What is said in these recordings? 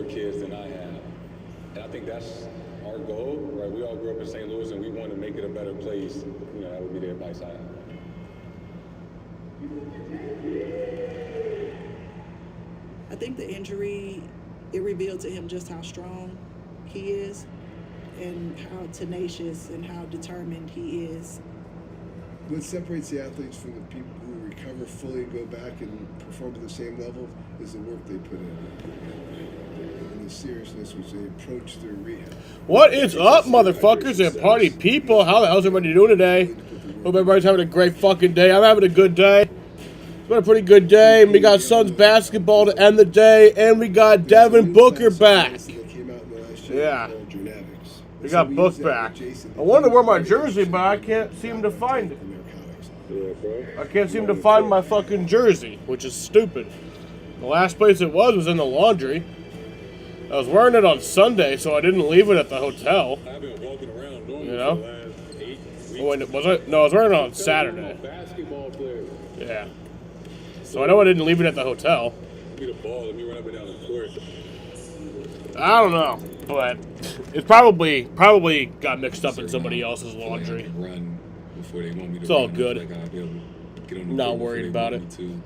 more kids than I have. And I think that's our goal, right? We all grew up in St. Louis and we want to make it a better place. You know, that would be the advice I have. I think the injury, it revealed to him just how strong he is and how tenacious and how determined he is. What separates the athletes from the people who recover fully and go back and perform at the same level is the work they put in and the seriousness which they approach their rehab. What is up, motherfuckers and party people? How the hell's everybody doing today? Hope everybody's having a great fucking day. I'm having a good day. It's been a pretty good day. We got Suns basketball to end the day, and we got Devin Booker back. Yeah. We got Book back. I wanted to wear my jersey, but I can't seem to find it. I can't seem to find my fucking jersey, which is stupid. The last place it was in the laundry. I was wearing it on Sunday, so I didn't leave it at the hotel. I've been walking around doing You know? for the last 8 weeks. Oh, wait, was I? No, I was wearing it on Saturday. Basketball player. Yeah. So I know I didn't leave it at the hotel. Give me the ball. Let me run up and down the court. I don't know, but it's probably got mixed up in somebody else's laundry. Run before they want me to. It's all run. good. Like I'll be able to get on the Not court before worried they about want it. me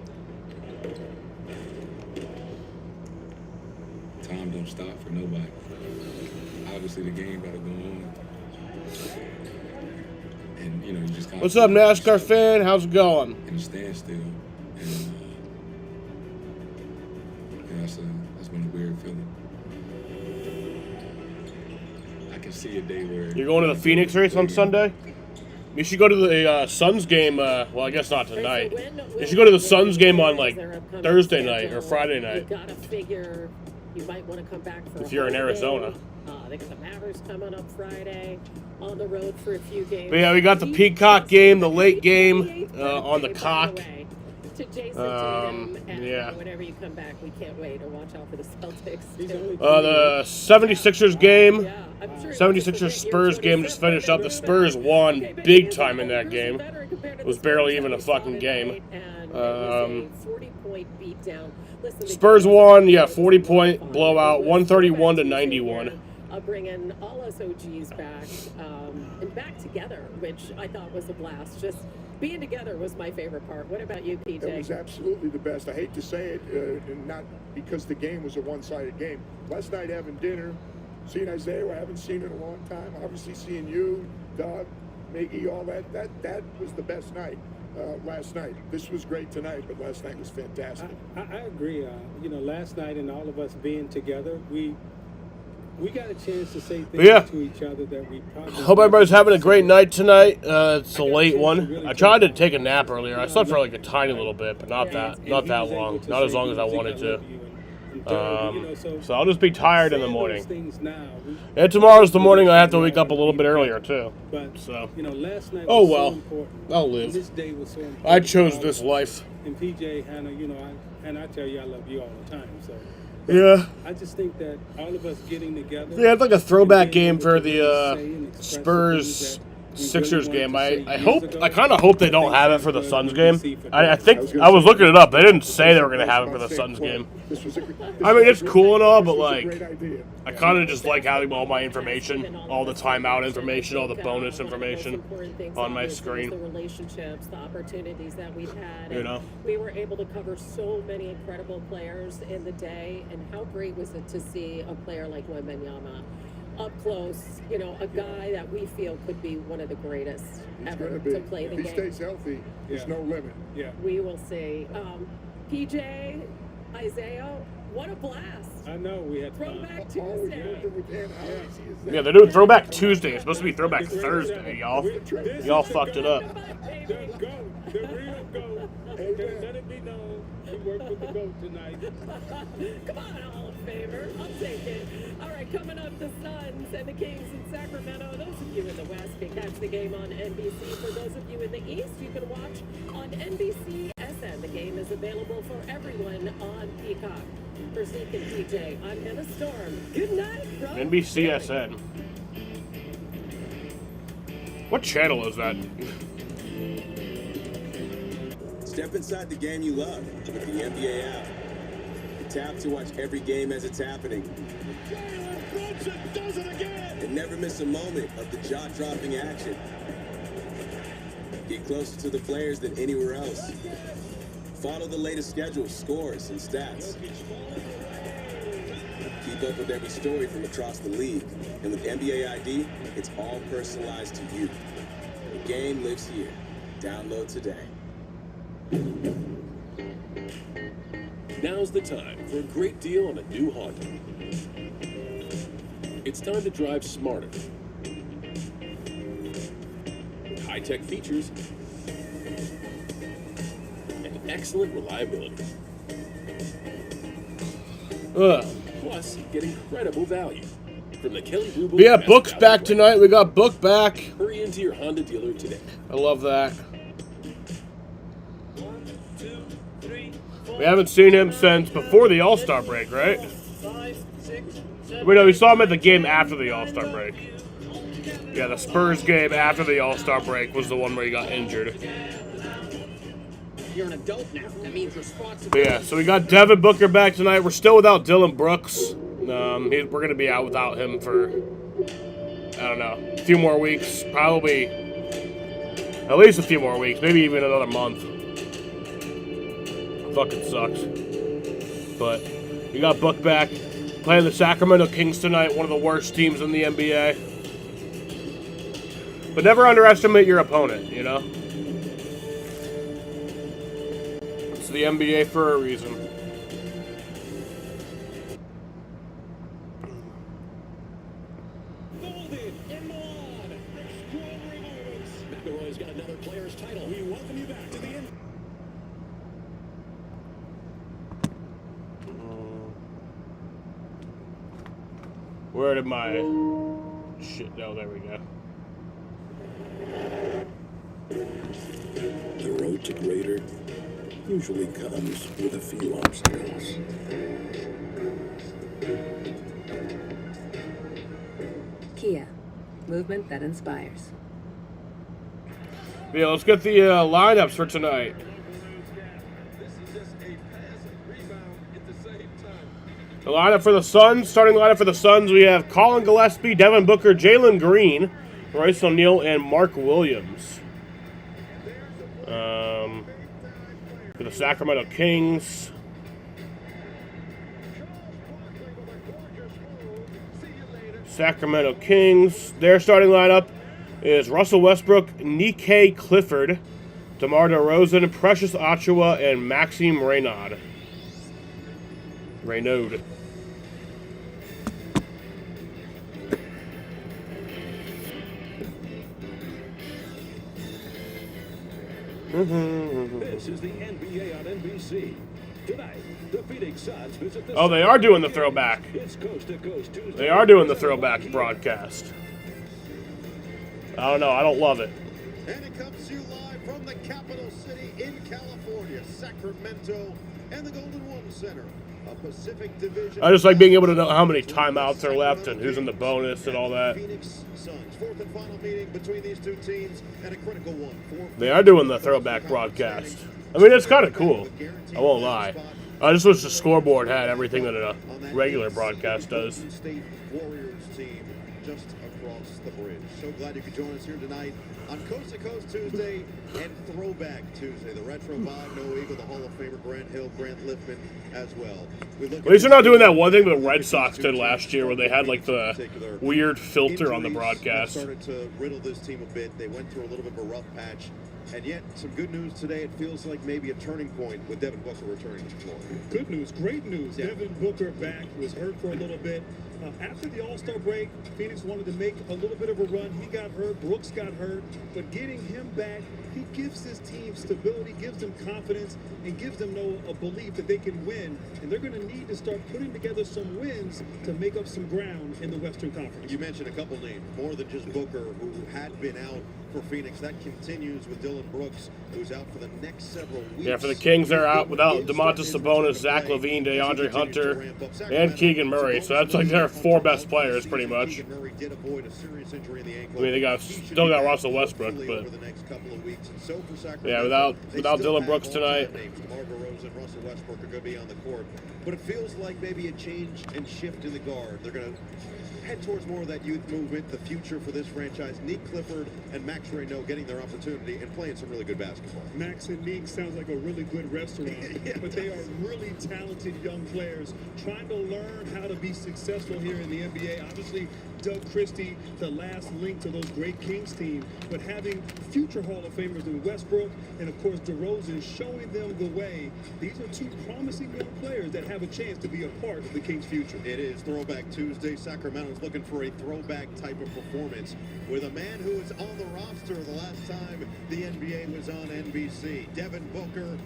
to. Time don't stop for nobody. Obviously, the game got to go on. And, you know, you just kind What's up, NASCAR fan? How's it going? in a standstill. And, yeah, that's been a weird feeling. I can see a day where... You're going to the Phoenix race on Sunday? You should go to the Suns game, well, I guess not tonight. You should go to the Suns game on, like, Thursday night or Friday night. You gotta figure you might want to come back for If you're in Arizona. They got the Mavericks coming up Friday, on the road for a few games. But yeah, we got the Peacock game, the late game on the cock. To Jason Tatum, and yeah. whenever you come back, we can't wait to watch out for the Celtics. The 76ers game. Yeah, I'm sure 76ers Spurs game just finished up. The Spurs won big time in that game. It was barely even a fucking game. 40-point beatdown. Spurs won, 40-point blowout, 131 to 91. Bringing all us OGs back and back together, which I thought was a blast. Just being together was my favorite part. What about you, PJ? It was absolutely the best. I hate to say it, and not because the game was a one-sided game. Last night having dinner, seeing Isaiah, who I haven't seen in a long time. Obviously seeing you, Doug, Miggy, all that was the best night. Last night. This was great tonight, but last night was fantastic. I agree. Last night and all of us being together, we got a chance to say things to each other that we probably... Hope everybody's having a great night tonight. It's a late one. I tried to take a nap earlier. I slept for like a tiny little bit, but not that long. Not as long as I wanted to. So I'll just be tired in the morning. And tomorrow's the morning I have to wake up a little bit earlier too. So. Last night Oh was well. so important. I'll live. This day was so important. I chose this life. And PJ, Hannah, I tell you I love you all the time. So. Yeah. I just think that all of us getting together. Yeah, it's like a throwback game for the Spurs Sixers game. I kind of hope they don't have it for the Suns game. I think I was looking it up. They didn't say they were going to have it for the Suns game. I mean, it's cool and all, but like, I kind of just like having all my information, all the timeout information, all the bonus information on my screen. The relationships, the opportunities that we've had. You know, we were able to cover so many incredible players in the day, and how great was it to see a player like Wembanyama up close, a guy that we feel could be one of the greatest ever to play the game. If he stays healthy, there's no limit. Yeah. We will see. PJ, Isaiah, what a blast. I know, we had Throwback Tuesday. yeah, they're doing Throwback Tuesday. It's supposed to be Throwback Thursday, y'all. Y'all fucked it up. The real GOAT. Let it be known. We worked with the GOAT tonight. Come on, Hall of Famer. I'll take it. All right, coming up, the Suns and the Kings in Sacramento. Those of you in the West can catch the game on NBC. For those of you in the East, you can watch on NBCSN. The game is available for everyone on Peacock. For Zeke and PJ, I'm Hannah Storm. Good night, bro. NBCSN. What channel is that? Step inside the game you love with the NBA app. Tap to watch every game as it's happening. And never miss a moment of the jaw-dropping action. Get closer to the players than anywhere else. Follow the latest schedules, scores, and stats. Keep up with every story from across the league. And with NBA ID, it's all personalized to you. The game lives here. Download today. Now's the time for a great deal on a new Honda. It's time to drive smarter. With high-tech features and excellent reliability. Plus, get incredible value from the Kelly Blue Book. Yeah, Book's back tonight. We got Book back. Hurry into your Honda dealer today. I love that. We haven't seen him since before the All-Star break, right? We know we saw him at the game after the All-Star break. Yeah, the Spurs game after the All-Star break was the one where he got injured. You're an adult now. That means But responsibility. yeah, so we got Devin Booker back tonight. We're still without Dylan Brooks. We're going to be out without him for, I don't know, a few more weeks. Probably at least a few more weeks. Maybe even another month. Fucking sucks. But we got Book back. Playing the Sacramento Kings tonight. One of the worst teams in the NBA. But never underestimate your opponent, you know? It's the NBA for a reason. Golden in Milan. Extraordinary moments. McElroy's got another player's title. We welcome you back to the end. Where did my shit? Oh, there we go. The road to greater usually comes with a few obstacles. Kia, movement that inspires. Yeah, let's get the lineups for tonight. The lineup for the Suns, starting lineup for the Suns, we have Colin Gillespie, Devin Booker, Jalen Green, Royce O'Neal, and Mark Williams. For the Sacramento Kings, their starting lineup is Russell Westbrook, Nikkei Clifford, DeMar DeRozan, Precious Achiuwa, and Maxime Reynaud. This is the NBA on NBC. Tonight, the Phoenix Suns visit the Oh, they are doing the throwback. It's Coast to Coast Tuesday. They are doing the throwback broadcast. I don't know. I don't love it. And it comes to you live from the capital city in California, Sacramento, and the Golden One Center, a Pacific Division. I just like being able to know how many timeouts are left and who's in the bonus and all that. Phoenix Suns, fourth and final meeting between these two teams, and a critical one. They are doing the throwback broadcast. I mean, it's kind of cool. I won't lie. I just wish the scoreboard had everything that a regular broadcast does. State Warriors team just across the bridge. So glad you could join us here tonight on Coast to Coast Tuesday and Throwback Tuesday. The retro vibe, no Eagle, the Hall of Famer Grant Hill, Grant Lippman as well. At least they're not doing that one thing the Red Sox did last year where they had like the weird filter on the broadcast. Started to riddle this team a bit. They went through a little bit of a rough patch. And yet, some good news today. It feels like maybe a turning point with Devin Booker returning to the floor. Good news, great news. Yeah. Devin Booker back. He was hurt for a little bit. After the All-Star break, Phoenix wanted to make a little bit of a run. He got hurt. Brooks got hurt. But getting him back, he gives his team stability, gives them confidence, and gives them a belief that they can win. And they're going to need to start putting together some wins to make up some ground in the Western Conference. You mentioned a couple names, more than just Booker, who had been out for Phoenix. That continues with Dylan Brooks, who's out for the next several weeks. Yeah, for the Kings, they're out without DeMontis Sabonis, Zach LaVine, DeAndre Hunter, and Keegan Murray. So that's like their 4 best players, pretty much. Keegan Murray did avoid a serious injury in the ankle. I mean, they still got Russell Westbrook, but over the next couple of weeks. And so for Sacramento, yeah, without they still Dylan have Brooks all-time tonight. names. DeMar DeRozan, Russell Westbrook are going to be on the court. But it feels like maybe a change and shift in the guard. They're going to head towards more of that youth movement, the future for this franchise. Nick Clifford and Max Reynaud getting their opportunity and playing some really good basketball. Max and Nick sounds like a really good restaurant, but they are really talented young players trying to learn how to be successful here in the NBA. Obviously, Doug Christie, the last link to those great Kings team, but having future Hall of Famers in Westbrook and, of course, DeRozan showing them the way. These are 2 promising young players that have a chance to be a part of the Kings' future. It is Throwback Tuesday. Sacramento's looking for a throwback type of performance with a man who was on the roster the last time the NBA was on NBC. Devin Booker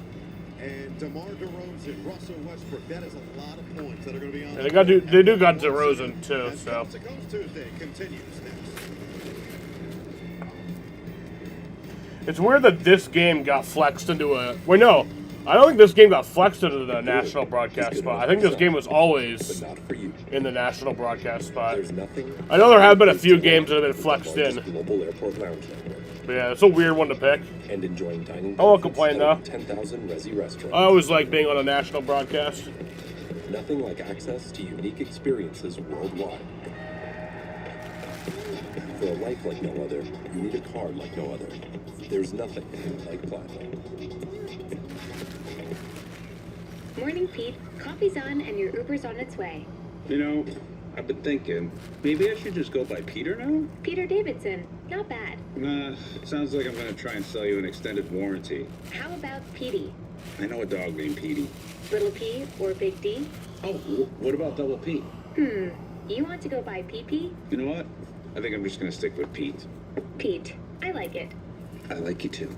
and DeMar DeRozan, Russell Westbrook. That is a lot of points that are going to be on. Yeah, they do got DeRozan too. So Coast to Coast Tuesday continues next. it's weird that this game got flexed into a. Wait, no, I don't think this game got flexed into the national broadcast spot. I think this game was always in the national broadcast spot. I know there have been a few games that have been flexed in. Global Airport Lounge Network. But yeah, it's a weird one to pick. And enjoying dining. I won't complain though. 10,000 Resi restaurants. I always like being on a national broadcast. Nothing like access to unique experiences worldwide. For a life like no other, you need a card like no other. There's nothing like Platinum. Morning, Pete. Coffee's on and your Uber's on its way. You know, I've been thinking, maybe I should just go by Peter now? Peter Davidson. Not bad. Nah, sounds like I'm gonna try and sell you an extended warranty. How about Petey? I know a dog named Petey. Little P or Big D? Oh, what about Double P? You want to go by PP? You know what? I think I'm just gonna stick with Pete. Pete. I like it. I like you too.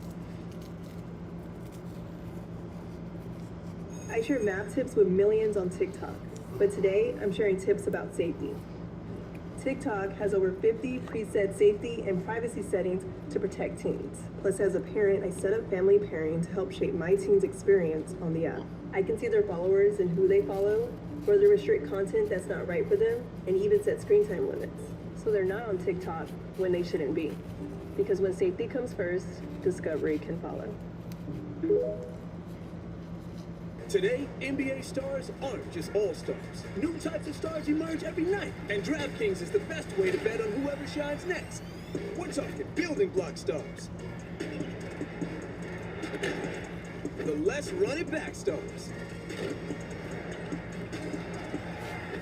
I share map tips with millions on TikTok, but today I'm sharing tips about safety. TikTok has over 50 preset safety and privacy settings to protect teens. Plus, as a parent, I set up family pairing to help shape my teen's experience on the app. I can see their followers and who they follow, further restrict content that's not right for them, and even set screen time limits. So they're not on TikTok when they shouldn't be. Because when safety comes first, discovery can follow. Today, NBA stars aren't just all-stars. New types of stars emerge every night, and DraftKings is the best way to bet on whoever shines next. We're talking building block stars. The let's run it back stars.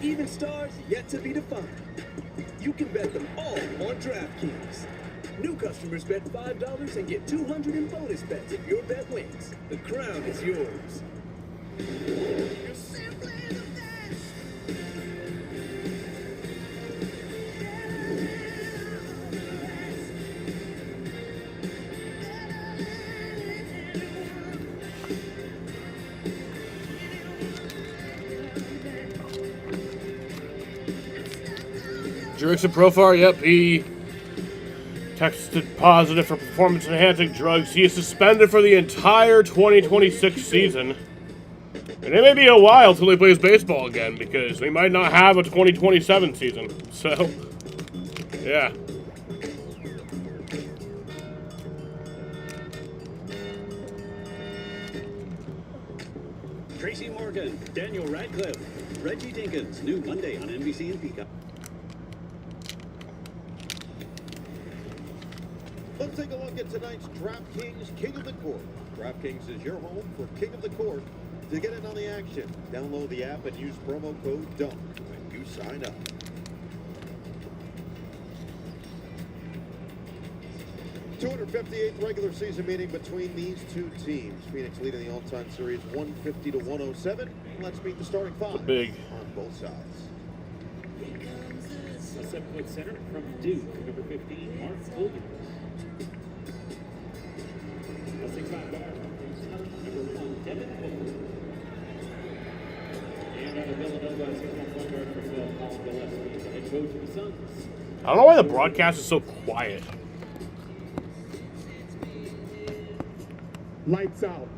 Even stars yet to be defined. You can bet them all on DraftKings. New customers bet $5 and get $200 in bonus bets if your bet wins. The crown is yours. You're simply the best. Jurickson Profar, yep, he tested positive for performance-enhancing drugs. He is suspended for the entire 2026 season. And it may be a while till he plays baseball again, because we might not have a 2027 season. So, yeah. Tracy Morgan, Daniel Radcliffe, Reggie Dinkins, new Monday on NBC and Peacock. Let's take a look at tonight's DraftKings King of the Court. DraftKings is your home for King of the Court. To get in on the action, download the app and use promo code DUNK when you sign up. '258th regular season meeting between these two teams. Phoenix leading the all-time series 150-107. Let's meet the starting five big on both sides. A 7-foot center from Duke, number 15, Mark Williams. A 6'5" guard, number 1, Devin Booker. And out of Villanova, 6'1" point guard for Phil, Colin Gillespie, the head coach of the Suns. I don't know why the broadcast is so quiet. Lights out.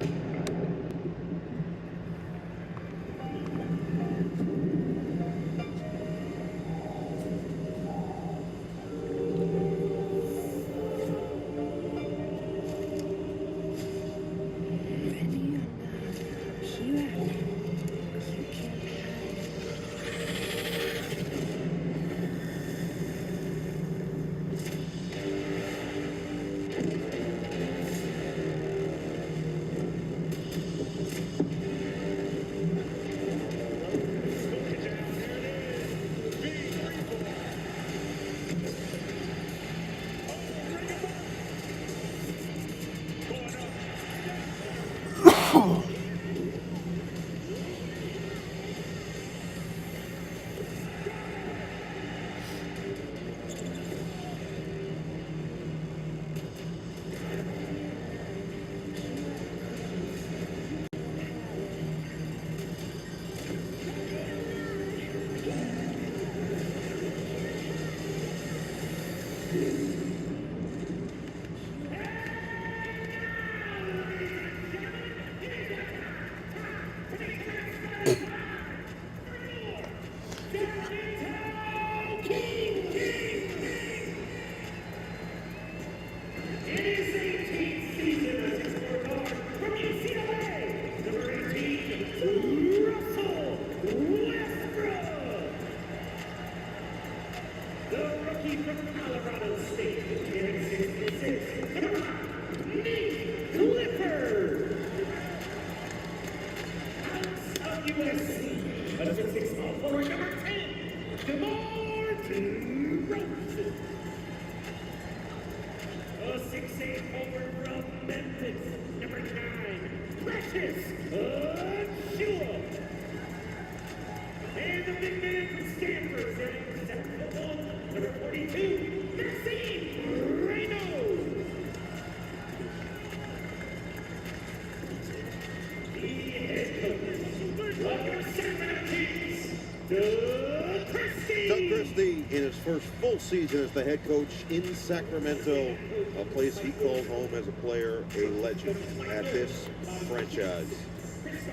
In his first full season as the head coach in Sacramento, a place he calls home as a player, a legend at this franchise.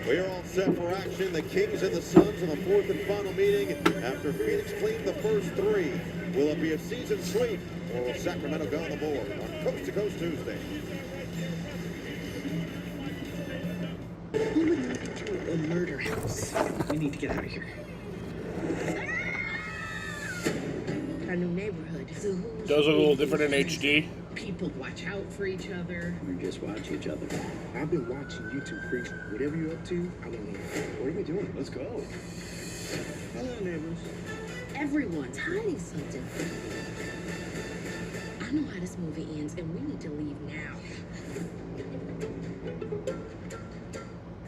We are all set for action. The Kings and the Suns in the fourth and final meeting after Phoenix cleaned the first three. Will it be a season sweep or will Sacramento go on the board on Coast to Coast Tuesday? Who would make it to a murder house? We need to get out of here. Our new neighborhood. So Does look a little different in HD. people watch out for each other. We just watch each other. I've been watching YouTube, Freak. Whatever you're up to, I want to know. What are we doing? Let's go. Hello, neighbors. Everyone's hiding something. I know how this movie ends, and we need to leave now.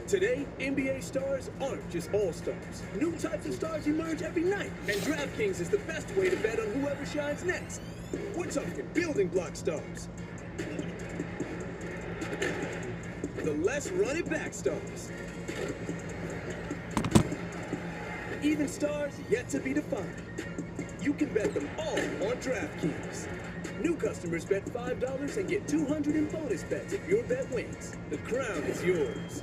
Today, NBA stars aren't just all-stars. New types of stars emerge every night, and DraftKings is the best way to bet on whoever shines next. We're talking building block stars. The less run-it-back stars. Even stars yet to be defined. You can bet them all on DraftKings. New customers bet $5 and get $200 in bonus bets if your bet wins. The crown is yours.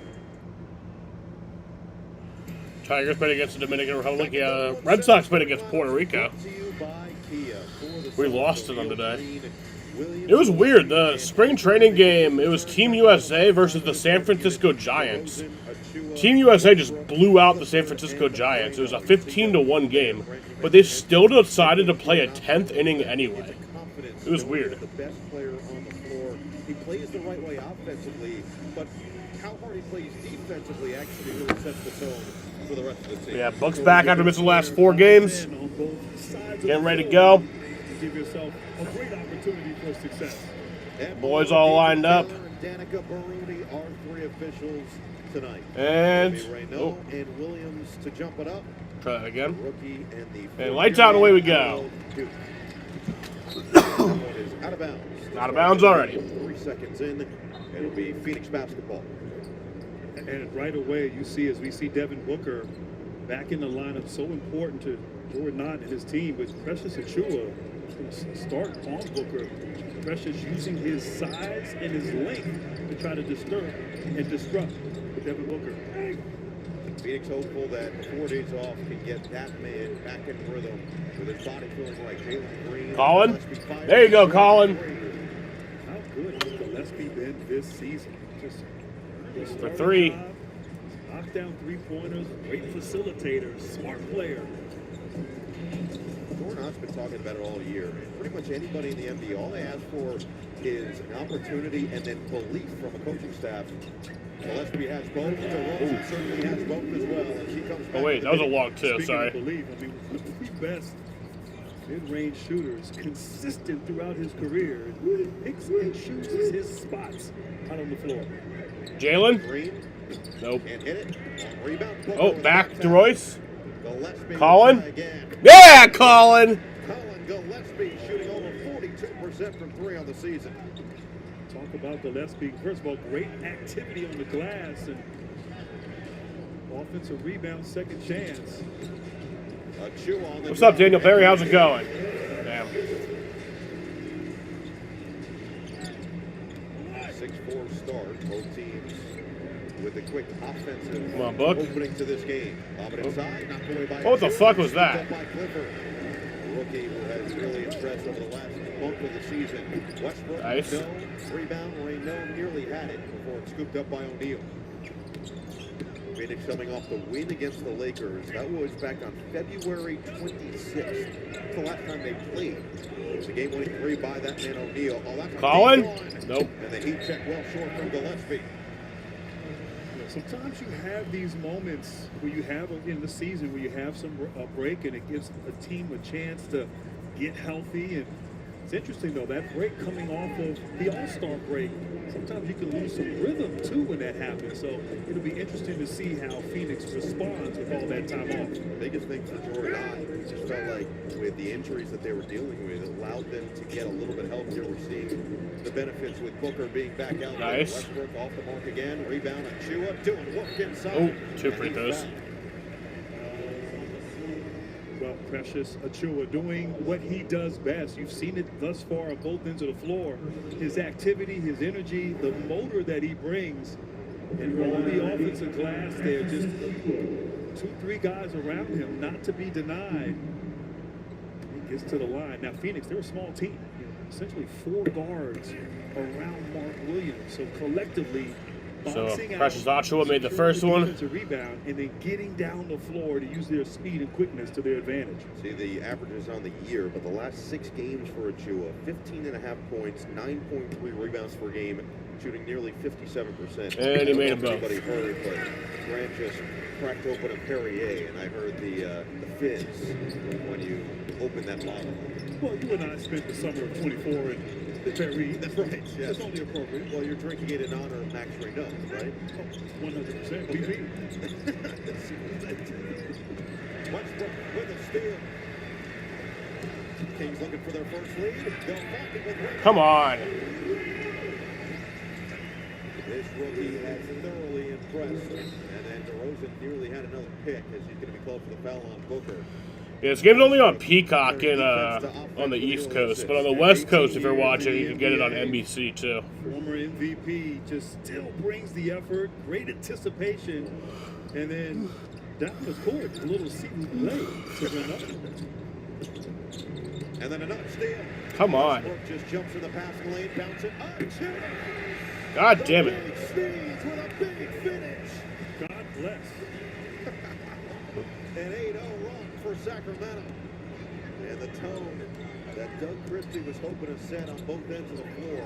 Tigers played against the Dominican Republic. Yeah, Red Sox played against Puerto Rico. We lost to them today. It was weird. The spring training game, it was Team USA versus the San Francisco Giants. Team USA just blew out the San Francisco Giants. It was a 15-1 game, but they still decided to play a 10th inning anyway. It was weird. The best player on the floor. He plays the right way offensively, but how hard he plays defensively actually really sets the tone for the rest of the team. Yeah, Bucks back after missing the last 4 games. Getting ready to go. Give yourself a great opportunity for success. Boys all lined up. Danica Baruni are 3 officials tonight. And Reynaud and Williams to jump it up. Try that again. Rookie and the And lights out and away we go. Is out of bounds. Out of bounds already. 3 seconds in, it'll be Phoenix basketball. And right away, you see, as we see Devin Booker back in the lineup, so important to Jordan Knott and his team, but Precious Achiuwa start on Booker. Precious using his size and his length to try to disturb and disrupt Devin Booker. Phoenix hopeful that 4 days off can get that man back in rhythm with his body feeling like Jalen Green. Colin? There you go, Colin. How good has Gillespie been this season? Just For 3. Knock down three-pointers, great facilitator, smart player. Jordan Hunt's been talking about it all year. Pretty much anybody in the NBA, all they ask for is an opportunity and then belief from a coaching staff. Gillespie has both. DeRozan certainly has both as well. As he comes back. Oh wait, that was a walk too. Speaking Sorry. of belief, I mean, one of the best mid-range shooters, consistent throughout his career, picks and chooses his spots out on the floor. Jalen? Green. Nope. And hit it. Rebound. Oh, back to Royce. Gillespie Colin? again. Yeah, Colin. Colin Gillespie shooting over 42% from 3 on the season. Talk about Gillespie. First of all, great activity on the glass and offensive rebound, second chance. What's up, Daniel Perry? How's it going? Damn. 6-4 start. Both teams with a quick offensive Come on, Book. opening to this game. Lob it inside, knocked away by What the fuck was that? By Clifford. A rookie who has really impressed over the last month of the season. Westbrook, Nice. no. Rebound, Reno nearly had it before it's scooped up by O'Neal. Phoenix coming off the win against the Lakers. That was back on February 26th. That's the last time they played. It was a game-winning 3 by that man O'Neal. Oh, that's a Colin? deep one. Nope. And the Heat check well short from Gillespie. Sometimes you have these moments where you have in the season where you have a break and it gives a team a chance to get healthy. And it's interesting though, that break coming off of the All-Star break, sometimes you can lose some rhythm too when that happens. So it'll be interesting to see how Phoenix responds with all that time off. The biggest thing for Jordan, it just felt like with the injuries that they were dealing with, it allowed them to get a little bit healthier. We're seeing the benefits with Booker being back out there. Nice. Westbrook off the mark again. Rebound on Chua, doing work inside. Oh, 2 free throws. Well, Precious Achiuwa doing what he does best. You've seen it thus far on both ends of the floor. His activity, his energy, the motor that he brings. And on the offensive glass there, just 2-3 guys around him, not to be denied. He gets to the line. Now, Phoenix, they're a small team. Essentially 4 guards around Mark Williams. So collectively, So boxing Precious out, Achiuwa made the securing first one. defensive rebound, and then getting down the floor to use their speed and quickness to their advantage. See the averages on the year, but the last 6 games for Achua, 15.5 points, 9.3 rebounds per game, shooting nearly 57%. And he made them both. Everybody heard, but Grant just cracked open a Perrier, and I heard the fizz when you open that bottle. Well, you and I spent the summer of 24 in the Perry. That's right. Yes. That's only appropriate. Well, you're drinking it in honor of Max Reno, right? 100%. BP. Westbrook with a steal. Kings looking for their first lead. Come on. This rookie has thoroughly impressed. And then DeRozan nearly had another pick as he's going to be called for the foul on Booker. Yeah, this game's only on Peacock in, on the East Coast, but on the West Coast, if you're watching, you can get it on NBC too. Former MVP just still brings the effort, great anticipation, and then down the court, a little season late to run up. And then another steal. Come on. Westbrook just jumps in the passing lane, bouncing up. God damn it. Steeds with a big finish. God bless. An 8-0 run for Sacramento. And the tone that Doug Christie was hoping to set on both ends of the floor.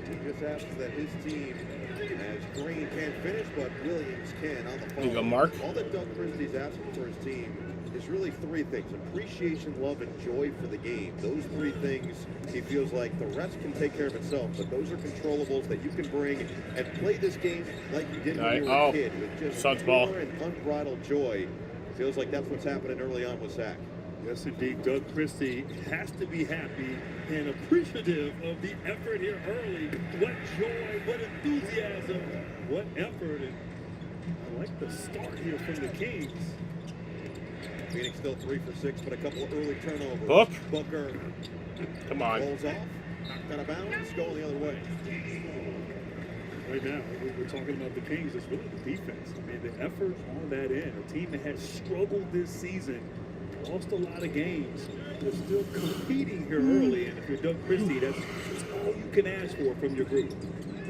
He just asks that his team, as Green can't finish, but Williams can on the phone. You go, Mark. All that Doug Christie's asking for his team is really 3 things. Appreciation, love, and joy for the game. Those 3 things, he feels like the rest can take care of itself, but those are controllables that you can bring and play this game like you did when you were a kid, with just Suns ball. pure and unbridled joy. Feels like that's what's happening early on with Zach. Yes, indeed. Doug Christie has to be happy and appreciative of the effort here early. What joy, what enthusiasm, what effort. And I like the start here from the Kings. Phoenix still 3 for 6, but a couple of early turnovers. Book. Booker Come on. rolls off, knocked out of bounds, going the other way. Right now, we're talking about the Kings. It's really the defense. I mean, the effort on that end. A team that has struggled this season, lost a lot of games. They're still competing here early, and if you're Doug Christie, that's all you can ask for from your group.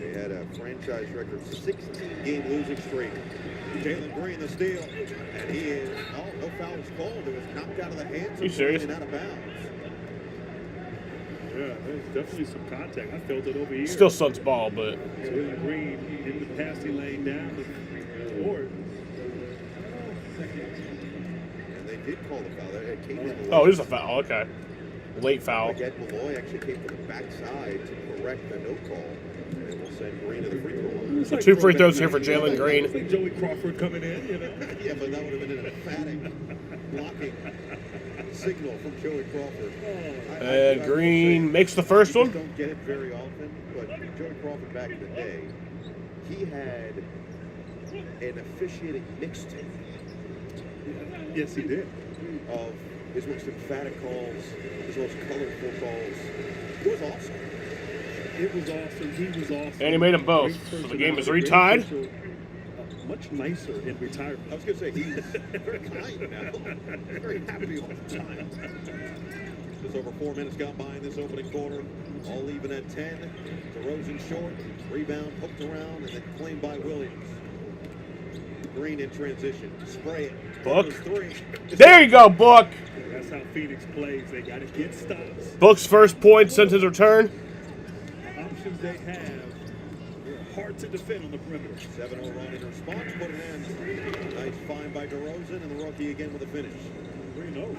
They had a franchise record 16-game losing streak. Jalen Green the steal, and he is, no foul was called. It was knocked out of the hands You of serious? Green and out of bounds. Yeah, there's definitely some contact. I felt it over here. Still Suns ball, but Jalen Green in the passing lane down the court. And they did call the foul. They came in oh, it is a foul. Okay, late foul. Ed Malloy actually came from the backside to correct the no call, and it will send Green to the free throw line. So 2 free throws here for Jalen Green. It's like Joey Crawford coming in, you know. Yeah, but that would have been an emphatic blocking signal from Joey Crawford. And Green makes the first You one. just don't get it very often, but Joey Crawford back in the day, he had an officiating mixtape. Yes, he did. Of his most emphatic calls, his most colorful calls. It was awesome. It was awesome. He was awesome. And he made them both. Great So the game is personality, retied. great official, much nicer in retirement. I was going to say, he's very kind now. Very happy all the time. Just over 4 minutes gone by in this opening quarter. All even at 10. DeRozan short. Rebound poked around and then claimed by Williams. Green in transition. Spray it. Book. Three. There you go, Book. That's how Phoenix plays. They got to get stops. Book's first point since his return. Options they have. They're hard to defend on the perimeter. 7-0 run in response. Put it in. Nice find by DeRozan and the rookie again with a finish.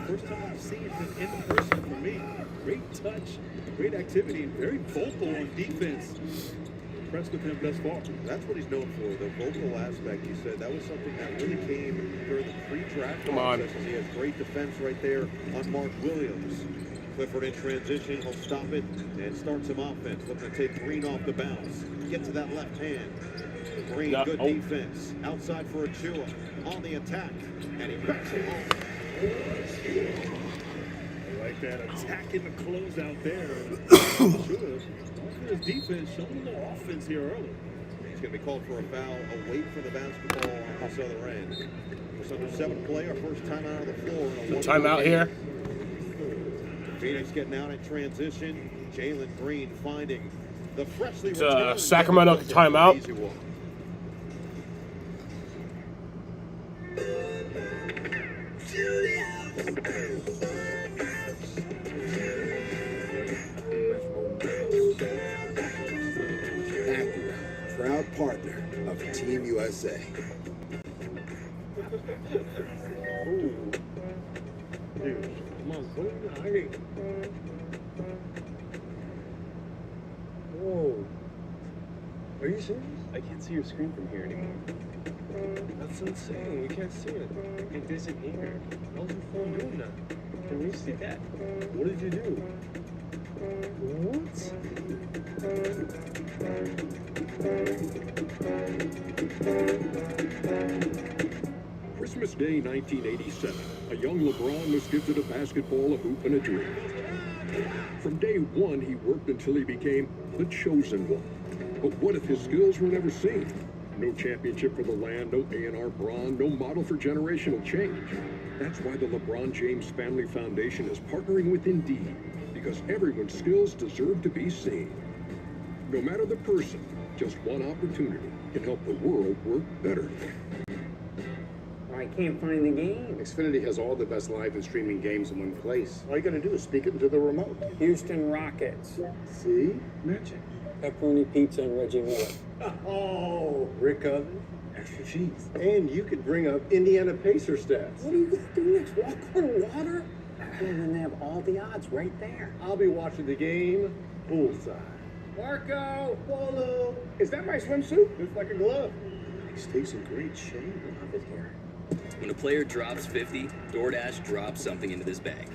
First time I've seen him in person for me. Great touch, great activity, and very vocal on defense. Impressed with him thus far. That's what he's known for, the vocal aspect. He said that was something that really came during the pre-draft process. He has great defense right there on Mark Williams. Clifford in transition, he'll stop it and start some offense. Looking to take Green off the bounce. Get to that left hand. Green, good defense. Outside for Achua. On the attack. And he backs him home. I like that attack in the closeout there. Sure. His defense showing a little offense here early. He's going to be called for a foul away from the basketball on this other end. Just under 7 play, our first time out of the floor. Timeout here. Phoenix getting out in transition. Jalen Green finding the freshly It's Sacramento timeout. Easy one. Acura, proud partner of Team USA. Dude, come on, go tonight. Whoa. Are you serious? I can't see your screen from here anymore. That's insane. We can't see it. It isn't here. How's your phone doing that? Can we see that? What did you do? What? Christmas Day 1987, a young LeBron was gifted a basketball, a hoop, and a dream. From day one, he worked until he became the chosen one. But what if his skills were never seen? No championship for the land, no A&R Braun, no model for generational change. That's why the LeBron James Family Foundation is partnering with Indeed, because everyone's skills deserve to be seen. No matter the person, just one opportunity can help the world work better. I can't find the game. Xfinity has all the best live and streaming games in one place. All you gotta do is speak it into the remote. Houston Rockets. See? Magic. Pepperoni pizza and Reggie Miller. Oh, Rick Evans, extra cheese. And you could bring up Indiana Pacer stats. What are you gonna do next? Walk on water? And then they have all the odds right there. I'll be watching the game bullseye. Marco, Polo. Is that my swimsuit? Looks like a glove. He stays in great shape. I love it here. When a player drops 50, DoorDash drops something into this bag.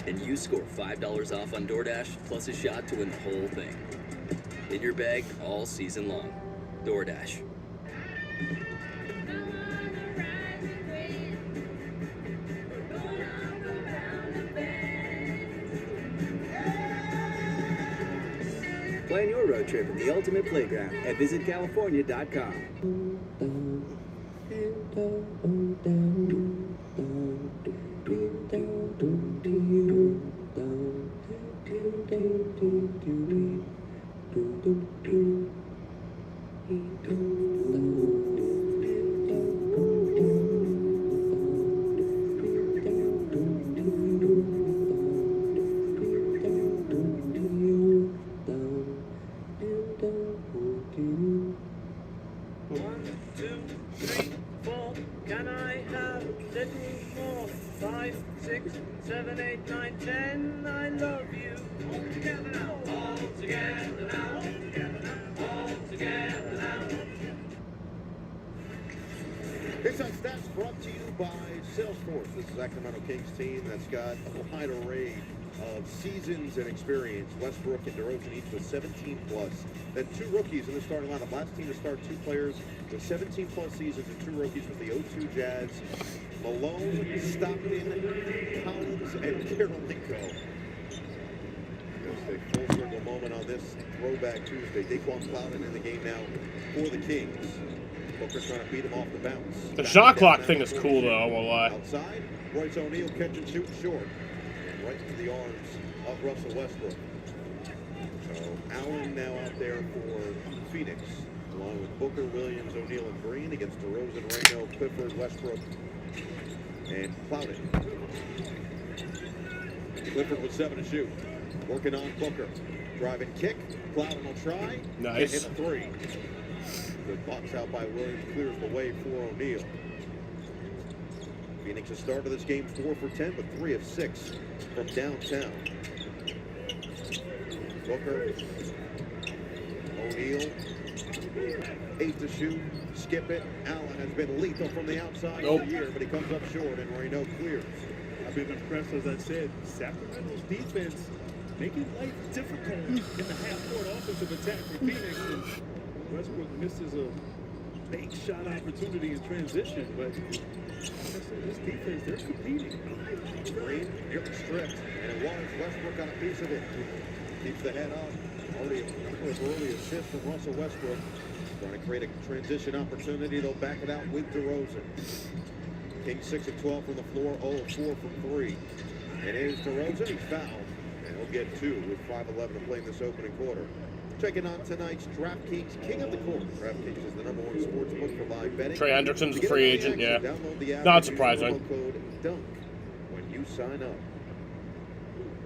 And you score $5 off on DoorDash, plus a shot to win the whole thing. In your bag all season long. DoorDash. Plan your road trip at the ultimate playground at visitcalifornia.com. Can I have a little more? 5, 6, 7, 8, 9, 10. I love you. All together now. All together now. All together now. All together now. This on Stats brought to you by Salesforce. This is Sacramento Kings team that's got a wide array of seasons and experience. Westbrook and DeRozan each with 17 plus. Then 2 rookies in the starting lineup. Last team to start 2 players with 17 plus seasons and 2 rookies with the 0-2 Jazz. Malone, Stockton, Collins, and Karolinko. Just a full circle moment on this Throwback Tuesday. Daquan Clouden in the game now for the Kings. Booker's trying to beat him off the bounce. The shot clock thing is cool, though, I won't lie. Outside, Royce O'Neal catch and shoot short. Right into the arms of Russell Westbrook. So Allen now out there for Phoenix, along with Booker, Williams, O'Neal, and Green against DeRozan, Reno, Clifford, Westbrook, and Clouden. Clifford with 7 to shoot. Working on Booker. Drive and kick. Clouden will try. Nice. And hit a 3. Good box out by Williams. Clears the way for O'Neal. Phoenix has started this game 4 for 10, but 3 of 6 from downtown. Booker. O'Neal. 8 to shoot. Skip it. Allen has been lethal from the outside all year, but he comes up short, and Reno clears. I've been impressed, as I said. Sacramento's defense making life difficult in the half-court offensive attack for Phoenix. And Westbrook misses a big shot opportunity in transition, but this defense, they're competing. Green, nearly stripped, and it was. Westbrook got a piece of it. Keeps the head up. Already a couple of early assists from Russell Westbrook. Trying to create a transition opportunity. They'll back it out with DeRozan. Kings 6 of 12 from the floor, 0 of 4 from 3. And here's DeRozan. He's fouled, and he'll get 2 with 5:11 to play in this opening quarter. Checking on tonight's DraftKings King of the Court. DraftKings is the #1 sports book for live betting. Trey Hendrickson's a free agent, yeah. Download the app. Not surprising. Code DUNK when you sign up.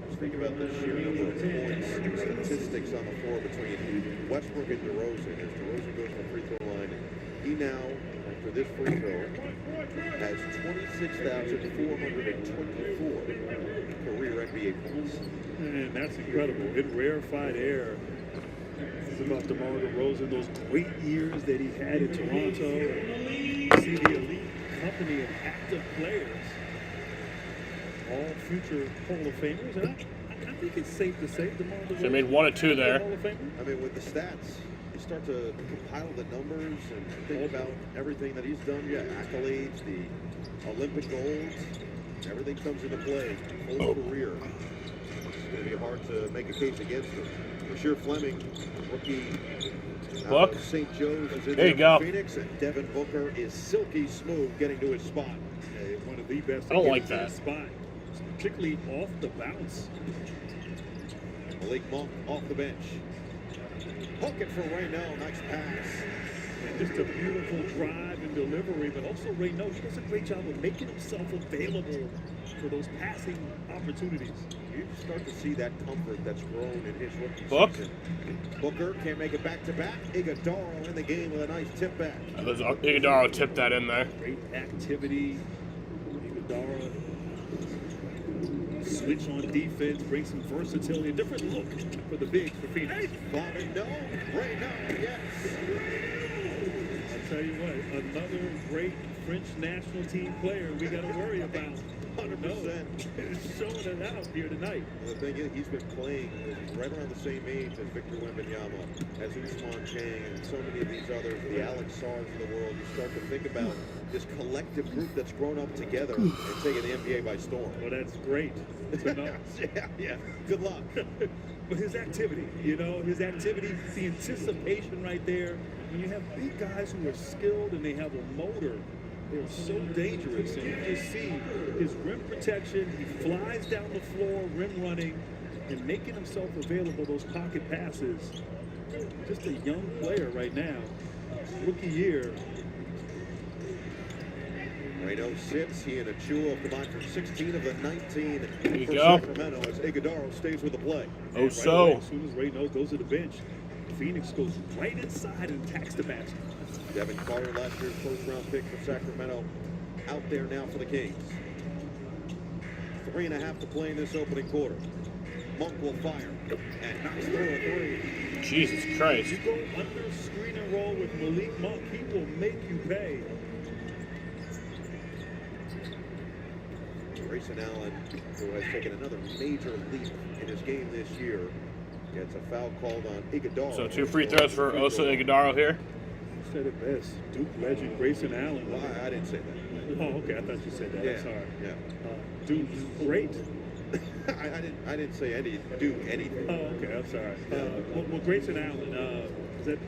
Just think about this sheer number of points and statistics on the floor between Westbrook and DeRozan. As DeRozan goes to the free throw line, he now, after this free throw, has 26,424 career NBA points. And that's incredible. In rarefied air. This is about DeMar DeRozan, those great years that he had in Toronto. See the elite company of active players, all future Hall of Famers. And I think it's safe to say DeMar DeRozan. They made 1 or 2 there. I mean, with the stats, you start to compile the numbers and think about everything that he's done. Yeah, accolades, the Olympic golds, everything comes into play. Whole career. It's going to be hard to make a case against him. Rasheer Fleming, rookie Book. St. Joe's is in There you go. Phoenix, and Devin Booker is silky smooth getting to his spot. One of the best. I don't like that. Spot, particularly off the bounce. Malik Monk off the bench. Hook it for Reno. Nice pass. And just a beautiful drive and delivery, but also Reno, he does a great job of making himself available for those passing opportunities. You start to see that comfort that's grown in his rookie Book. season. Booker can't make it back-to-back. Iguodala in the game with a nice tip back. Iguodala tipped that in there. Great activity. Iguodala switch on defense, bring some versatility, a different look for the bigs for Phoenix. Reno, yes. I'll tell you what, another great French national team player we got to worry about. 100%. Showing it out here tonight. Well, the thing is, he's been playing right around the same age as Victor Wembanyama, as Ousmane Chang, and so many of these others, the Alex Sars of the world. You start to think about this collective group that's grown up together and taking the NBA by storm. Well, that's great to know. Yeah. Good luck. But his activity, you know, his activity, the anticipation right there. When you have big guys who are skilled and they have a motor, they're so dangerous. And you just see his rim protection. He flies down the floor, rim running, and making himself available, those pocket passes. Just a young player right now. Rookie year. Reno sits. He and Achua have combined for 16 of the 19 There you for go. Sacramento as Iguodala stays with the play. Oh, Right so. away, as soon as Reno goes to the bench, Phoenix goes right inside and attacks the basket. Devin Carter, last year's first-round pick for Sacramento, out there now for the Kings. 3.5 to play in this opening quarter. Monk will fire and knocks through a three. Jesus Christ. You go under screen and roll with Malik Monk, he will make you pay. Grayson Allen, who has taken another major leap in his game this year, gets a foul called on Iguodala. So 2 free throws for Osa Iguodala here. You said it best. Duke legend Grayson Allen. Well, I didn't say that. Oh, okay. I thought you said that. Yeah, I'm sorry. yeah. Duke's great. I didn't say anything. Oh, okay. I'm sorry. Well, Grayson Allen, is that?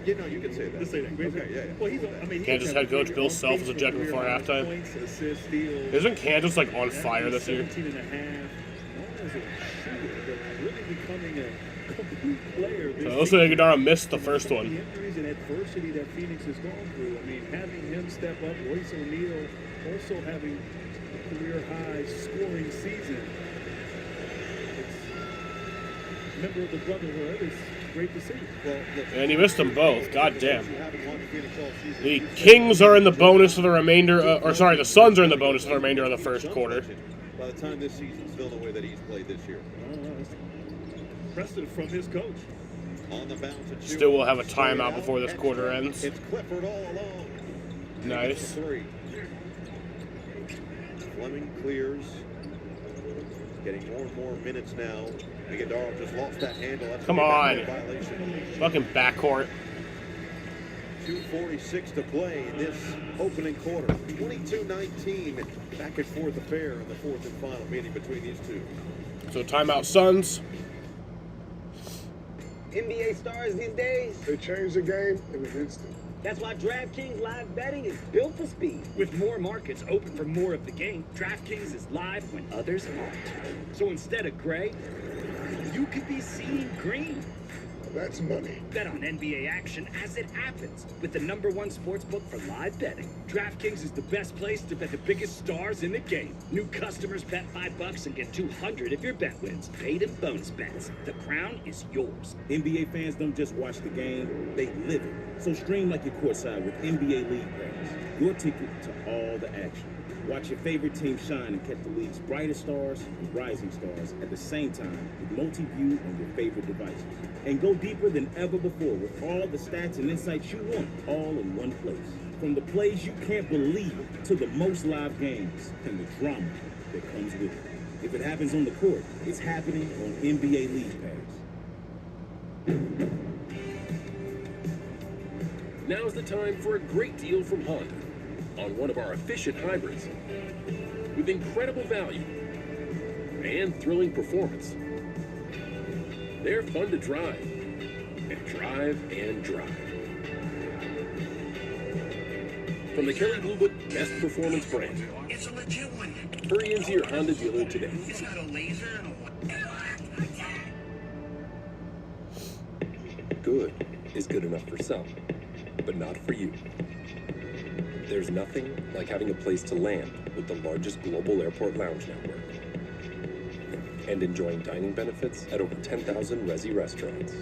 You know, you can say that. Let's say that. Grayson, Okay, yeah. Well, he's on, I mean, Kansas head coach Bill Self was ejected before halftime. Points, assists, steals. Isn't Kansas like on fire this year? 17 and a half. Known as a shooter, but really becoming a complete player. So Osa Iguodala missed the first The one. injuries and adversity that Phoenix has gone through. I mean, having him step up, Royce O'Neal also having a career high scoring season. It's a member of the Brotherhood. It's great to see. Well, And he missed them both. God damn. you haven't won Phoenix all season. The Kings are in the bonus for the remainder, the Suns are in the bonus for the remainder of the first quarter. By the time this season's still the way that he's played this year. Precedent from his coach. On the bounce, Achua. Still will have a timeout before this quarter ends. It's Clifford all alone. Nice. Three. Fleming clears. Getting more and more minutes now. Iguodala just lost that handle. That's Come a on. violation. Fucking backcourt. 2:46 to play in this opening quarter. 22-19. Back and forth affair in the fourth and final meeting between these two. So timeout Suns. NBA stars these days, They changed the game in an instant. that's why DraftKings live betting is built for speed. With more markets open for more of the game, DraftKings is live when others aren't. So instead of gray, you could be seeing green. That's money. Bet on NBA action as it happens with the #1 sportsbook for live betting. DraftKings is the best place to bet the biggest stars in the game. New customers bet $5 and get $200 if your bet wins. Paid in bonus bets. The crown is yours. NBA fans don't just watch the game, they live it. So stream like you're courtside with NBA League Pass. Your ticket to all the action. Watch your favorite team shine and catch the league's brightest stars and rising stars at the same time with multi-view on your favorite devices. And go deeper than ever before with all the stats and insights you want, all in one place. From the plays you can't believe to the most live games and the drama that comes with it. If it happens on the court, it's happening on NBA League Pass. Now's the time for a great deal from Honda on one of our efficient hybrids. With incredible value and thrilling performance. They're fun to drive and drive and drive. From the Kelly Blue Book Best Performance brand. It's a legit one. Hurry into your Honda dealer today. It's got a laser and Good is good enough for some, but not for you. There's nothing like having a place to land with the largest global airport lounge network and enjoying dining benefits at over 10,000 Resi restaurants.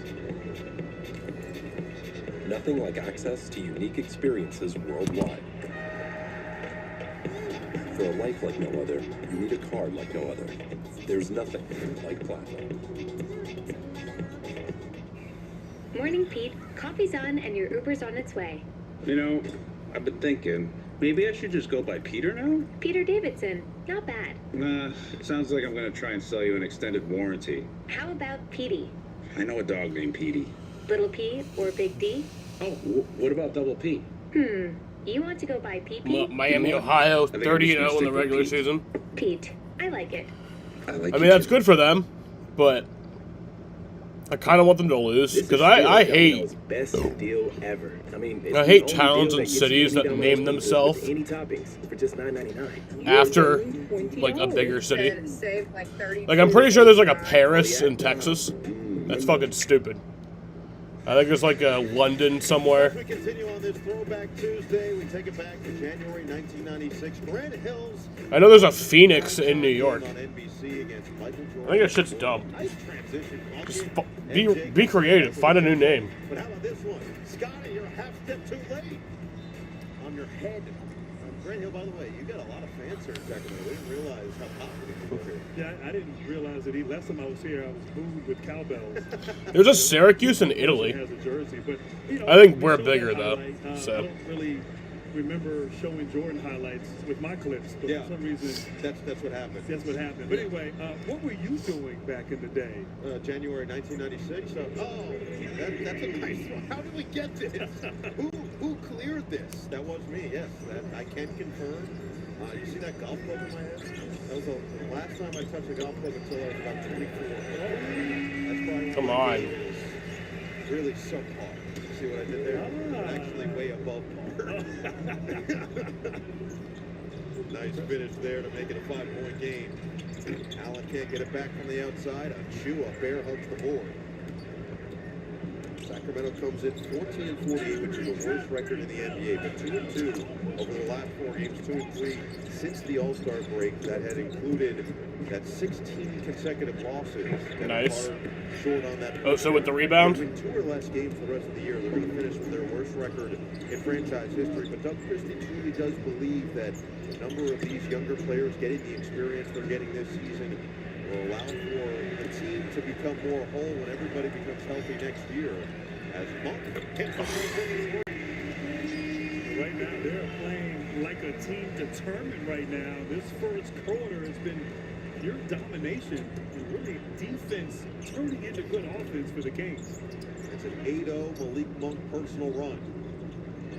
Nothing like access to unique experiences worldwide. For a life like no other, you need a card like no other. There's nothing like Platinum. Morning, Pete. Coffee's on and your Uber's on its way. You know, I've been thinking, maybe I should just go by Peter now? Peter Davidson. Not bad. Nah, sounds like I'm gonna try and sell you an extended warranty. How about Petey? I know a dog named Petey. Little P or Big D? Oh, what about Double P? You want to go by PP? Miami, Ohio, 30-0 in the regular season. Pete. I like it. I like I mean, that's good for them, but I kind of want them to lose because I hate best deal ever. I mean, it's I the hate only towns deal and that gets cities you that any name Domino's themselves pizza with any toppings for just $9.99. after like a bigger city. Like I'm pretty sure there's like a Paris in Texas. That's fucking stupid. I think there's like a London somewhere. We continue on this Throwback Tuesday. We take it back to January 1996. Grant Hills. I know there's a Phoenix in New York. On NBC against Michael Jordan. I think that shit's dumb. Nice transition. Just be creative. Find a new name. But how about this one? Scotty, you're a half step too late. On your head. Grant Hill, by the way, you got a lot of fans here in Sacramento. We didn't realize how popular you were here. Yeah, I didn't realize that last time I was here, I was booed with cowbells. There's a Syracuse in Italy. Has a jersey, but, you know, I think we we're showed bigger that though. highlight. I So don't really remember showing Jordan highlights with my clips, but Yeah. for some reason, That's what happened. that's what happened. But anyway, what were you doing back in the day? January 1996. That's a nice one. How did we get this? Who cleared this? That was me. Yes, that I can confirm. You see that golf club in my hand? That was the last time I touched a golf club until I was about 24. That's probably come on. really subpar. See what I did there? Actually way above par. Nice finish there to make it a 5-point game. Allen can't get it back from the outside. Achua bear hugs the board. Sacramento comes in 14-48, which is the worst record in the NBA, but 2-2 over the last 4 games, 2-3 since the All-Star break. That had included that 16 consecutive losses. Nice. Short on that. Oh, so with the rebound? They win 2 or less games the rest of the year. They're going to finish with their worst record in franchise history. But Doug Christie truly does believe that a number of these younger players getting the experience they're getting this season will allow for the team to become more whole when everybody becomes healthy next year. As Monk can't Right now, they're playing like a team determined right now. This first quarter has been pure domination and really defense turning into good offense for the Kings. It's an 8-0 Malik Monk personal run.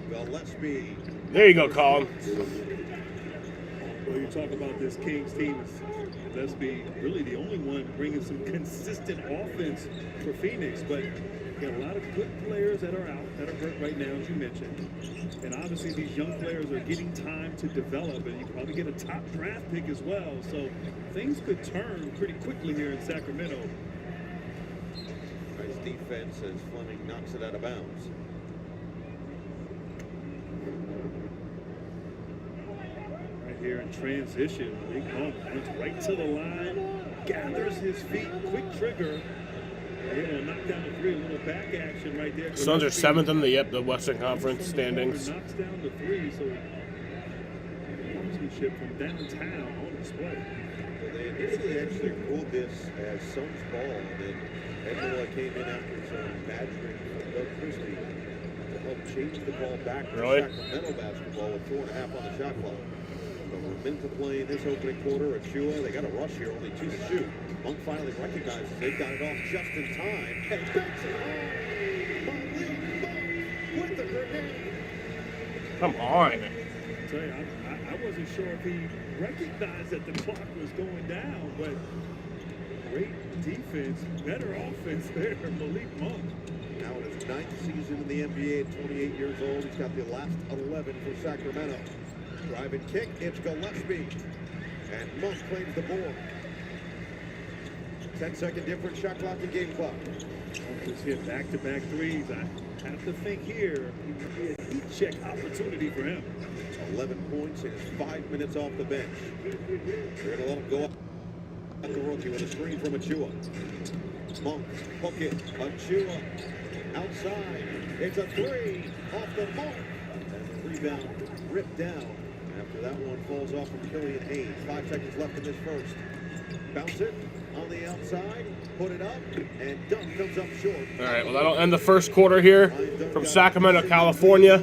Gillespie. There you go, Colin. Well, you talk about this Kings team. Gillespie really the only one bringing some consistent offense for Phoenix, but got a lot of good players that are out, that are hurt right now, as you mentioned. And obviously these young players are getting time to develop, and you can probably get a top draft pick as well. So things could turn pretty quickly here in Sacramento. Nice defense as Fleming knocks it out of bounds. Right here in transition, Malik Monk runs right to the line, gathers his feet, quick trigger. Able to knock down the three, a little back action right there. Suns are 7th in the Western Conference standings. Knocks down the three, so marksmanship from downtown on display. Well, they initially actually ruled this as Suns ball, and then Ed came in after some badgering from Doug Christie to help change the ball back to Sacramento basketball with 4.5 on the shot clock. So we're a minute to play in this opening quarter. Achua, they got a rush here, only 2 to shoot. Monk finally recognizes they've got it off just in time. And banks it home. Malik Monk with the grenade. Come on. I tell you, I wasn't sure if he recognized that the clock was going down, but great defense, better offense there, Malik Monk. Now in his 9th season in the NBA at 28 years old, he's got the last 11 for Sacramento. Drive and kick, it's Gillespie. And Monk claims the board. 10-second difference, shot clock and game clock. Just hit back-to-back threes. I have to think here, it could be a heat check opportunity for him. 11 points in his 5 minutes off the bench. They're going to let him go up at the rookie with a screen from Achua. Monk, hook it, Achua, outside. It's a 3 off the mark. And the rebound ripped down. After that one falls off from Killian Hayes. 5 seconds left in this first. Bounce it on the outside, put it up, and dunk comes up short. All right, well, that'll end the first quarter here from Sacramento, California.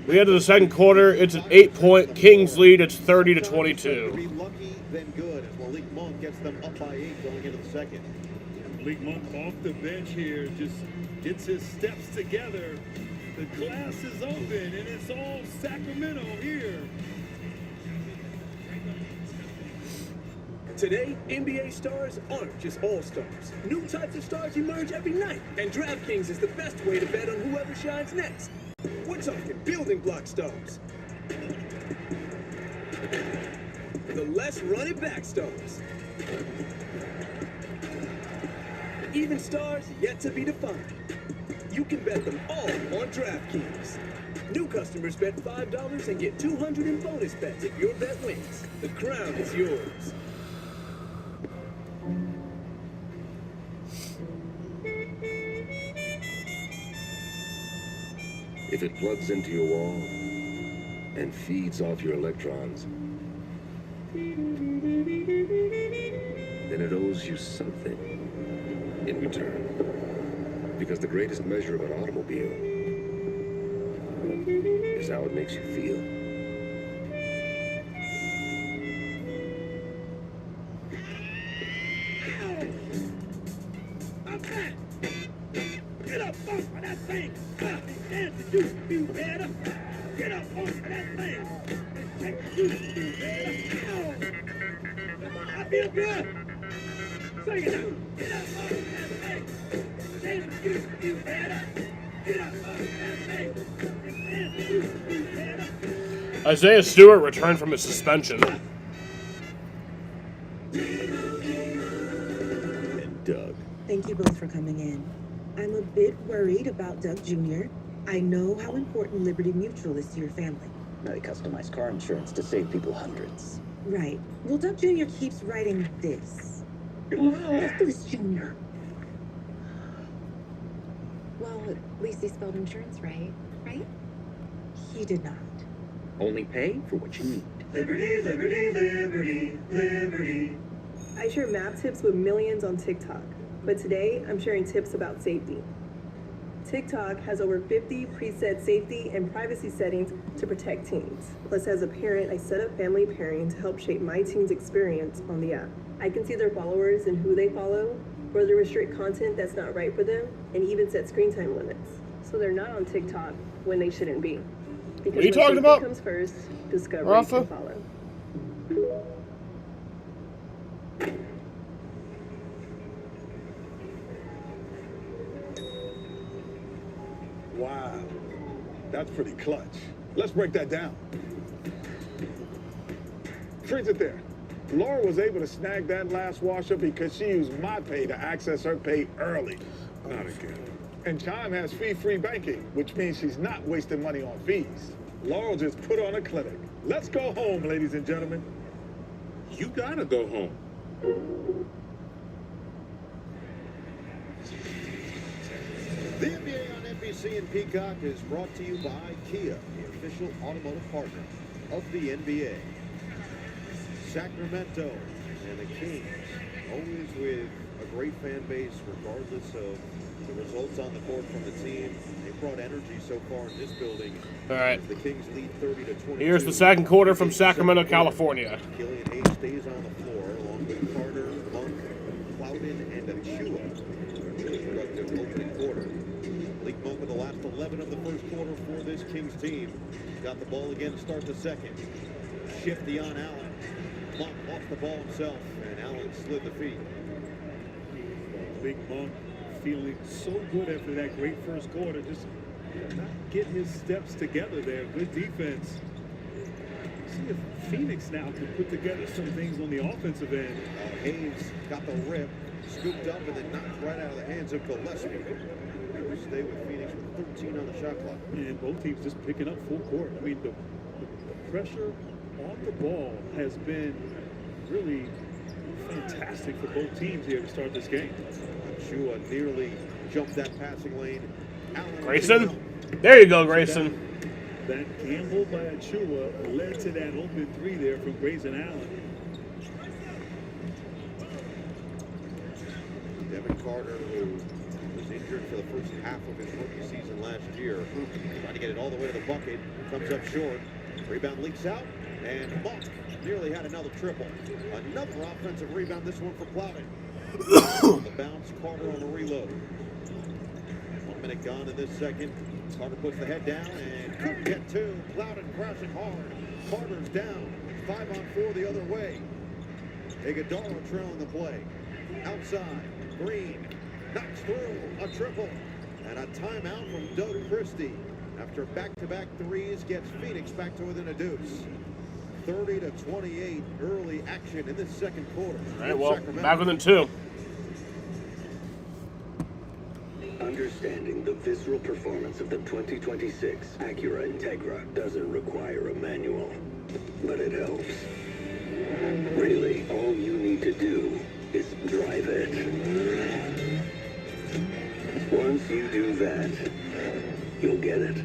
We head to the second quarter. It's an 8-point Kings lead. It's 30-22. Be lucky, then good, as Malik Monk gets them up by 8 going into the second. Malik Monk off the bench here, just gets his steps together. The glass is open, and it's all Sacramento here. Today, NBA stars aren't just all-stars. New types of stars emerge every night, and DraftKings is the best way to bet on whoever shines next. We're talking building block stars. The less run-it-back stars. Even stars yet to be defined. You can bet them all on DraftKings. New customers bet $5 and get $200 in bonus bets if your bet wins. The crown is yours. If it plugs into your wall and feeds off your electrons, then it owes you something in return. Because the greatest measure of an automobile is how it makes you feel. Get up off of that thing. Stand to do better. Get up off of that thing. Take you do better. I feel good. Sing it out. Get up off of that thing. Stand to do better. Get up off of that thing. Stand to do better. Isaiah Stewart returned from his suspension. And Doug. Thank you both for coming in. I'm a bit worried about Doug Jr. I know how important Liberty Mutual is to your family. Now they customize car insurance to save people hundreds. Right. Well, Doug Jr. keeps writing this. Nicholas Jr. Well, at least he spelled insurance right, right? He did not. Only pay for what you need. Liberty, liberty, liberty, liberty. I share map tips with millions on TikTok, but today I'm sharing tips about safety. TikTok has over 50 preset safety and privacy settings to protect teens. Plus, as a parent, I set up family pairing to help shape my teen's experience on the app. I can see their followers and who they follow, further restrict content that's not right for them, and even set screen time limits. So they're not on TikTok when they shouldn't be. Because What are you when talking safety about? comes first, discovery Rafa? can follow. Wow, that's pretty clutch. Let's break that down. Freeze it there. Laura was able to snag that last washer because she used my pay to access her pay early. Not again. And Chime has fee-free banking, which means she's not wasting money on fees. Laurel just put on a clinic. Let's go home, ladies and gentlemen. You gotta go home. The NBA on NBC and Peacock is brought to you by Kia, the official automotive partner of the NBA. Sacramento and the Kings, always with a great fan base, regardless of the results on the court from the team. They brought energy so far in this building. All right. The Kings lead 30-22. Here's the second quarter from Sacramento, California. Killian Hayes stays on the floor, along with Carter, Monk, Plowden, and Achua. Really productive opening quarter. Malik Monk with the last 11 of the first quarter for this Kings team. Got the ball again to start the second. Shifty on Allen. Monk lost the ball himself, and Allen slid the feet. Big Monk feeling so good after that great first quarter. Just not getting his steps together there. Good defense. See if Phoenix now can put together some things on the offensive end. Hayes got the rip, scooped up, and then knocked right out of the hands of Gillespie. Stay with Phoenix with 13 on the shot clock. And both teams just picking up full court. I mean, the pressure on the ball has been really fantastic for both teams here to start this game. Achua nearly jumped that passing lane. Allen Grayson? There you go, Grayson. That gamble by Achua led to that open three there from Grayson Allen. Devin Carter, who was injured for the first half of his rookie season last year, trying to get it all the way to the bucket, comes up short. Rebound leaks out, and Monk nearly had another triple. Another offensive rebound, this one for Plowden. On the bounce, Carter on the reload. 1 minute gone in this second. Carter puts the head down and couldn't get two. Plowden crashing hard. Carter's down. 5 on 4 the other way. Iguodala trailing the play. Outside, Green knocks through a triple. And a timeout from Doug Christie. After back-to-back threes, gets Phoenix back to within a deuce. 30-28 early action in this second quarter. All right, well, back within 2. Understanding the visceral performance of the 2026 Acura Integra doesn't require a manual, but it helps. Really, all you need to do is drive it. Once you do that, you'll get it.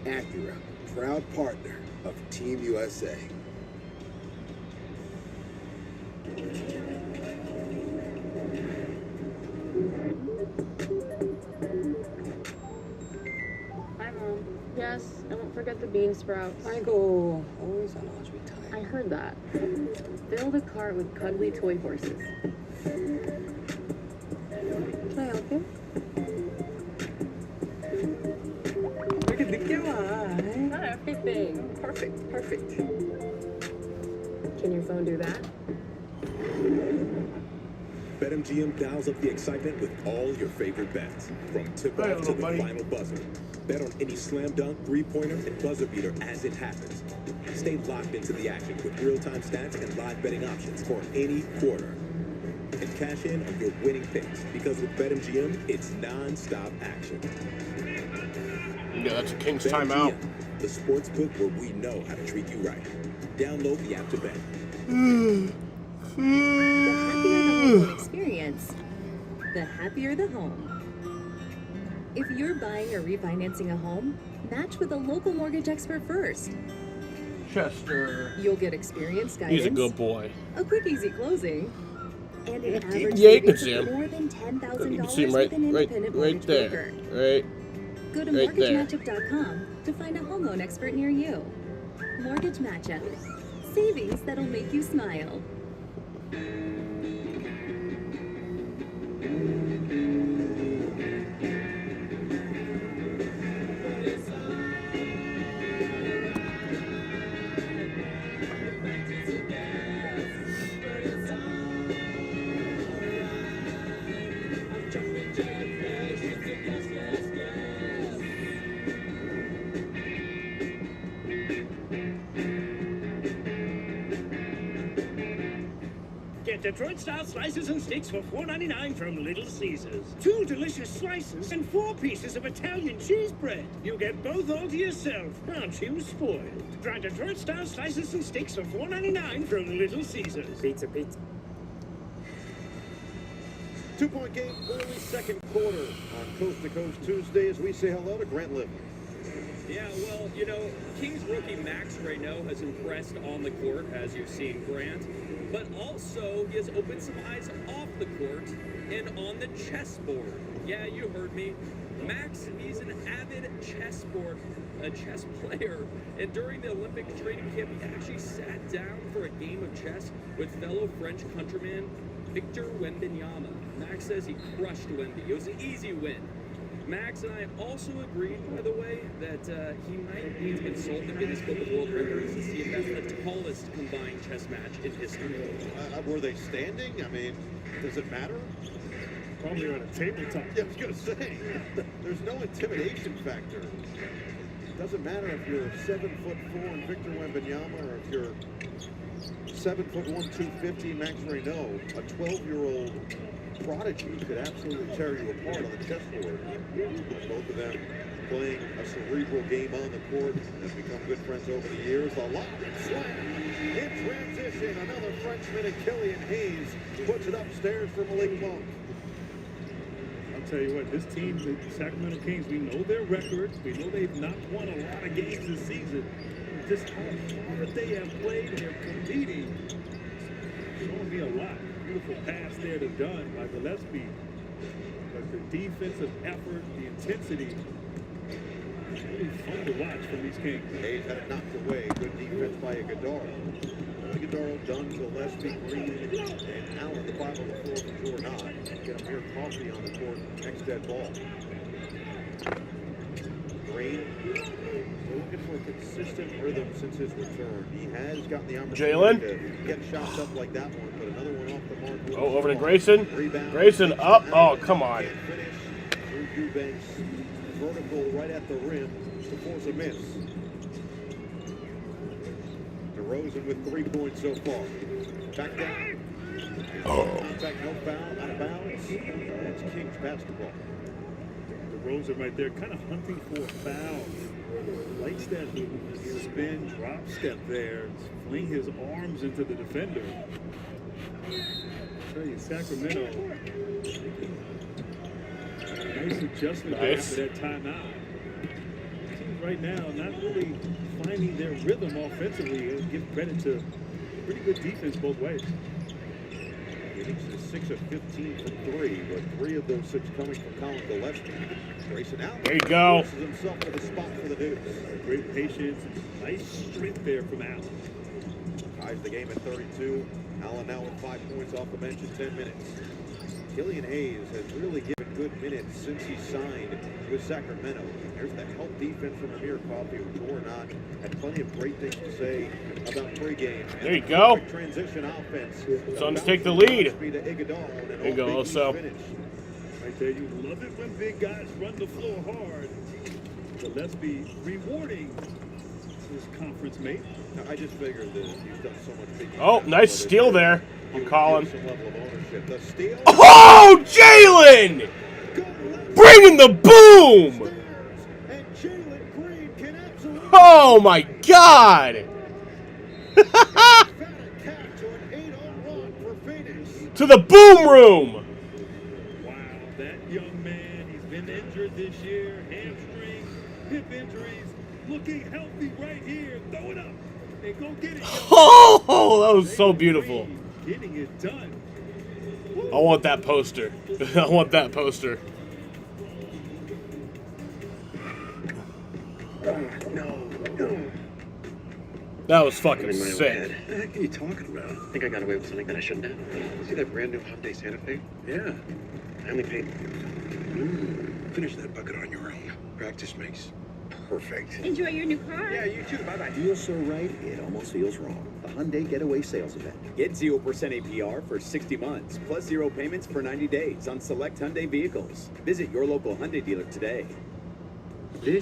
Acura, proud partner of Team USA. Hi, Mom. Yes, I won't forget the bean sprouts. Michael, always on always be tired. I heard that. Fill the cart with cuddly toy horses. Can I help you? Look at the guy. Not everything. Perfect, perfect. Can your phone do that? BetMGM dials up the excitement with all your favorite bets, from tip-off to the final buzzer. Bet on any slam dunk, three-pointer, and buzzer beater as it happens. Stay locked into the action with real-time stats and live betting options for any quarter. And cash in on your winning picks, because with BetMGM, it's non-stop action. Yeah, that's a King's BetMGM, timeout. the sports book where we know how to treat you right. Download the app to bet. The happier the home experience, the happier the home. If you're buying or refinancing a home, match with a local mortgage expert first. Chester. You'll get experience guidance. He's a good boy. A quick, easy closing. And an average Yeah, you can savings see of him. more than $10,000 You can see him with an independent right mortgage there. broker. Right. Go to right there. mortgagematchup.com to find a home loan expert near you. Mortgage Matchup. Savings that'll make you smile. Get Detroit-style slices and steaks for $4.99 from Little Caesars. 2 delicious slices and 4 pieces of Italian cheese bread. You get both all to yourself. Aren't you spoiled? Try Detroit-style slices and steaks for $4.99 from Little Caesars. Pizza, pizza. 2-point game, early second quarter on Coast to Coast Tuesday as we say hello to Grant Lively. Yeah, well, you know, Kings rookie Max Reynaud has impressed on the court, as you've seen, Grant. But also, he has opened some eyes off the court and on the chessboard. Yeah, you heard me. Max, he's an avid chess player. And during the Olympic training camp, he actually sat down for a game of chess with fellow French countryman Victor Wembanyama. Max says he crushed Wemby. It was an easy win. Max and I also agreed, by the way, that he might need to consult the Guinness Book of World Records to see if that's the tallest combined chess match in history. Were they standing? I mean, does it matter? Probably on a tabletop. Yeah, I was going to say, there's no intimidation factor. It doesn't matter if you're 7'4" and Victor Wembanyama, or if you're 7'1", 250 Max Reynaud, a 12-year-old prodigy could absolutely tear you apart on the chessboard. Both of them playing a cerebral game on the court, have become good friends over the years. A lob and slam in transition. Another Frenchman, and Killian Hayes puts it upstairs for Malik Monk. I'll tell you what, this team, the Sacramento Kings, we know their records. We know they've not won a lot of games this season. Just how hard they have played, they're competing. Showing me a lot. Beautiful pass there to Dunn by Gillespie. But the defensive effort, the intensity, really fun to watch from these Kings. Hayes had it knocked away. Good defense by Iguodala. Iguodala, Dunn, Gillespie, Green, and Allen, the 5 on the floor for Jordan. Get Amir Coffey on the court. Next dead ball. Green. looking for a consistent rhythm since his return. He has gotten the Jalen? opportunity to get shots up like that one, but another one off the mark. Oh, over to Grayson. Grayson up. Oh, come on. Finish through Eubanks. Vertical right at the rim to force a miss. DeRozan with 3 points so far. Back down. Contact, no foul, out of bounds. That's Kings basketball. DeRozan right there, kind of hunting for a foul. Likes that spin, drop step there. Fling his arms into the defender. I'll tell you, Sacramento. Nice adjustment there after that timeout. Teams right now not really finding their rhythm offensively. I'll give credit to pretty good defense both ways. Phoenix is 6 of 15 from 3, but 3 of those 6 coming from Colin Gillespie. Grayson out. There you go. Forces himself to the spot for the Dukes. Great patience, nice strength there from Allen. Ties the game at 32. Allen now with 5 points off the bench in 10 minutes. Killian Hayes has really given good minutes since he signed with Sacramento. There's the help defense from Amir Coffey, who tore not. Had plenty of great things to say about pregame. There you go. Transition offense. Suns take the lead. There you go, also. Right there, you love it when big guys run the floor hard. Gillespie rewarding his conference mate. Now, I just figured that he's done so much big. Oh, nice steal there from Colin. Some level of ownership. The steal. Oh, Jalen! Bringing the boom! Oh my God! To the boom room! Wow, that young man, he's been injured this year. Hamstring, hip injuries, looking healthy right here. Throw it up and go get it. Oh, that was so beautiful. Getting it done. I want that poster. I want that poster. That was fucking sick. What the heck are you talking about? I think I got away with something that I shouldn't have. See that brand new Hyundai Santa Fe? Yeah. I only paid. Finish that bucket on your own. Practice makes perfect. Enjoy your new car. Yeah, you too. Bye-bye. Feels so right, it almost feels wrong. The Hyundai Getaway Sales Event. Get 0% APR for 60 months, plus 0 payments for 90 days on select Hyundai vehicles. Visit your local Hyundai dealer today.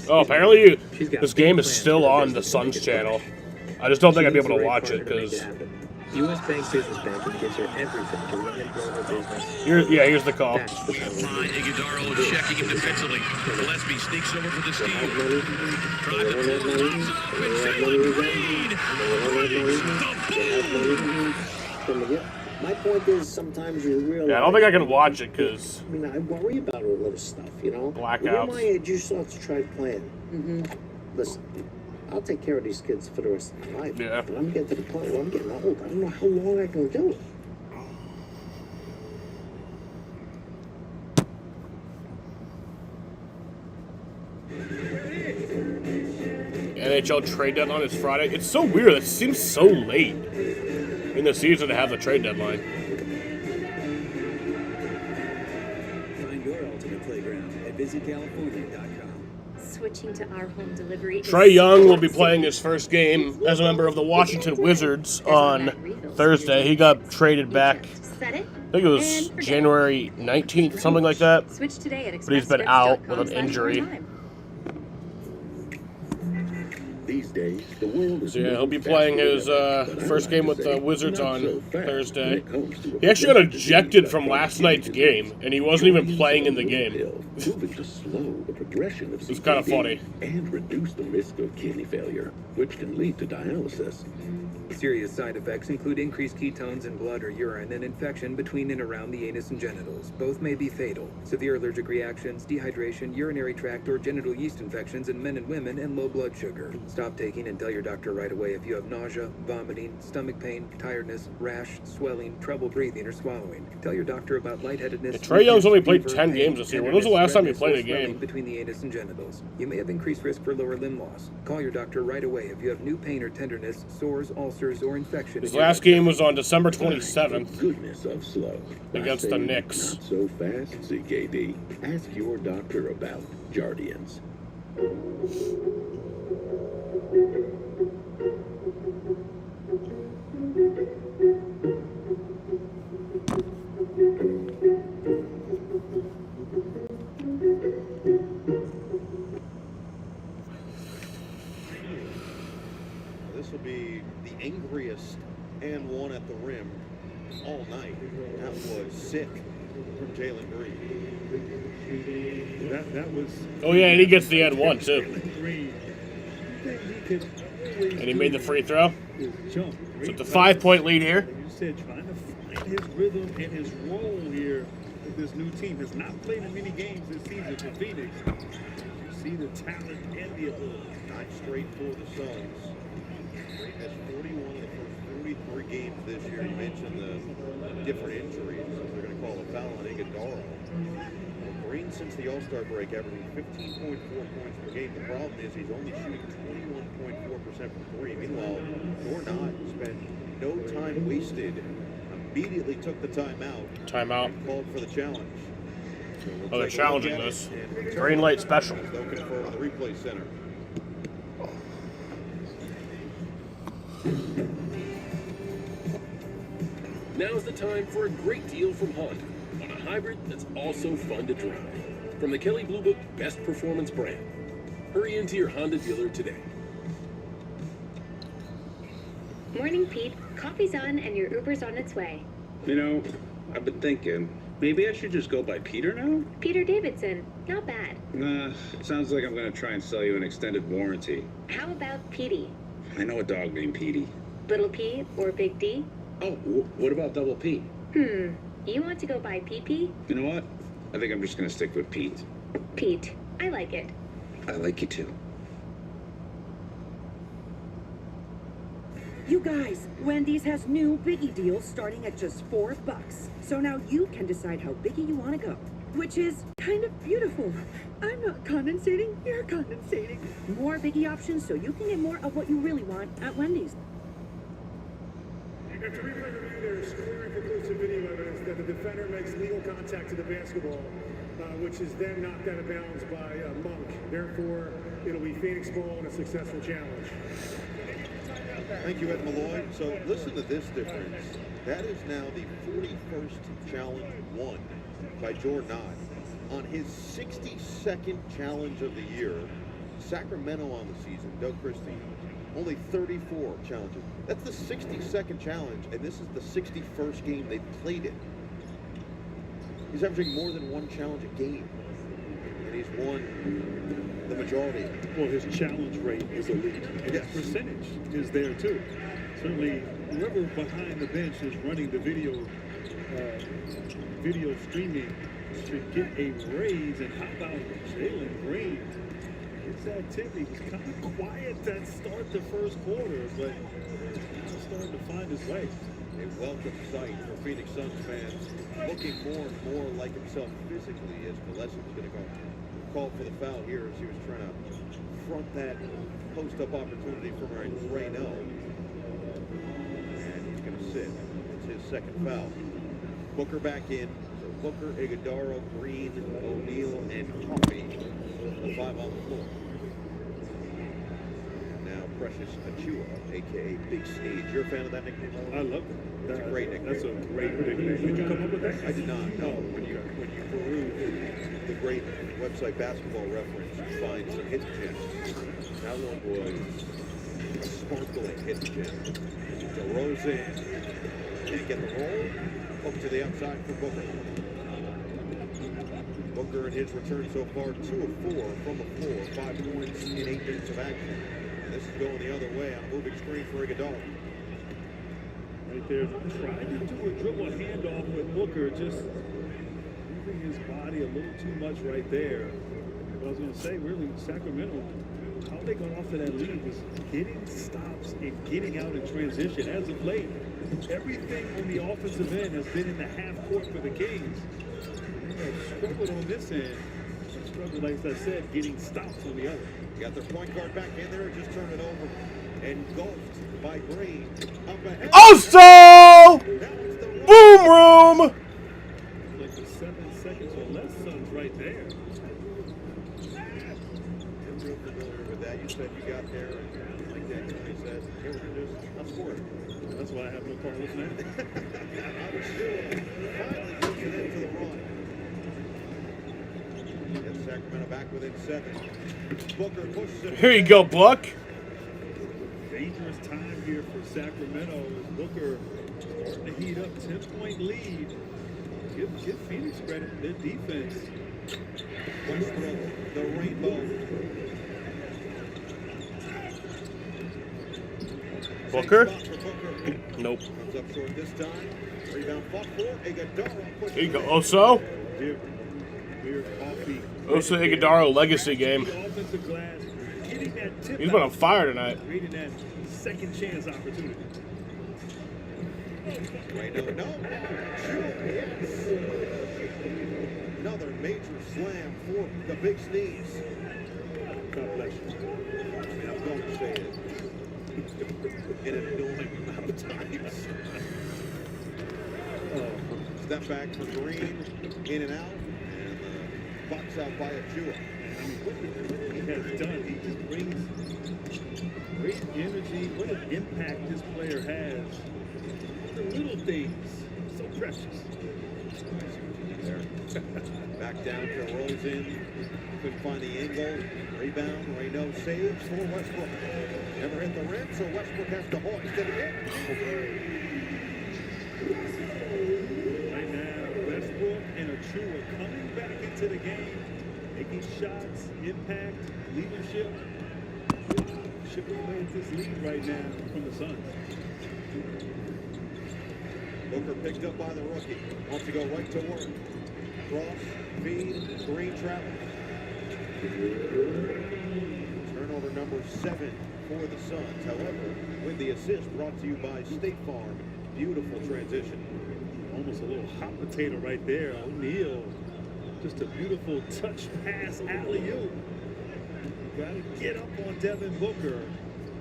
Oh, apparently this game is still on the Suns channel. I just don't think I'd be able to watch it because. U.S. Bank Business Banking gives her everything to run and grow her business. Here's the call. Iguodaro checking him defensively. Gillespie sneaks over for the steal. Drive it to the My point is, sometimes you realize. Yeah, I don't think I can watch it because. I mean, I worry about all this stuff, you know. Blackouts. When you're my age, you start to try playing. Listen, I'll take care of these kids for the rest of their life. Yeah. But I'm getting to the point where I'm getting old. I don't know how long I can do it. NHL trade deadline is Friday. It's so weird. It seems so late in the season to have the trade deadline. Find your ultimate playground at visitcalifornia.com. Switching to our home delivery. Trae Young will be playing his first game as a member of the Washington Wizards on Thursday. He got traded back, I think it was January 19th, something like that. Switch today at But he's been out with an injury. These days, the world is So yeah, he'll be playing his first game with the Wizards on Thursday. He actually got ejected from last night's game, and he wasn't even playing in the game. Moving to slow the progression of It's kind of funny. and reduce the risk of kidney failure, which can lead to dialysis. Serious side effects include increased ketones in blood or urine and infection between and around the anus and genitals. Both may be fatal. Severe allergic reactions, dehydration, urinary tract or genital yeast infections in men and women, and low blood sugar. Stop taking and tell your doctor right away if you have nausea, vomiting, stomach pain, tiredness, rash, swelling, trouble breathing or swallowing. Tell your doctor about lightheadedness. Trae Young's only played fever, 10 pain, games this year. When was the last time he played a swelling game? between the anus and genitals? You may have increased risk for lower limb loss. Call your doctor right away if you have new pain or tenderness, sores, ulcers, or infection. His last game was on December 27th Goodness of slow. against the Knicks. Not so fast, CKD. Ask your doctor about Jardians. This will be the angriest and one at the rim all night. That was sick from Jalen Green. That was. Oh yeah, and he gets the and one too. Green. And he made the free throw. Jump. So it's a 5-point lead here. Like you said, trying to find his rhythm and his role here with this new team. Has not played in many games this season for Phoenix. You see the talent and the ability. 9 straight for the Suns. Green has 41 of the first 43 games this year. You mentioned the different injuries. They're going to call a foul on Iguodala. Green, since the All-Star break, averaging 15.4 points per game. The problem is he's only shooting 21.4% from three. Meanwhile, Dornot spent no time wasted. Immediately took the timeout. Timeout. And called for the challenge. So Oh, they're challenging this. Green light special. They'll confirm the replay center. Now's the time for a great deal from Honda on a hybrid that's also fun to drive. From the Kelley Blue Book Best Performance brand. Hurry into your Honda dealer today. Morning, Pete. Coffee's on and your Uber's on its way. You know, I've been thinking, maybe I should just go by Peter now? Peter Davidson. Not bad. Nah, sounds like I'm going to try and sell you an extended warranty. How about Petey? I know a dog named Petey. Little P or Big D? Oh, what about Double P? You want to go by PP? You know what? I think I'm just going to stick with Pete. Pete. I like it. I like you too. You guys, Wendy's has new Biggie deals starting at just $4. So now you can decide how biggie you want to go, which is kind of beautiful. I'm not condensating, you're condensating. More Biggie options so you can get more of what you really want at Wendy's. After replay review, there's clear and conclusive video evidence that the defender makes legal contact to the basketball, which is then knocked out of bounds by Monk. Therefore, it'll be Phoenix ball and a successful challenge. Thank you, Ed Malloy. So listen to this difference. That is now the 41st challenge won by Jordan Knott. On his 62nd challenge of the year, Sacramento on the season, Doug Christie, only 34 challenges. That's the 62nd challenge, and this is the 61st game they've played it. He's averaging more than one challenge a game, and he's won the majority. Well, his challenge rate is elite. And his percentage is there too. Certainly, whoever behind the bench is running the video streaming should get a raise. And how about Jalen Green? His activity was kind of quiet that start the first quarter, but he's starting to find his way. A welcome sight for Phoenix Suns fans, looking more and more like himself physically as Gillespie's going to go call for the foul here as he was trying to front that post-up opportunity from Rayno. And he's going to sit. It's his second foul. Booker back in. So Booker, Iguodala, Green, O'Neal, and Coffee. The 5 on the floor. And now Precious Achiuwa, a.k.a. Big Stage. You're a fan of that nickname? I love it. That's a great nickname. That's a great nickname. Did you come up with that? I did not. No. When you peruse the great website Basketball Reference, you find some hidden gems. That one was a sparkling hidden gem. DeRozan can't get the roll. Up to the outside for Booker. Booker in his return so far, 2 of 4 from the floor, 5 points in 8 minutes of action. And this is going the other way on a moving screen for Iguodala. Right there, trying to do a dribble handoff with Booker, just moving his body a little too much right there. But I was going to say, really, Sacramento, how they got off of that lead was getting stops and getting out in transition. As of late, everything on the offensive end has been in the half court for the Kings. They have struggled on this end. Struggled, like I said, getting stops on the other. You got their point guard back in there, just turned it over. Engulfed by Green. Up ahead. Also! Boom room! Like the 7 seconds or less Suns right there. You're real familiar with that. You said you got there, and like that, you said, hey, we're just not scoring. That's why I have no Carlos now. Finally pushing into the run. Gets Sacramento back within 7. Booker pushes it. Here you go, Buck. Dangerous time Sacramento, Booker starting to heat up, 10-point lead. Give Phoenix credit, their defense. Westbrook, the rainbow. Booker? Nope. Comes up short this time. Rebound fought for. Iguodala. There you go. Oso? Beer, coffee. Oso Iguodala legacy game. Offensive glass, getting that tip He's been on fire tonight. Reading that second chance opportunity. Yes. Another major slam for the big sneeze. God bless you. I mean, I'm going to say it in an annoying amount of times. Step back for Green, in and out, and box out by Achua. He has done. He just brings great energy. What an impact this player has. The little things, so precious. There. Back down to Rosen. Couldn't find the angle. Rebound. Reynaud saves for Westbrook. Never hit the rim, so Westbrook has to hoist it in. Right now, Westbrook and Achua coming back into the game, making shots, impact, leadership. Chipping away at this lead right now from the Suns. Booker picked up by the rookie. Wants to go right to work. Cross, feed, Green travels. Turnover number 7 for the Suns. However, with the assist brought to you by State Farm. Beautiful transition. Almost a little hot potato right there. O'Neal, just a beautiful touch pass alley-oop. Got to get up on Devin Booker.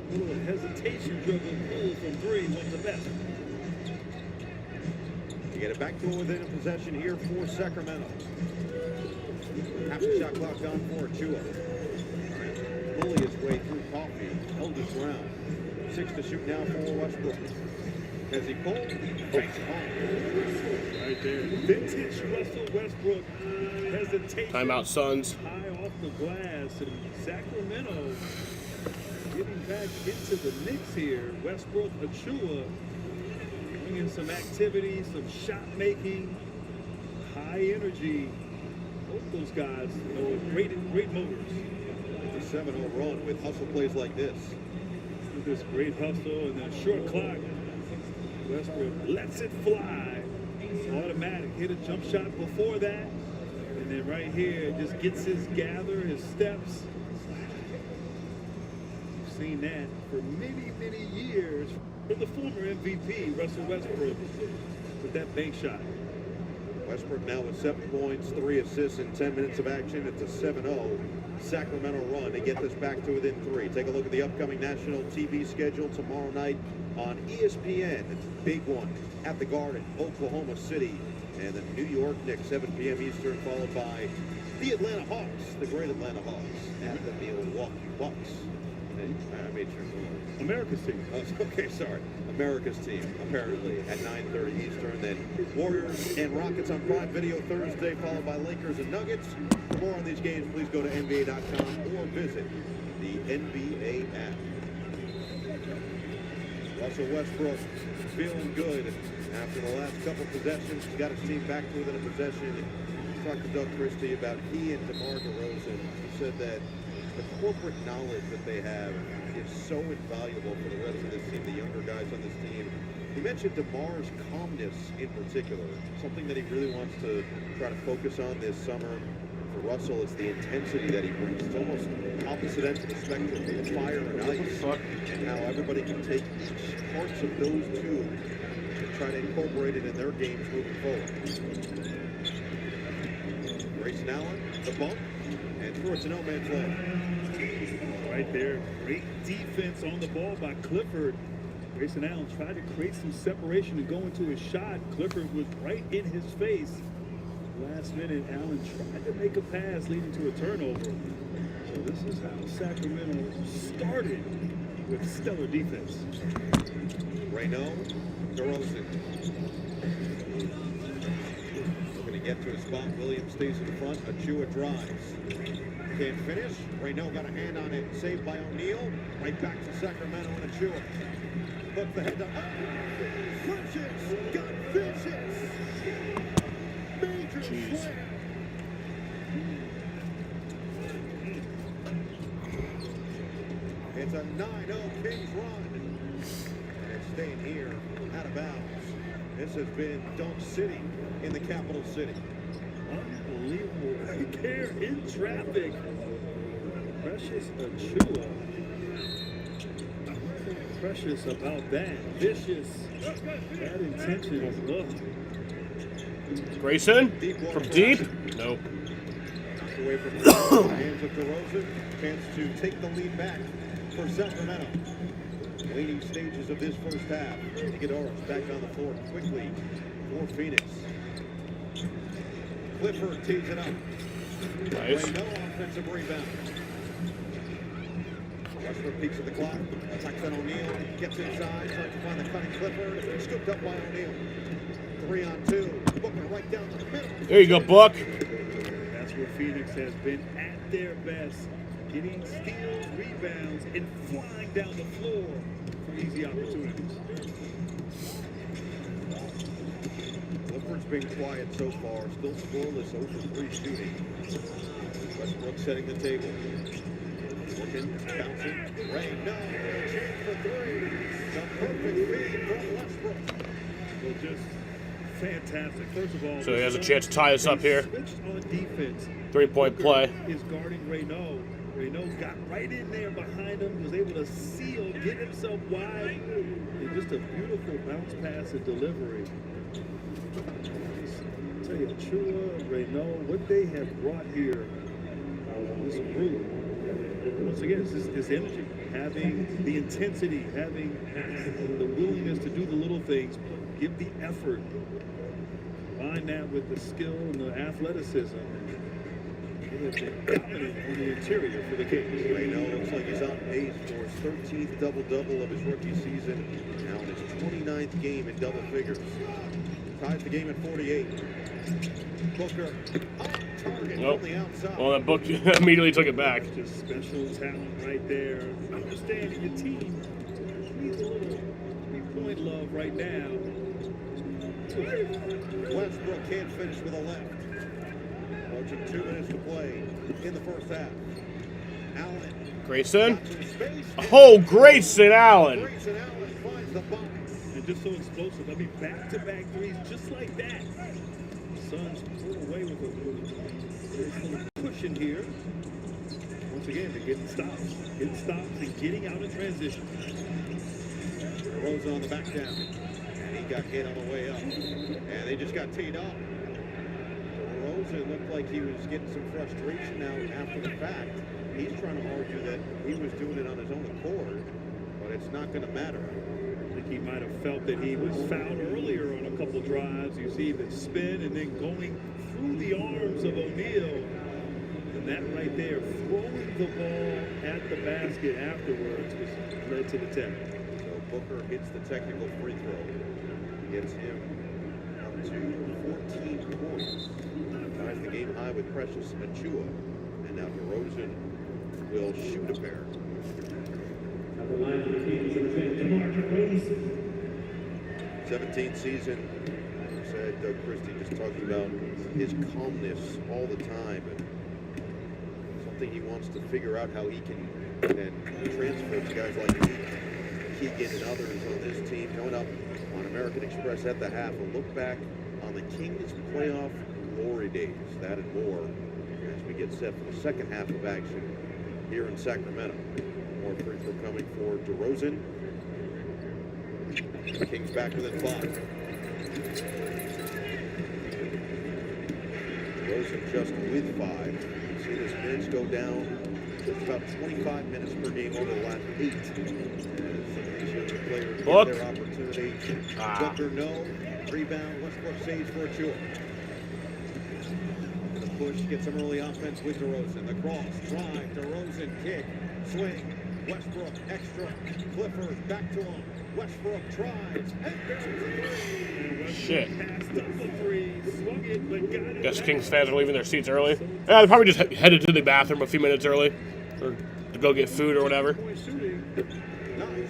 A little hesitation dribble pull from 3, one of the best. You get it back to within a possession here for Sacramento. Half the shot clock on for Achua. Bully his way through Coffee. Held his ground. 6 to shoot now for Westbrook. As he pulled, takes it home. Right there. Vintage Russell Westbrook hesitation. Timeout, Suns. High off the glass. And Sacramento getting back into the mix here. Westbrook, Achua. Bringing some activity, some shot making, high energy. Both those guys, you know, with great motors. It's a 7-0 run with hustle plays like this. With this great hustle and a short clock, Westbrook lets it fly. It's automatic. Hit a jump shot before that. And then right here, just gets his gather, his steps. We've seen that for many, many years. For the former MVP, Russell Westbrook, with that bank shot. Westbrook now with 7 points, 3 assists in 10 minutes of action. It's a 7-0 Sacramento run to get this back to within 3. Take a look at the upcoming national TV schedule tomorrow night on ESPN. It's a big one at the Garden, Oklahoma City, and the New York Knicks, 7 p.m. Eastern, followed by the Atlanta Hawks, the great Atlanta Hawks, and the Milwaukee Bucks. I made sure. America's team. Oh, okay, sorry. America's team, apparently, at 9:30 Eastern. Then Warriors and Rockets on Prime Video Thursday, followed by Lakers and Nuggets. For more on these games, please go to NBA.com or visit the NBA app. Russell Westbrook feeling good after the last couple possessions. He's got his team back to within a possession. Talked to Doug Christie about he and DeMar DeRozan. He said that the corporate knowledge that they have is so invaluable for the rest of this team, the younger guys on this team. He mentioned DeMar's calmness in particular, something that he really wants to try to focus on this summer. For Russell, it's the intensity that he brings. It's almost opposite ends of the spectrum, the fire and ice, and how everybody can take parts of those two and try to incorporate it in their games moving forward. Grayson Allen, the bump, and through it to no man's land. Right there, great defense on the ball by Clifford. Grayson Allen tried to create some separation and go into his shot. Clifford was right in his face. Last minute, Allen tried to make a pass leading to a turnover. So this is how Sacramento started with stellar defense. Reynaud, DeRozan. Looking to get to his spot. Williams stays in front. Achua drives. Can't finish. Reynaud got a hand on it. Saved by O'Neal. Right back to Sacramento and Achua. puts the head down. Oh, Precious got vicious. Major slam. It's a 9-0 Kings run. And it's staying here out of bounds. This has been Dunk City in the capital city. Unbelievable right there in traffic. Precious Achua. Precious about that. Vicious. That intention as well. Grayson from deep? Nope. Away from the hands of DeRozan. Chance to take the lead back for Sacramento. Waning stages of this first half. Iguodala's back on the floor quickly for Phoenix. Clifford tees it up. Nice. No offensive rebound. Westbrook peeks at the clock. Attacks on O'Neal. Gets inside. Tries to find the cutting Clifford. Scooped up by O'Neal. 3-on-2. Booker right down the middle. There you go, Buck. That's where Phoenix has been at their best. Getting steals, rebounds, and flying down the floor for easy opportunities. Clifford's been quiet so far. Still scoreless, 0 for 3 shooting. Westbrook setting the table. Looking, bouncing. Ray, no. Chance for 3. The perfect feed from Westbrook. Well, just fantastic. First of all, So he has a chance to tie us up here. Switched on defense. 3-point play. Is guarding Reynaud. Reynaud got right in there behind him, was able to seal, get himself wide. And just a beautiful bounce pass and delivery. I'll tell you, Achua, Reynaud, what they have brought here, this group. Once again, it's this energy, having the intensity, having the willingness to do the little things, give the effort. Combine that with the skill and the athleticism. They have been dominant on the interior for the Kings. Reynaud looks like he's on pace for his 13th double-double of his rookie season. Now in his 29th game in double figures. Ties the game at 48. Booker on target Nope. from the outside. Well, that Book immediately took it back. Just special talent right there. Understanding your team needs a little three-point love right now. Westbrook can't finish with a left. Approaching 2 minutes to play in the first half. Allen. Grayson. Oh, Grayson Allen. Grayson Allen finds the box. And just so explosive. I mean, back-to-back threes just like that. Suns pull away with a cushion here. Once again, they're getting stops. Getting stops and getting out in transition. Rose on the back down. And he got hit on the way up. And they just got teed up. Rosen looked like he was getting some frustration out after the fact. He's trying to argue that he was doing it on his own accord, but it's not going to matter. I think he might have felt that he was fouled earlier on a couple drives. You see the spin and then going through the arms of O'Neal. And that right there, throwing the ball at the basket afterwards, was led to the tap. So Booker hits the technical free throw. Gets him up to 14 points. Ties the game high with Precious Achua. And now DeRozan will shoot a pair. 17th season. Said Doug Christie just talking about his calmness all the time and something he wants to figure out how he can transfer to guys like Keegan and others on this team. Coming up on American Express at the half, a look back on the Kings playoff glory days. That and more as we get set for the second half of action here in Sacramento. More free throw coming for DeRozan. Kings back within 5. DeRozan just with 5. See this minutes go down just about 25 minutes per game over the last 8. As these younger players get their opportunity. Booker no. Rebound. Westbrook saves for Achua. The push gets some early offense with DeRozan. The cross, drive, DeRozan kick, swing. Westbrook extra. Clifford back to him. Westbrook tries and Shit. Passed up the three, swung it, but got it. Guess Kings fans are leaving their seats early. Yeah, they probably just headed to the bathroom a few minutes early. Or to go get food or whatever. Nice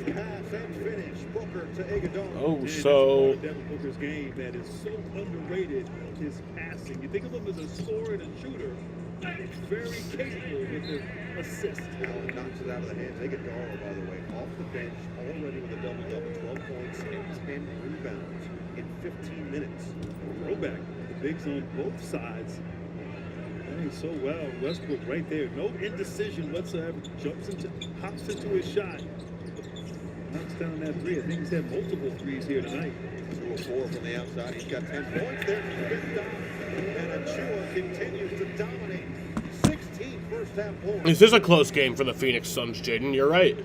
pass and finish. Booker to Iguodala. Oh, so Devin Booker's game that is so underrated, his passing. You think of him as a scorer and a shooter, very capable with the assist. Allen knocks it out of the hands. Iguodala, by the way, off the bench, already with a double-double, 12 points and 10 rebounds in 15 minutes. Throwback. The bigs on both sides. Playing so well. Westbrook right there. No indecision whatsoever. Hops into his shot. Knocks down that three. I think he's had multiple threes here tonight. 2 of 4 from the outside. He's got 10 points there. Fifth down. And Achua continues to dominate. 16 first-half points. This is a close game for the Phoenix Suns, Jaden. You're right.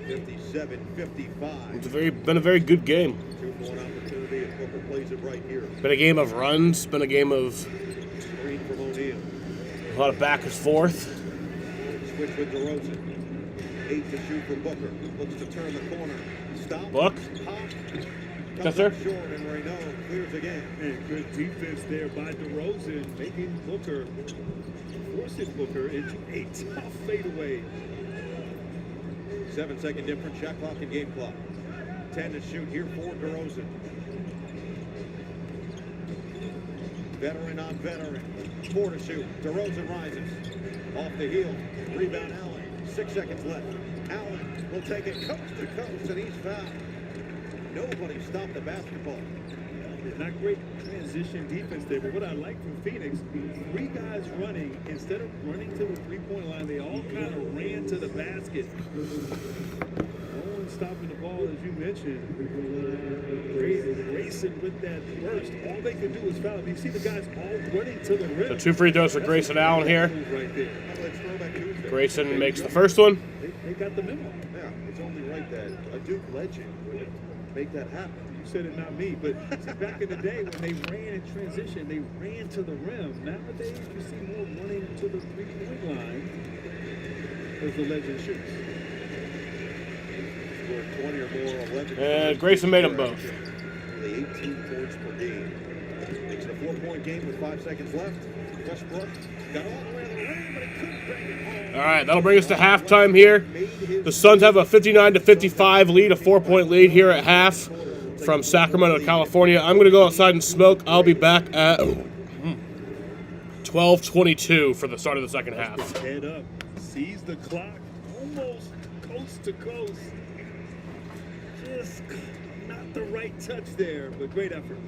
57-55. It's been a very good game. 2-point opportunity, and Booker plays it right here. Been a game of runs. Been a game of Screen from O'Neal. a lot of back and forth. Switch with DeRozan. 8 to shoot for Booker. Looks to turn the corner. Stop. Book. Pop. Yes, sir. Short, and Reynaud clears again. And good defense there by DeRozan, making Booker, forcing Booker into a tough fadeaway. 7-second difference, shot clock and game clock. 10 to shoot here for DeRozan. Veteran on veteran. 4 to shoot. DeRozan rises. Off the heel. Rebound Allen. 6 seconds left. Allen will take it coast to coast, and he's fouled. Nobody stopped the basketball. Not great transition defense there, but what I like from Phoenix, 3 guys running, instead of running to the three-point line, they all kind of ran to the basket. No one stopping the ball, as you mentioned. Grayson with that burst. All they could do was foul. You see the guys all running to the rim. So 2 free throws for Grayson Allen here. Right there. Grayson makes the first one. They got the memo. Yeah, it's only right that a Duke legend would make that happen. You said it, not me, but back in the day when they ran in transition, they ran to the rim. Nowadays, you see more running to the three-point line as the legend shoots. Scored 20 or more, 11. And Grayson made them both. Nearly 18 points per game. Makes it a 4-point game with 5 seconds left. Westbrook got all the way to the rim, but he couldn't bang it home. All right, that'll bring us to halftime here. The Suns have a 59-55 lead, a 4-point lead here at half from Sacramento, California. I'm going to go outside and smoke. I'll be back at 12:22 for the start of the second half. Head up, sees the clock, almost coast to coast. Just not the right touch there, but great effort.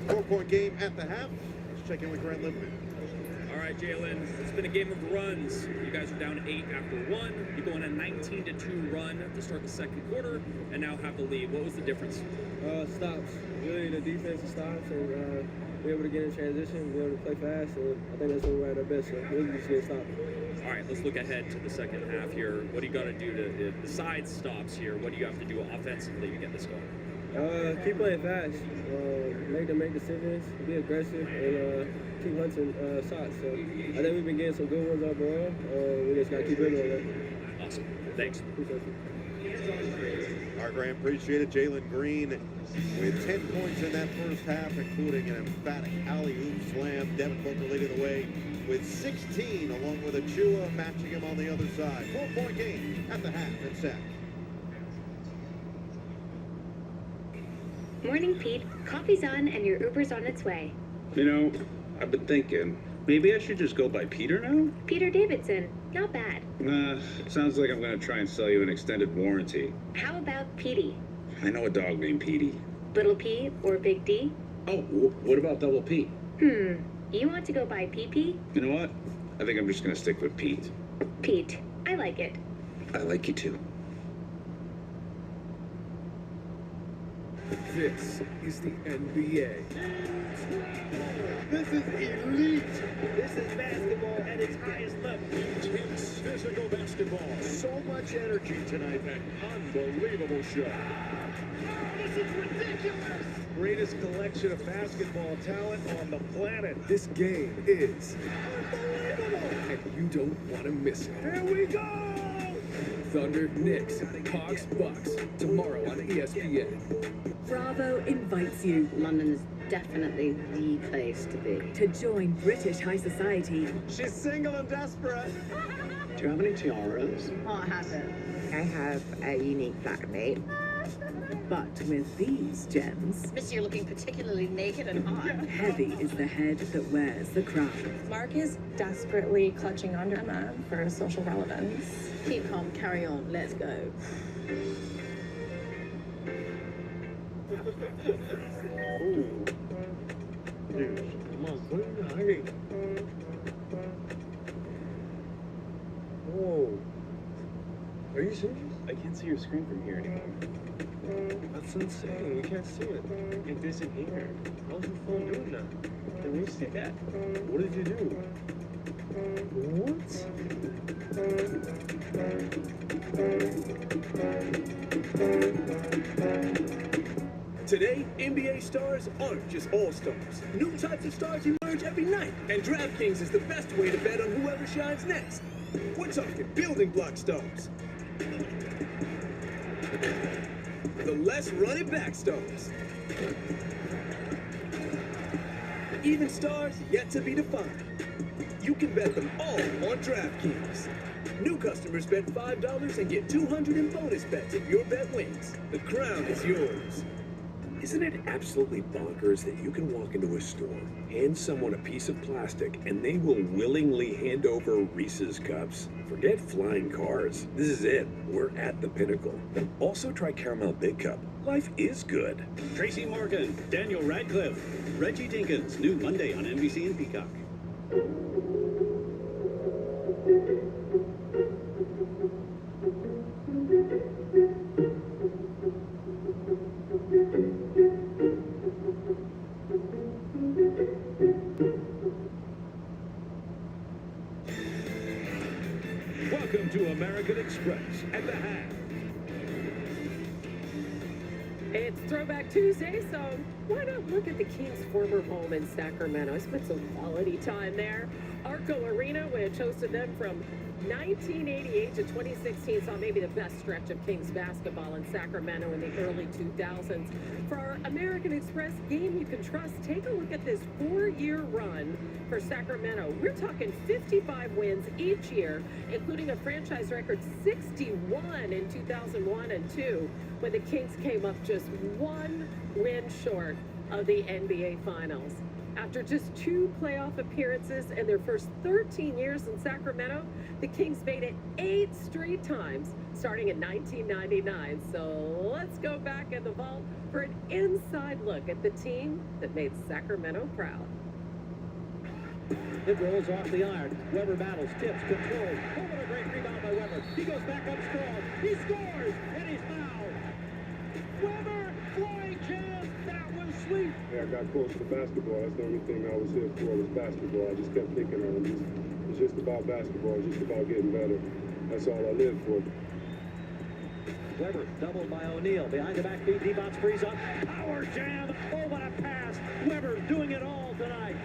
4-point game at the half. Let's check in with Grant Lippman. All right, Jalen, it's been a game of runs. You guys are down 8 after 1. You go on a 19-2 run to start the second quarter and now have the lead. What was the difference? Stops. Really, the defensive stops and be able to get in transition, be able to play fast. And I think that's when we're at our best. So really just get stopped. All right, let's look ahead to the second half here. What do you got to do to besides stops here? What do you have to do offensively to get this going? Keep playing fast. Make them make decisions. Be aggressive and keep hunting shots. So I think we've been getting some good ones overall. We just got to keep building on that. Awesome. Thanks. All right, Grant, appreciate it. Jalen Green with 10 points in that first half, including an emphatic alley-oop slam. Devin Booker leading the way with 16, along with Achua matching him on the other side. 4-point game at the half in Sac. Morning, Pete. Coffee's on and your Uber's on its way. You know, I've been thinking, maybe I should just go by Peter now? Peter Davidson. Not bad. Sounds like I'm going to try and sell you an extended warranty. How about Petey? I know a dog named Petey. Little P or Big D? Oh, what about Double P? You want to go by PP? You know what? I think I'm just going to stick with Pete. Pete. I like it. I like you too. This is the NBA. This is elite. This is basketball at its highest level. Intense physical basketball. So much energy tonight. An unbelievable show. This is ridiculous. Greatest collection of basketball talent on the planet. This game is unbelievable. And you don't want to miss it. Here we go. Thunder, Knicks, Hawks, Bucks. Tomorrow on ESPN. Bravo invites you. London's definitely the place to be. To join British high society. She's single and desperate. Do you have any tiaras? What happened? I have a unique flatmate. But with these gems, Miss, you're looking particularly naked and hot. heavy is the head that wears the crown. Mark is desperately clutching onto Emma for social relevance. Keep calm, carry on, let's go. Whoa. Are you serious? I can't see your screen from here anymore. That's insane. You can't see it. It isn't here. How's your phone doing that? Then we see that. What did you do? What? Today, NBA stars aren't just all-stars. New types of stars emerge every night, and DraftKings is the best way to bet on whoever shines next. We're talking building block stars. The less running back stars. Even stars yet to be defined. You can bet them all on DraftKings. New customers bet $5 and get $200 in bonus bets if your bet wins. The crown is yours. Isn't it absolutely bonkers that you can walk into a store, hand someone a piece of plastic, and they will willingly hand over Reese's cups? Forget flying cars. This is it. We're at the pinnacle. Also try Caramel Big Cup. Life is good. Tracy Morgan, Daniel Radcliffe, Reggie Dinkins, new Monday on NBC and Peacock. Welcome to American Express at the half. It's Throwback Tuesday, so why not look at the Kings' former home in Sacramento? I spent some quality time there. Arco Arena, which hosted them from 1988 to 2016, saw maybe the best stretch of Kings basketball in Sacramento in the early 2000s. For our American Express game you can trust, take a look at this 4-year run for Sacramento. We're talking 55 wins each year, including a franchise record 61 in 2001 and 2, when the Kings came up just 1 win short of the NBA Finals. After just 2 playoff appearances in their first 13 years in Sacramento, the Kings made it 8 straight times, starting in 1999. So let's go back in the vault for an inside look at the team that made Sacramento proud. It rolls off the iron. Weber battles, tips, controls. Oh, what a great rebound by Weber. He goes back up strong. He scores, and he's fouled. Weber, flying jam. That was sweet. Yeah, I got close to basketball. That's the only thing I was here for was basketball. I just kept thinking on it. It's just about basketball. It's just about getting better. That's all I live for. Weber doubled by O'Neal. Behind the back feed, Devon's frees up. Power jam. Oh, what a pass. Weber doing it all tonight.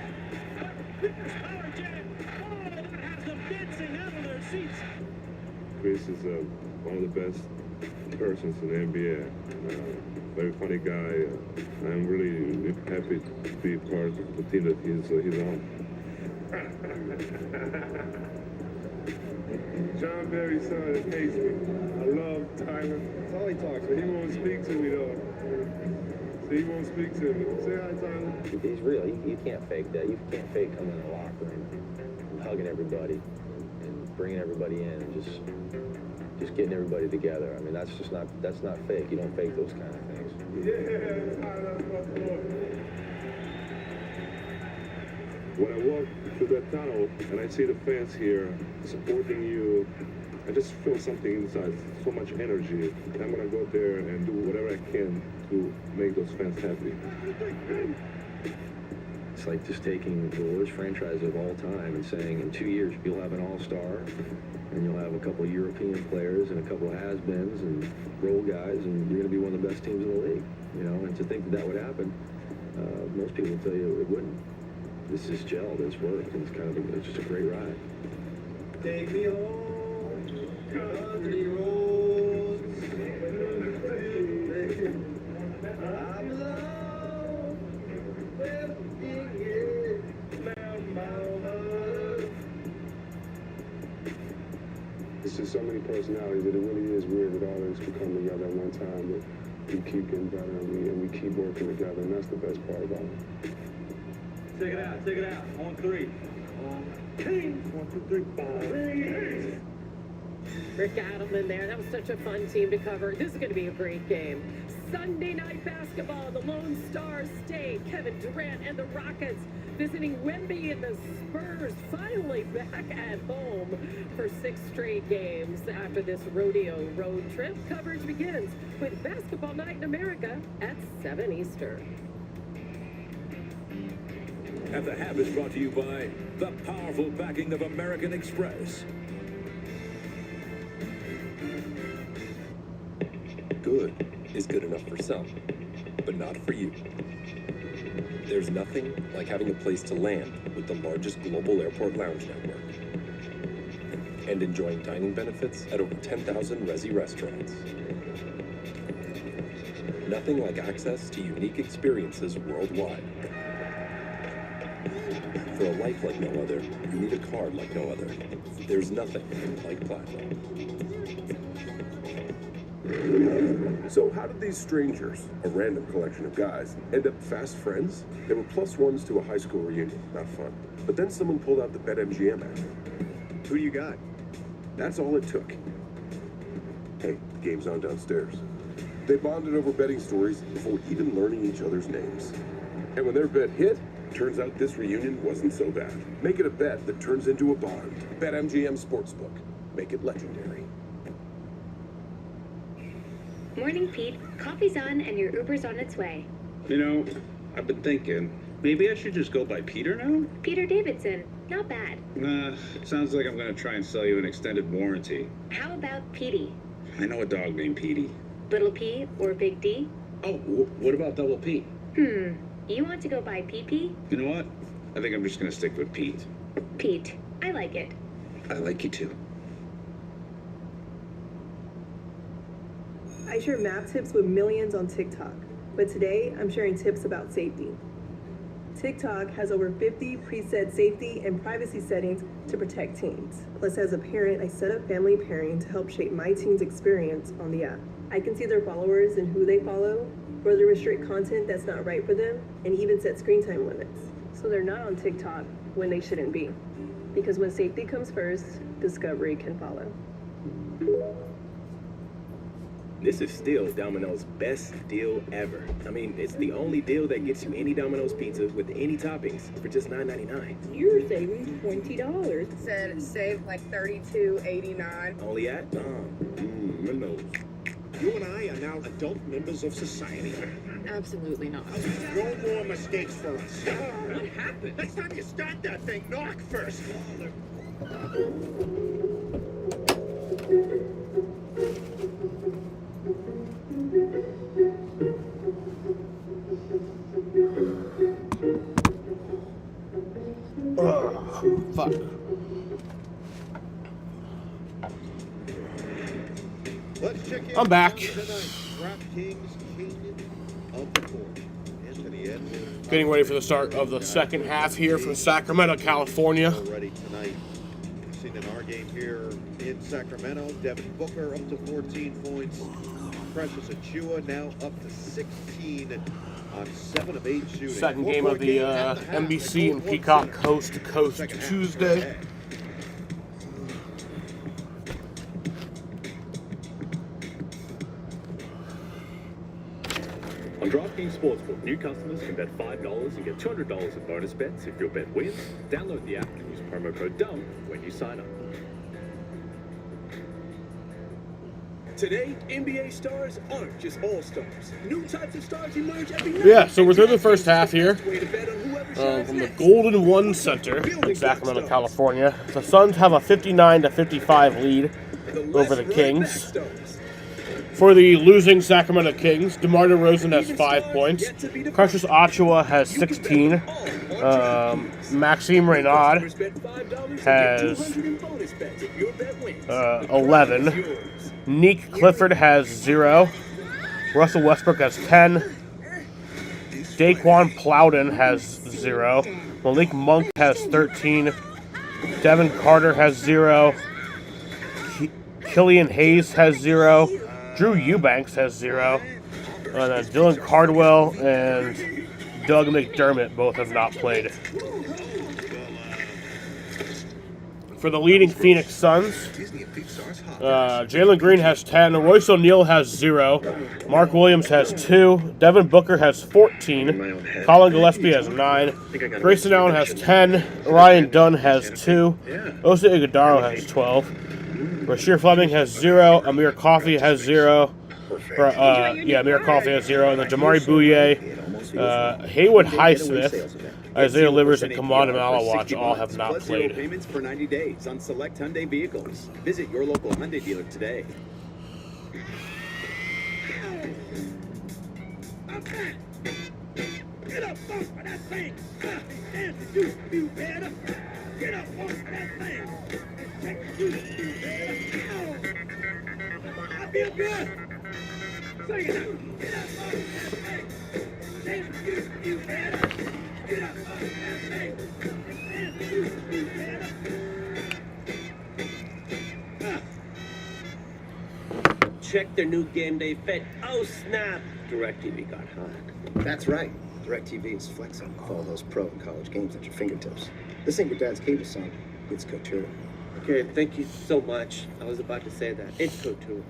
Power jam. Oh, that has them dancing out of their seats. Chris is one of the best persons in the NBA. Very funny guy. I'm really happy to be part of the team that he's on. John Barry's son hates me. I love Tyler. That's all he talks about. He won't speak to me though. So he won't speak to me. Say hi, Tyler. He's real. You can't fake that. You can't fake coming in the locker room and hugging everybody and bringing everybody in and just getting everybody together. I mean, that's not fake. You don't fake those kind of things. Yeah, Tyler, my boy. When I walk through that tunnel and I see the fans here supporting you, I just feel something inside, so much energy. And I'm gonna go there and do whatever I can to make those fans happy. It's like just taking the worst franchise of all time and saying in 2 years you'll have an all-star and you'll have a couple of European players and a couple of has-beens and role guys and you're gonna be one of the best teams in the league. You know, and to think that would happen, most people will tell you it wouldn't. This is gelled, it's worked, and it's just a great ride. Take me home, country roads. I'm alone, It's just so many personalities that it really is weird that all of us could come together at one time. But we keep getting better and we keep working together, and that's the best part about it. Check it out, check it out. On three. Kings. 1, 2, 3, 4. Rick Adelman there. That was such a fun team to cover. This is going to be a great game. Sunday night basketball. The Lone Stars stay. Kevin Durant and the Rockets visiting Wemby, and the Spurs finally back at home for 6 straight games after this rodeo road trip. Coverage begins with Basketball Night in America at 7 Eastern. At the Hab is brought to you by the powerful backing of American Express. Good is good enough for some, but not for you. There's nothing like having a place to land with the largest global airport lounge network and enjoying dining benefits at over 10,000 Resi restaurants. Nothing like access to unique experiences worldwide. For a life like no other, you need a card like no other. There's nothing like Platinum. So how did these strangers, a random collection of guys, end up fast friends? They were +1s to a high school reunion, not fun. But then someone pulled out the BetMGM app. Who do you got? That's all it took. Hey, the game's on downstairs. They bonded over betting stories before even learning each other's names. And when their bet hit, turns out this reunion wasn't so bad. Make it a bet that turns into a bond. BetMGM Sportsbook. Make it legendary. Morning, Pete. Coffee's on and your Uber's on its way. You know, I've been thinking, maybe I should just go by Peter now? Peter Davidson. Not bad. Sounds like I'm gonna try and sell you an extended warranty. How about Petey? I know a dog named Petey. Little P or Big D? Oh, what about Double P? You want to go by PP? You know what? I think I'm just gonna stick with Pete. Pete. I like it. I like you too. I share map tips with millions on TikTok, but today I'm sharing tips about safety. TikTok has over 50 preset safety and privacy settings to protect teens. Plus, as a parent, I set up family pairing to help shape my teen's experience on the app. I can see their followers and who they follow, further restrict content that's not right for them, and even set screen time limits. So they're not on TikTok when they shouldn't be. Because when safety comes first, discovery can follow. This is still Domino's best deal ever. I mean, it's the only deal that gets you any Domino's pizza with any toppings for just $9.99. You're saving $20. Said save like $32.89. Only at Domino's. You and I are now adult members of society. Absolutely not. No more mistakes for us. What happened? Next time you start that thing, knock first. Fuck. Let's check in I'm back. Getting ready for the start of the second half here from Sacramento, California. Already tonight. Seen in our game here in Sacramento, Devin Booker up to 14 points. Precious Achua now up to 16 on 7 of 8 shooting. Second game of the NBC and Peacock Coast to Coast Tuesday. On DraftKings Sportsbook, new customers can bet $5 and get $200 in bonus bets if your bet wins. Download the app and use promo code DUMB when you sign up. Today, NBA stars aren't just all-stars. New types of stars emerge every night. Yeah, so we're through the first half here from the Golden One Center in Sacramento, California. The Suns have a 59-55 lead over the Kings. For the losing Sacramento Kings, DeMar DeRozan has 5 points. Precious Achua has 16. Maxime Renaud has 11. Nick Clifford has 0. Russell Westbrook has 10. Daquan Plowden has 0. Malik Monk has 13. Devin Carter has 0. Killian Hayes has 0. Drew Eubanks has 0. And then Dylan Cardwell and Doug McDermott both have not played. For the leading Phoenix Suns, Jalen Green has 10. Royce O'Neal has 0. Mark Williams has 2. Devin Booker has 14. Colin Gillespie has 9. Grayson Allen has 10. Ryan Dunn has 2. Osa Iguodala has 12. Rasheer Fleming has 0. Amir Coffey has 0. Amir Coffey has 0. And then Jamari Bouye, Haywood Highsmith, Isaiah Livers, and Kamada Malawatch all have not played. Payments for 90 days on select Hyundai vehicles. Visit your local Hyundai dealer today. Get up off of that thing. You better. Get up off of that thing. I feel good. Sing it out. Get up off of that thing. You better. Get up off of that thing. You better. Check their new game day fit. Oh, snap. DirecTV got hot. That's right. DirecTV is flexing with all those pro and college games at your fingertips. This ain't your dad's cable son. It's couture. Okay, thank you so much. I was about to say that. It's couture.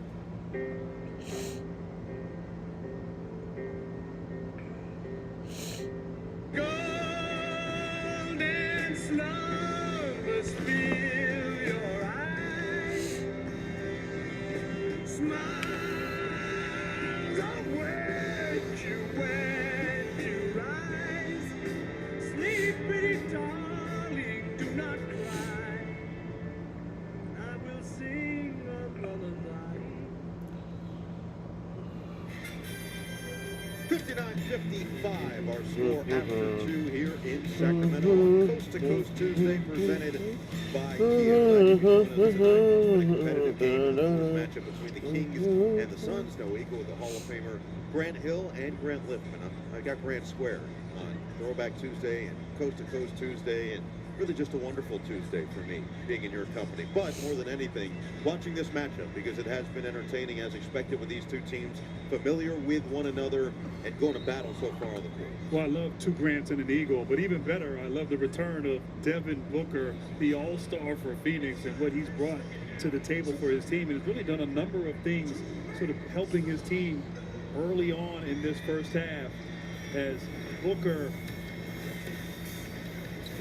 Golden slumbers fill your eyes. Smiles are when you rise. Sleep, pretty darling, do not cry. I will sing another night. 59-55, our score after 2 here in Sacramento on Coast to Coast Tuesday, presented by Kia. Competitive game, this matchup between the Kings and the Suns. No equal with the Hall of Famer Grant Hill and Grant Lippman. I got Grant Square on Throwback Tuesday and Coast to Coast Tuesday, and really just a wonderful Tuesday for me, being in your company. But more than anything, watching this matchup, because it has been entertaining as expected with these two teams, familiar with one another, and going to battle so far on the court. Well, I love two Grants and an Eagle, but even better, I love the return of Devin Booker, the all-star for Phoenix, and what he's brought to the table for his team. And he's really done a number of things sort of helping his team early on in this first half, as Booker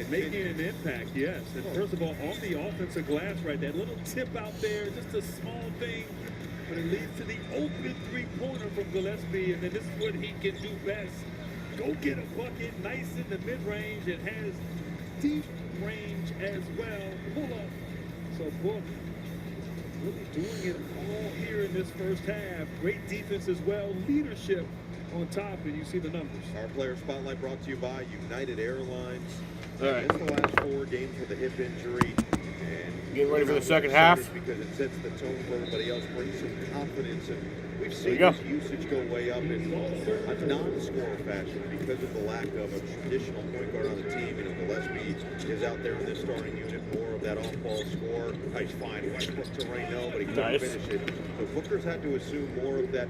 making an impact, yes. And first of all, on the offensive glass, right, that little tip out there, just a small thing, but it leads to the open three-pointer from Gillespie, and then this is what he can do best. Go get a bucket, nice in the mid-range, and has deep range as well. Pull up. So Book really doing it all here in this first half. Great defense as well, leadership on top, and you see the numbers. Our player spotlight brought to you by United Airlines. All right. Missed the last 4 games with a hip injury. And getting ready for the second half. Because it sets the tone for everybody else, brings some confidence, and we've seen There his usage go way up in a non-scorer fashion because of the lack of a traditional point guard on the team. You know, Gillespie is out there in this starting unit, more of that off-ball score. Nice find, Westbrook to Ray, no, but he couldn't finish it. So Booker's had to assume more of that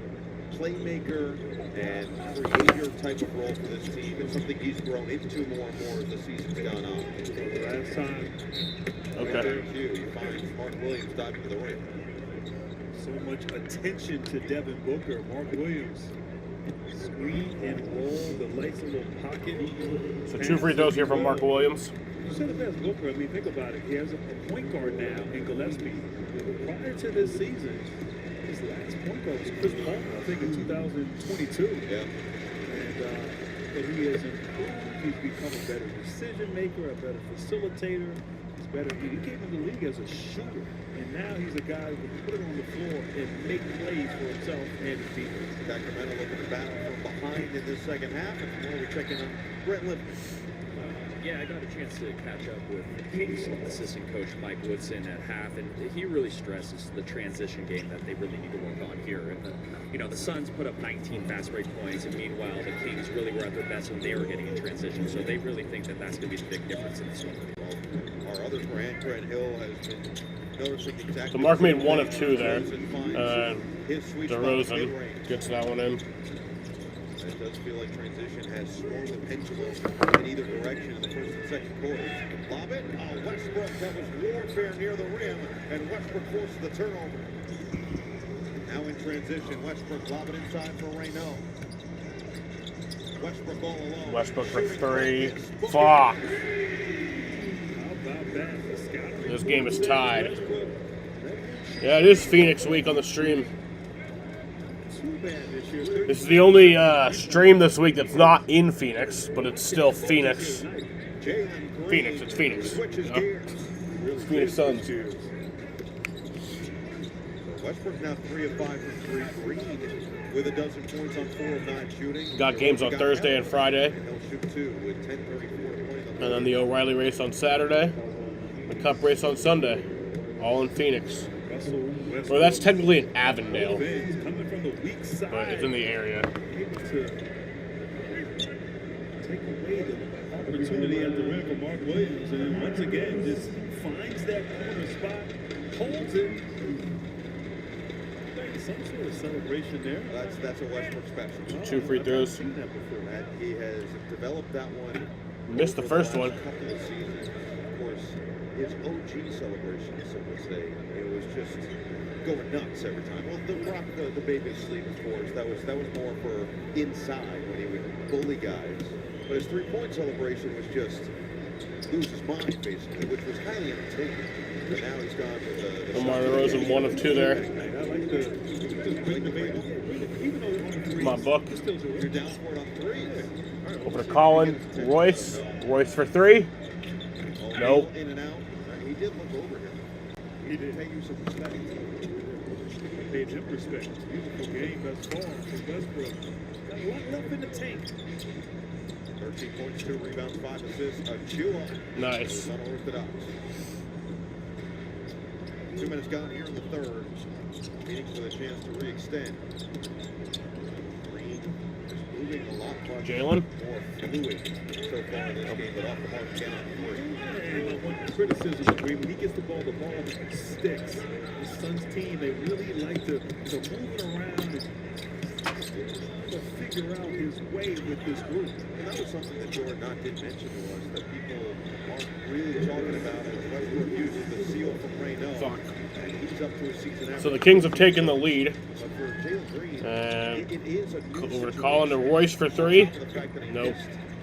playmaker and creator type of role for this team. It's something he's grown into more and more as the season's gone on. Last time. Okay. You find Mark Williams diving to the rim. So much attention to Devin Booker. Mark Williams. Screen and roll, the nice little pocket. So 2 free throws here from Mark Williams. You said it best, Booker. I mean, think about it. He has a point guard now in Gillespie. Prior to this season, his last point guard was Chris Paul, I think in 2022. Yeah. And but he has improved. He's become a better decision maker, a better facilitator. He's better. He came in the league as a shooter, and now he's a guy who can put it on the floor and make plays for himself and his team. Sacramento looking to battle from behind in this second half, and tomorrow we're checking on Brett Lippman. Yeah, I got a chance to catch up with Kings assistant coach Mike Woodson at half, and he really stresses the transition game that they really need to work on here. And the Suns put up 19 fast break points, and meanwhile the Kings really were at their best when they were getting in transition. So they really think that that's going to be the big difference in this one. Our other Grant Hill has been noticing exactly. So Mark made 1 of 2 there. DeRozan gets that one in. It does feel like transition has swung the pendulum in either direction in the first and second quarters. Lob it. Oh, Westbrook. That was warfare near the rim, and Westbrook forces the turnover. Now in transition, Westbrook lob it inside for Reynaud. Westbrook all alone. Westbrook for 3. Fuck. This game is tied. Yeah, it is Phoenix week on the stream. This is the only stream this week that's not in Phoenix, but it's still Phoenix. Phoenix, it's Phoenix. It's Phoenix Suns. Westbrook now 3 of 5 from 3. Green with a dozen points on 4 of 9 shooting. Got games on Thursday and Friday. He'll shoot 2 with 10:34 to play. And then the O'Reilly race on Saturday. The Cup race on Sunday. All in Phoenix. Well, that's technically in Avondale. But it's in the area. Take away the opportunity at the rim for Mark Williams, and once again just finds that corner spot, holds it. Some sort of celebration there. That's a Westbrook special. 2 free throws. He has developed that one. Missed the first one. Couple of seasons. Of course, his OG celebration, so to say, it was just going nuts every time. Well, the baby sleep, of course, that was more for inside when he would bully guys. But his 3-point celebration was just lose his mind, basically, which was highly entertaining. But now he's gone with the Omar DeRozan 1 of 2 there. My book. You're down for it on 3. Over to Colin. Royce. Royce for 3. Nope. In and out. He did look over him. He did pay you some respect. Paid him respect. Beautiful game thus far for Westbrook. Got a lot left in the tank. 13 points, 2 rebounds, 5 assists. Achua. Nice. Unorthodox. 2 minutes gone here in the third. Phoenix with a chance to re-extend. Green is moving a lot Jalen. more fluid so far in this game, but off the mark again on 3. One criticism of Green, when he gets the ball sticks. The Suns team, they really like to move it around and to figure out his way with this group. And that was something that Jordan Knott did mention to us, that people aren't really talking about as Westbrook uses the seal from Reynaud. Fuck. And he's up to a season average. So the Kings have taken the lead. But for Jalen Green, And it is a new over to Colin to Royce for 3. Nope.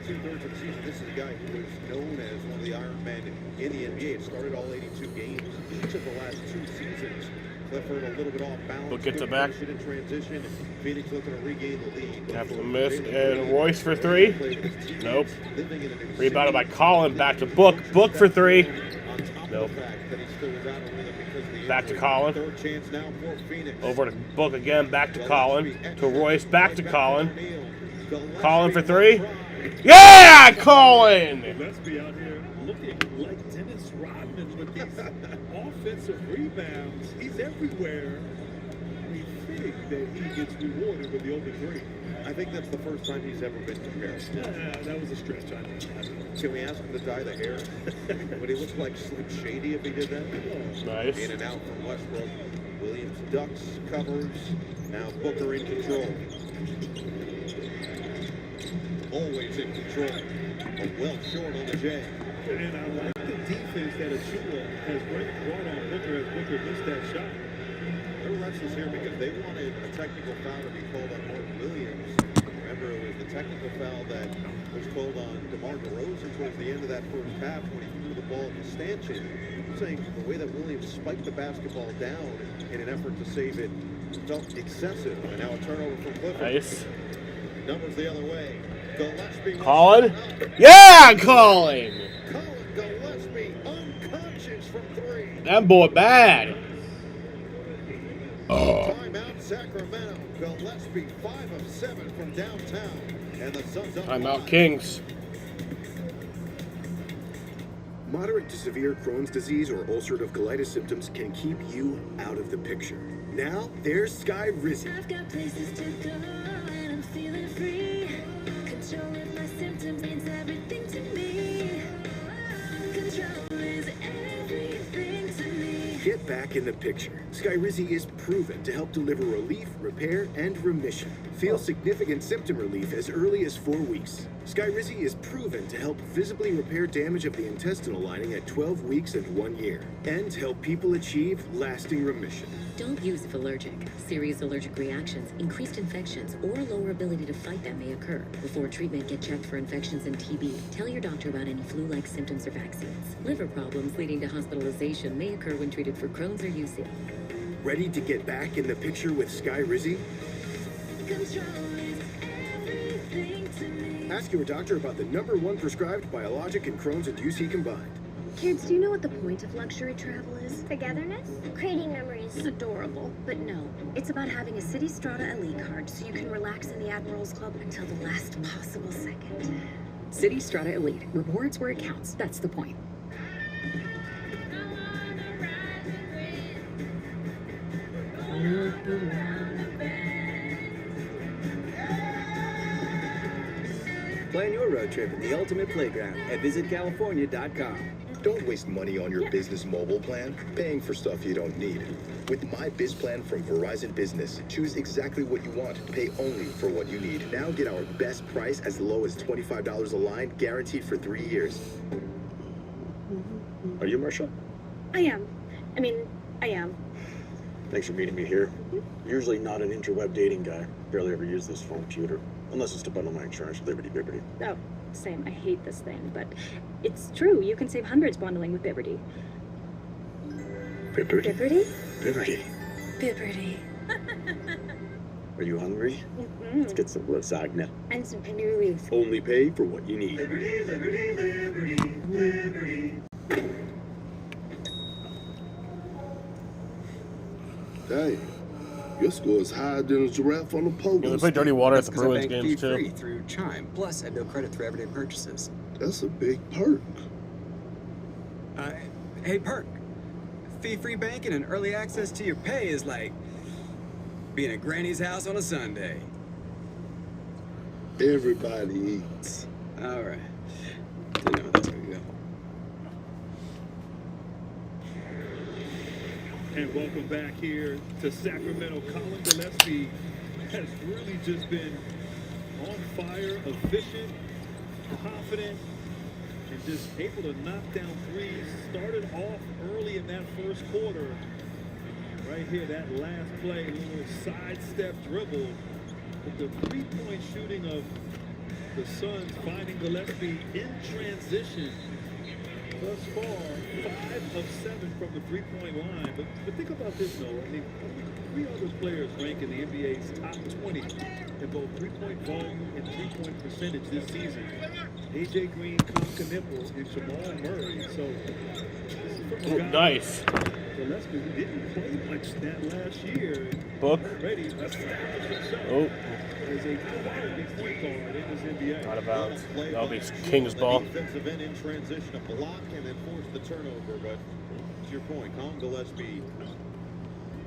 2/3 of the season. This is a guy who was known as one of the Iron Men in the NBA. It started all 82 games each of the last 2 seasons. Clifford a little bit off balance. Book gets Good it back. position in transition. Phoenix looking to regain the lead. After the miss. And Royce for 3. Nope. Rebounded by Colin. Back to Book. Book for 3. Nope. Back to Colin. Third chance now for Phoenix. Over to Book again. Back to Colin. To Royce. Back to Colin. Colin for 3. Yeah, Colin! Let's be out here looking like Dennis Rodman with these offensive rebounds. He's everywhere. We think that he gets rewarded with the open 3. I think that's the first time he's ever been compared. Yeah, that was a stretch. I know. Can we ask him to dye the hair? Would he look like Slim Shady if he did that? Nice. In and out from Westbrook. Williams ducks, covers. Now Booker in control. Always in control. Well short on the J. And I like the defense that Achua has brought on Booker as Booker missed that shot. They're restless here because they wanted a technical foul to be called on Mark Williams. Remember, it was the technical foul that was called on DeMar DeRozan towards the end of that first half when he threw the ball to Stanchion. I'm saying the way that Williams spiked the basketball down in an effort to save it felt excessive. And now a turnover from Clifford. Nice. Numbers the other way. Gillespie. Colin? Yeah, Colin! Colin Gillespie unconscious from 3. That boy bad. Timeout Sacramento. Gillespie 5 of 7 from downtown. And the Suns up. Timeout Kings. Moderate to severe Crohn's disease or ulcerative colitis symptoms can keep you out of the picture. Now, there's Skyrizi. I've got places to go and I'm feeling free. Controlling my symptoms means everything to me. Control is everything to me. Get get back in the picture. Skyrizi is proven to help deliver relief, repair, and remission. Feel significant symptom relief as early as 4 weeks. Skyrizi is proven to help visibly repair damage of the intestinal lining at 12 weeks and 1 year, and help people achieve lasting remission. Don't use if allergic. Serious allergic reactions, increased infections, or lower ability to fight them may occur. Before treatment, get checked for infections and TB. Tell your doctor about any flu-like symptoms or vaccines. Liver problems leading to hospitalization may occur when treated for Crohn's or UC. Ready to get back in the picture with Skyrizi? Ask your doctor about the #1 prescribed biologic in Crohn's and UC combined. Kids, do you know what the point of luxury travel is? Togetherness? Creating memories. It's adorable, but no. It's about having a City Strata Elite card so you can relax in the Admirals Club until the last possible second. City Strata Elite. Rewards where it counts. That's the point. Plan your road trip at the ultimate playground at visitcalifornia.com. Don't waste money on your business mobile plan, paying for stuff you don't need. With My Biz Plan from Verizon Business, choose exactly what you want, pay only for what you need. Now get our best price as low as $25 a line, guaranteed for 3 years. Are you Marsha? I am. Thanks for meeting me here. Usually not an interweb dating guy. Barely ever use this phone computer. Unless it's to bundle my insurance with Liberty Bibbity. Oh, same. I hate this thing, but it's true. You can save hundreds bundling with Bibbity. Bibbity? Bibbity? Bibbity. Bibbity. Are you hungry? Mm-hmm. Let's get some lasagna. And some canoes. Only pay for what you need. Liberty, liberty, liberty, liberty. Hey, your score is higher than a giraffe on the pogo. Yeah, they play Dirty Water at the That's 'cause I Bruins bank games fee-free too. through Chime, plus at no credit for everyday purchases. That's a big perk. Hey, perk. Fee-free banking and early access to your pay is like being at Granny's house on a Sunday. Everybody eats. All right. Didn't know that's gonna go. And welcome back here to Sacramento. Colin Gillespie has really just been on fire, efficient, confident, and just able to knock down threes. Started off early in that first quarter. Right here, that last play, a little sidestep dribble. But the three-point shooting of the Suns finding Gillespie in transition. Thus far, 5 of 7 from the three-point line. But think about this, though. I mean, 3 other players rank in the NBA's top 20 in both three-point volume and three-point percentage this season. A.J. Green, Colin Knippel, and Jamal Murray. So, this is from a guy, Nice. Gillespie, who didn't play much that last year. Book. Already established himself Oh. as a quality point guard in this NBA. Out of bounds. That'll be King's ball. Defensive end in transition, a block, and then force the turnover. But to your point, Colin Gillespie,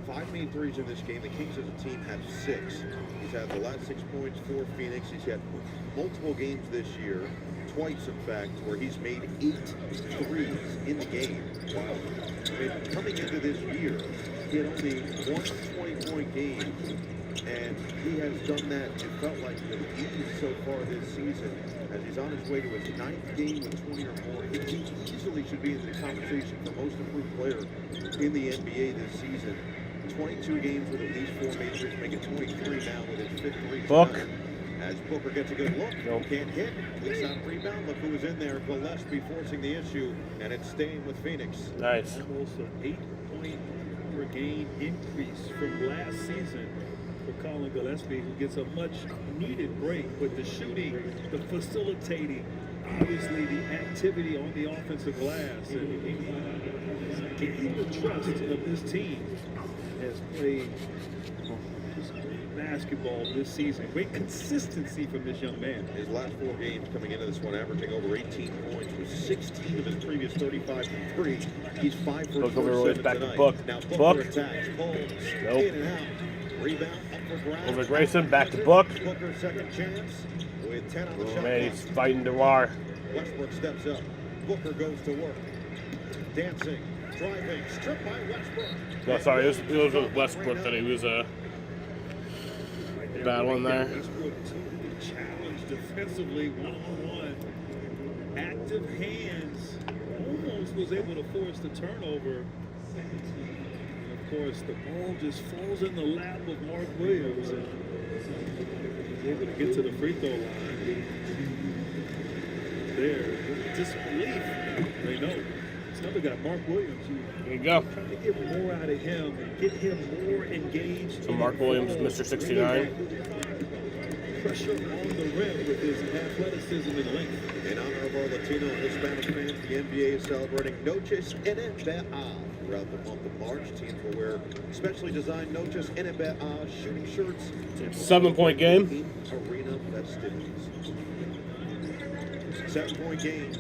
5 main threes in this game. The Kings as a team have 6. He's had the last 6 points for Phoenix. He's had multiple games this year, twice in fact, where he's made 8 threes in the game. Wow. I mean, coming into this year, he had only one 20-point game. And he has done that, it felt like, with ease so far this season. As he's on his way to his 9th game with 20 or more, he easily should be in the conversation for most improved player in the NBA this season. 22 games with at least 4 majors, making 23 now with his 5th three. Book. As Booker gets a good look, Nope. can't hit, gets on rebound. Look who was in there, Gillespie forcing the issue, and it's staying with Phoenix. Nice. Almost an 8-point per game increase from last season for Colin Gillespie, who gets a much needed break. But the shooting, the facilitating, obviously the activity on the offensive glass, and gaining the trust of this team, has played just great basketball this season. Great consistency from this young man. His last 4 games coming into this one, averaging over 18 points, with 16 of his previous 35 from 3. He's 5 for Book over 47 back to tonight. Book. Now Booker Book. attacks, pulls, Nope. in and out, rebound, up for grabs. Over Grayson, back to Book. Booker's second chance with 10 on the Oh shot man, clock. he's fighting Dewar. Westbrook steps up. Booker goes to work. Dancing. Driving, stripped by Westbrook. No, sorry, it was with Westbrook that he was battling there. Westbrook challenged defensively, one-on-one. Active hands, almost was able to force the turnover. And of course, the ball just falls in the lap of Mark Williams, and he's able to get to the free throw line. There, disbelief. They know. This other guy, Mark Williams, There you go. trying to get more out of him and get him more engaged. So Mark Williams, Mr. 69. Pressure on the rim with his athleticism and length. In honor of our Latino and Hispanic fans, the NBA is celebrating Noches NBA. Throughout the month of March, teams will wear specially designed Noches NBA shooting shirts. 7-point game. Arena festivities. 7-point game.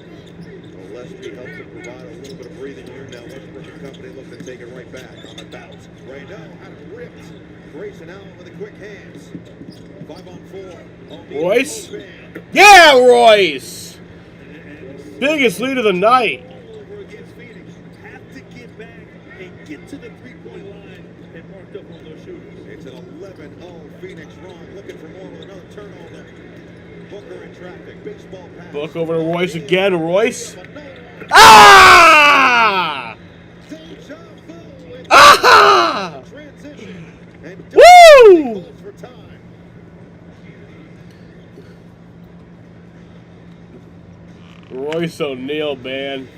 Gillespie helps to provide a little bit of breathing here. Now Westbrook and company look to take it right back on the bounce. Randall had it ripped. Grayson Allen with the quick hands. 5-on-4. Royce. Yeah, Royce. Biggest lead of the night. Have to get back and get to the three-point line and mark up on those shooters. It's an 11-0 Phoenix run. Looking for more with another turnover. Booker in traffic. Baseball pass. Book over to Royce again. Royce. Ah! Ah! Woo! Royce O'Neal, man.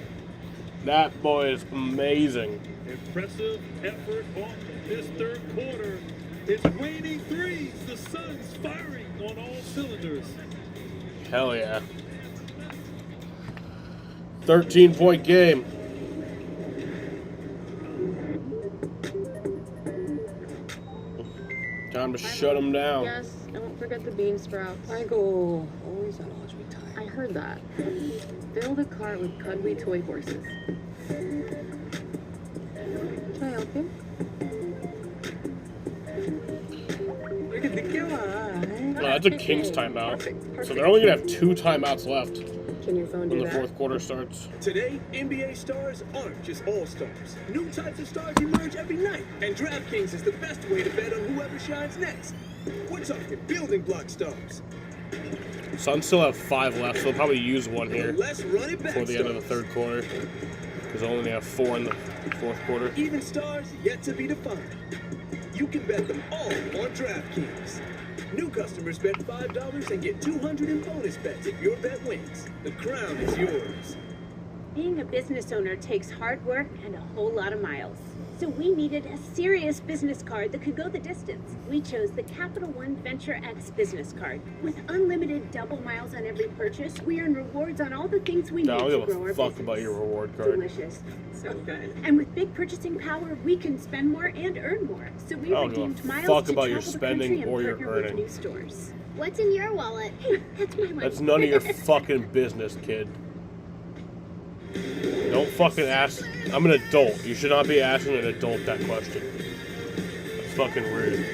That boy is amazing. Impressive effort on this third quarter. It's raining threes. The Suns firing on all cylinders. Hell yeah. 13-point game. Time to shut him down. Yes, and don't forget the bean sprouts. Michael, always on always be tired. I heard that. Fill the cart with cuddly toy horses. Can I help you? Look at the killer. No, that's a Kings timeout. So they're only going to have 2 timeouts left Can your phone when do the that? fourth quarter starts. Today, NBA stars aren't just all-stars. New types of stars emerge every night, and DraftKings is the best way to bet on whoever shines next. We're talking building block stars. Suns still have 5 left, so they'll probably use one here Let's run it back before the end of the third quarter. Because they'll only have 4 in the fourth quarter. Even stars yet to be defined. You can bet them all on DraftKings. New customers bet $5 and get $200 in bonus bets if your bet wins. The crown is yours. Being a business owner takes hard work and a whole lot of miles. So we needed a serious business card that could go the distance. We chose the Capital One Venture X business card. With unlimited double miles on every purchase, we earn rewards on all the things we No, I need don't to give grow our a fuck business. about your reward card. Delicious. So good. And with big purchasing power, we can spend more and earn more. So we I don't give a redeemed miles fuck to about your travel the spending country or and your partner with earning. new stores. What's in your wallet? Hey, that's my money. That's none of your fucking business, kid. Don't fucking ask. I'm an adult. You should not be asking an adult that question. That's fucking rude.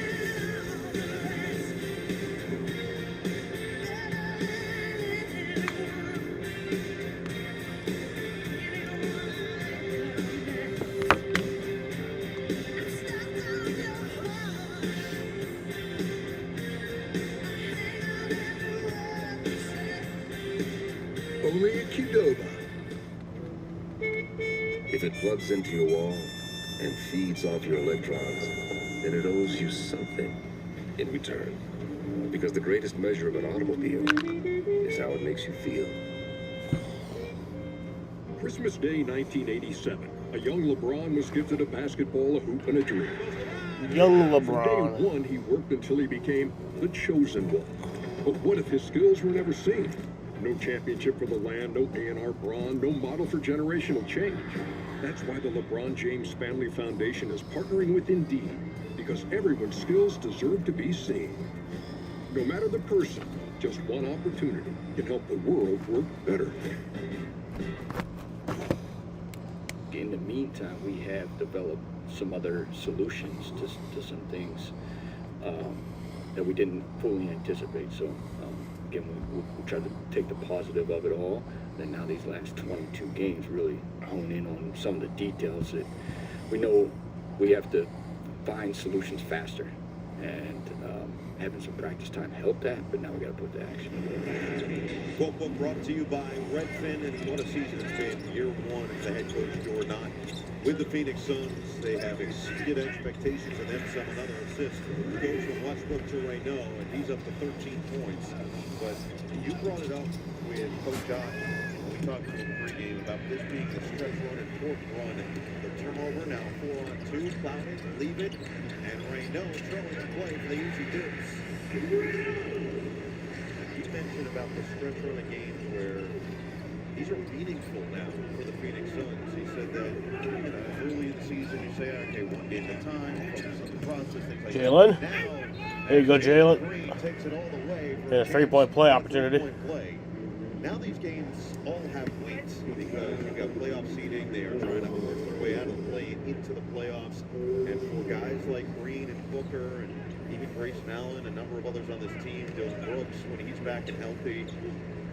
Only in Qdoba. If it plugs into your wall and feeds off your electrons, then it owes you something in return. Because the greatest measure of an automobile is how it makes you feel. Christmas Day 1987. A young LeBron was gifted a basketball, a hoop, and a dream. Young From LeBron. day one, he worked until he became the chosen one. But what if his skills were never seen? No championship for the land, no A&R Braun, no model for generational change. That's why the LeBron James Family Foundation is partnering with Indeed, because everyone's skills deserve to be seen. No matter the person, just one opportunity can help the world work better. In the meantime, we have developed some other solutions to some things that we didn't fully anticipate. So again, we tried to take the positive of it all. Then now these last 22 games really hone in on some of the details that we know we have to find solutions faster. And having some practice time helped that, but now we got to put the action in. Quote book brought to you by Redfin, and what a season it's been. Year one as the head coach, Jordan Knott. With the Phoenix Suns, they have exceeded expectations and then some. Another assist goes from Westbrook to Reynaud, and he's up to 13 points. But you brought it up with Coach Jock when we talked to him pregame about this being the stretch run and important run. The turnover now 4-on-2, cloud it, leave it, and Reynaud throwing the play for the easy dibs. You mentioned about the stretch run of games where these are meaningful now for the Phoenix Suns. He said that early in the season you say, okay, one game at a time, focus on the process, things like Jalen. that. Now, There you go, Jalen. takes it all the way And a 3-point play opportunity. play. Now these games all have weight because you've got playoff seeding. They are trying to work their way out of the play into the playoffs. And for guys like Green and Booker and even Grayson Allen, a number of others on this team, Dylan Brooks, when he's back and healthy,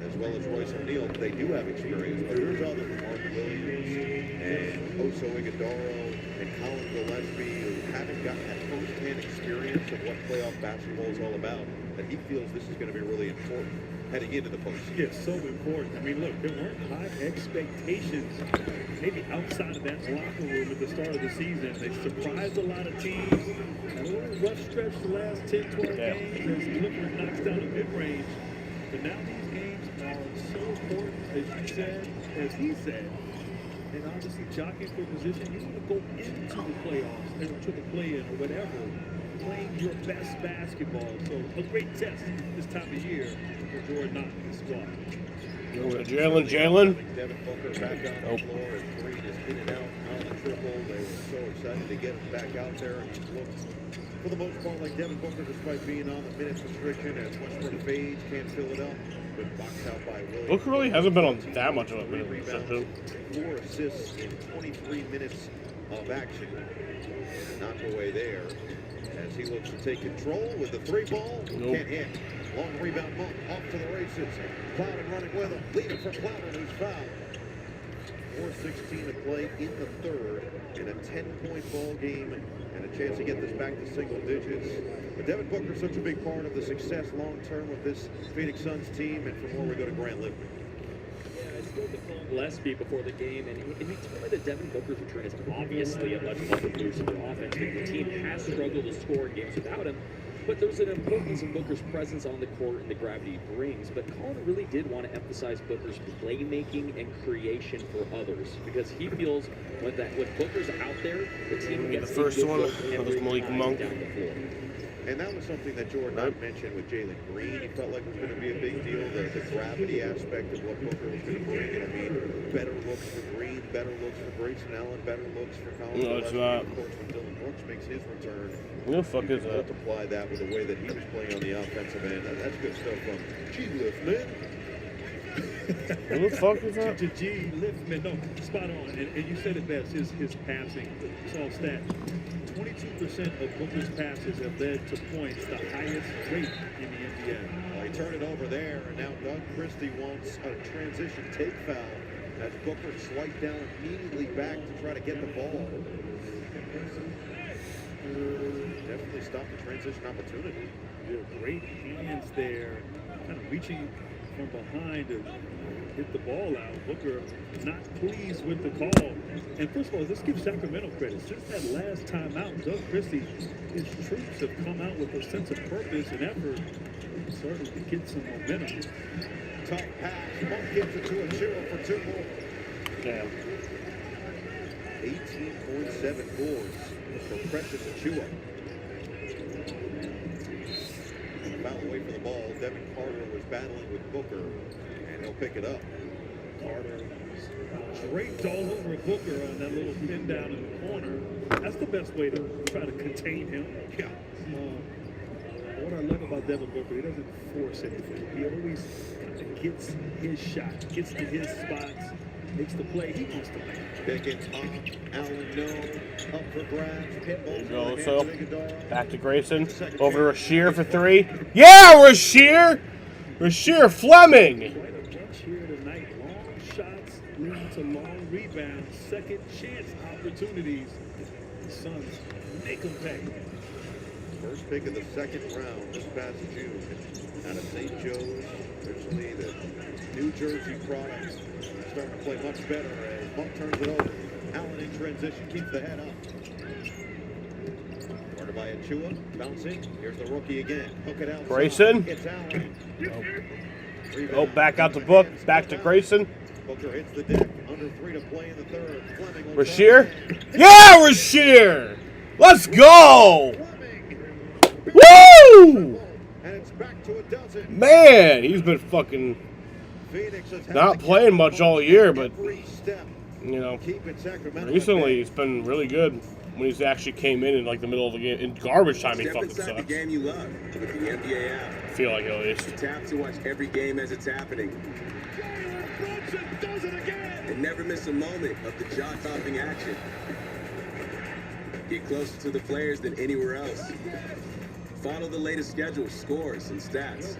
as well as Royce O'Neal, they do have experience. But there's others, Mark Williams and Oso Iguodala and Colin Gillespie, who haven't gotten that first-hand experience of what playoff basketball is all about, that he feels this is going to be really important heading into the postseason. Yeah, so important. I mean, look, there weren't high expectations, maybe outside of that locker room at the start of the season. They surprised a lot of teams. And a little rough stretch the last 10, 12 games as Clippers knocks down a mid-range. But now these games are so important, as you said, as he said. And obviously jockeying for position, you want to go into the playoffs, or to the play-in, or whatever, playing your best basketball. So a great test this time of year for Jordan Knott and his squad. Jalen. Devin Booker back on the floor, and Green is in and out on the triple. They were so excited to get him back out there, and he looked, for the most part, like Devin Booker, despite being on the minutes restriction, as Westbrook fades, can't fill it up. But boxed out by Williams. Booker really hasn't been on that much of a minute restriction. 4 assists in 23 minutes of action. Knocked away there as he looks to take control with the 3-ball. Nope. Can't hit. Long rebound, Monk off to the races. Plowden running with him. Lead it for Plowden, who's fouled. 4:16 to play in the third in a 10-point ball game and a chance to get this back to single digits. But Devin Booker is such a big part of the success long-term of this Phoenix Suns team. And from where we go to Grant Lippman. I spoke to Paul Gillespie before the game, and he told me that Devin Booker's return is obviously a much more boost to their offense. The team has struggled to score in games without him, but there's an importance in Booker's presence on the court and the gravity he brings. But Colin really did want to emphasize Booker's playmaking and creation for others, because he feels when Booker's out there, the team gets the first one was Malik Monk. down the floor. And that was something that Jordan Knight mentioned with Jalen Green. He felt like it was going to be a big deal, the gravity aspect of what Booker was going to bring. And I mean, better looks for Green, better looks for Grayson Allen, better looks for Colin. No, it's not. Of course, when Dylan Brooks makes his return, Who the fuck is that? multiply that with the way that he was playing on the offensive end. That's good stuff from G-Liftman. Who the fuck is that? G-Liftman, no, spot on. And you said it best, his passing. It's all stat. 22% of Booker's passes have led to points, the highest rate in the NBA. Well, he turned it over there, and now Doug Christie wants a transition take foul as Booker swiped down immediately back to try to get the ball. Definitely stopped the transition opportunity. Yeah, great hands there, kind of reaching from behind to hit the ball out. Booker not pleased with the call. And first of all, let's give Sacramento credit. Since that last time out, Doug Christie, his troops have come out with a sense of purpose and effort, starting to get some momentum. Tough pass. Monk gives it to Achua for 2 more. Damn. 18.7 boards for Precious Achua. Foul away for the ball. Devin Carter was battling with Booker, and he'll pick it up. Carter draped all over Booker on that little pin down in the corner. That's the best way to try to contain him. Yeah. What I love about Devin Booker, he doesn't force anything. He always kind of gets his shot, gets to his spots, makes the play he wants to make. Pickens up, Allen no, up for grabs, pinball. So back to Grayson, over to Rasheer for 3. Yeah, Rasheer! Rasheer Fleming. Quite a bunch here tonight. Long shots leading to long rebounds. Second chance opportunities. The Suns make them pay. First pick of the second round this past June out of St. Joe's. Originally the New Jersey products starting to play much better as Monk turns it over. Allen in transition, keeps the head up. Guarded by Achua, bouncing. Here's the rookie again. Hook it out. Grayson. It's Allen. Oh, back out the book. Back to Grayson. Booker hits the deck. Under 3 to play in the third. Fleming will Rasheer. Yeah, Rasheer. Let's go. Woo! and it's back to a dozen. Man, he's been fucking Phoenix has had not to playing much all year, but every step. you know, Keep it Sacramento. recently he's been really good when he's actually came in like the middle of the game. In garbage time, he Step fucking inside sucks. the game you love with the NBA app. I feel like at least. Tap to watch every game as it's happening. And never miss a moment of the jaw-dropping action. Get closer to the players than anywhere else. Follow the latest schedules, scores, and stats.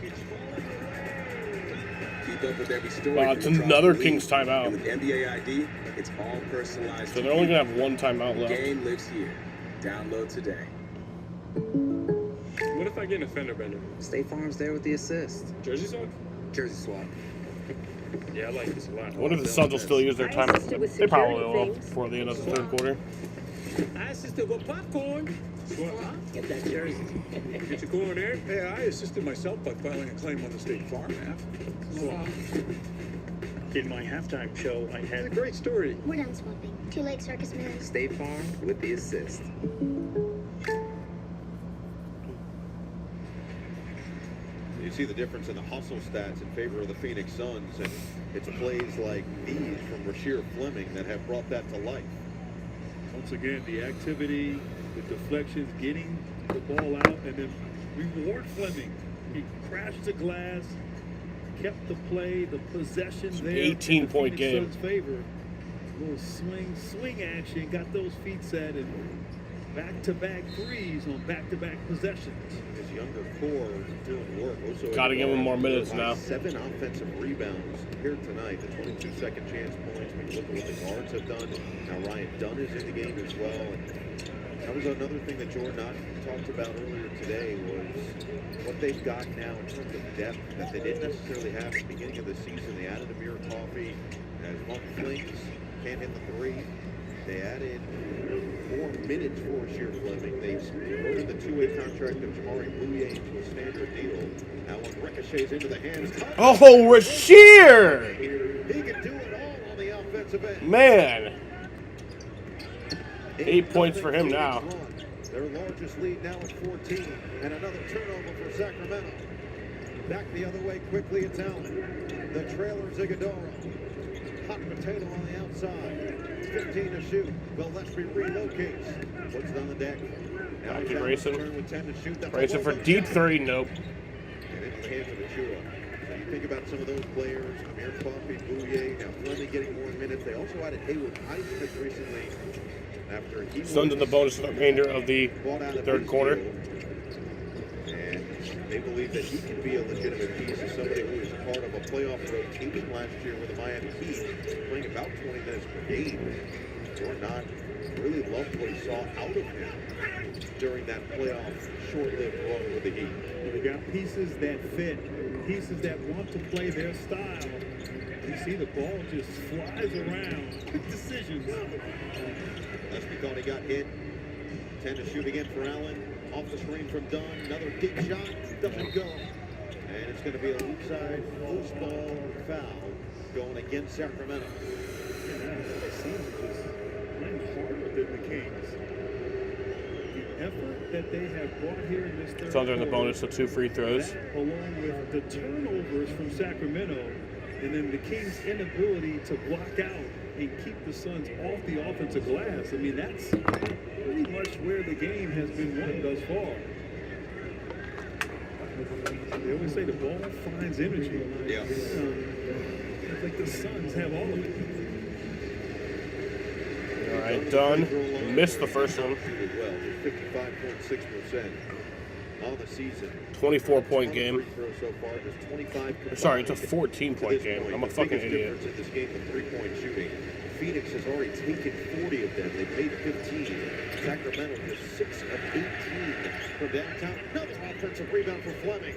Keep up with every story. Wow, it's another Kings timeout. And with NBA ID, it's all personalized. So they're only gonna have one timeout The left. game lives here. Download today. What if I get an offender bender? State Farm's there with the assist. Jersey swap? Jersey swap. Yeah, I like this a lot. I wonder if the Suns will still use their timeout. They probably will before the end of the third quarter. I assisted with popcorn. Get that jersey. Get your corn there. Hey, I assisted myself by filing a claim on the State Farm app. In my halftime show, I had a great story. We're done swapping. 2 Lake Circus Man. State Farm with the assist. You see the difference in the hustle stats in favor of the Phoenix Suns, and it's plays like these from Rasheer Fleming that have brought that to life. Once again, the activity, the deflections, getting the ball out, and then reward Fleming. He crashed the glass, kept the play, the possession there. 18-point game. Suns' favor. Little swing action, got those feet set, and back-to-back threes on back-to-back possessions. His younger core doing work. Also Gotta give him more minutes now. 7 offensive rebounds here tonight. The 22 second chance points. When you look at what the guards have done, now Ryan Dunn is in the game as well. And that was another thing that Jordan talked about earlier today was what they've got now in terms of depth that they didn't necessarily have at the beginning of the season. They added Amir Coffey as Monk flings, can't hit the three. They added more minutes for Rasheer Fleming. They promoted the two-way contract of Jamari Bouye into a standard deal. Now when ricochets into the hands. Oh, Rasheer! He can do it all on the offensive end. Man. 8 points for him now. Their largest lead now at 14. And another turnover for Sacramento. Back the other way quickly, it's Allen. The trailer, Zigadoro. Hot potato on the outside. 15 to shoot. Gillespie relocates. Puts it on the deck. Now Back he's to out Grayson. return with 10 to shoot. That's a Grayson for low deep shot. three, nope. And into the hands of Achua. So you think about some of those players, Amir Coffey, Bouye, now Fleming getting more minutes. They also added Hayward Highsmith recently after he Suns in the bonus for the remainder of the third quarter. And they believe that he can be a legitimate piece of somebody who was part of a playoff rotation last year with the Miami Heat, playing about 20 minutes per game. Jordan really loved what he saw out of him during that playoff short-lived run with the Heat. They got pieces that fit, pieces that want to play their style. You see the ball just flies around. Quick decisions. Gillespie thought he got hit. 10 to shoot again for Allen. Off the screen from Dunn. Another deep shot. Doesn't go. And it's going to be a loop side loose ball foul going against Sacramento. It seems just playing harder than the Kings. The effort that they have brought here in this third Suns are in the quarter, bonus, so 2 free throws. that, along with the turnovers from Sacramento, and then the Kings' inability to block out and keep the Suns off the offensive glass. I mean, that's pretty much where the game has been won thus far. They always say the ball finds energy. Yeah. It's like the Suns have all of it. All right, done. Missed the first one. Well, 55.6%. on the season. 24-point game. Free throws so far, just 25 Sorry, it's a combined 14-point to this game. point. I'm a The fucking biggest idiot. difference in this game of three-point shooting. Phoenix has already taken 40 of them. They've made 15. Sacramento just 6 of 18 from downtown. Another offensive rebound for Fleming.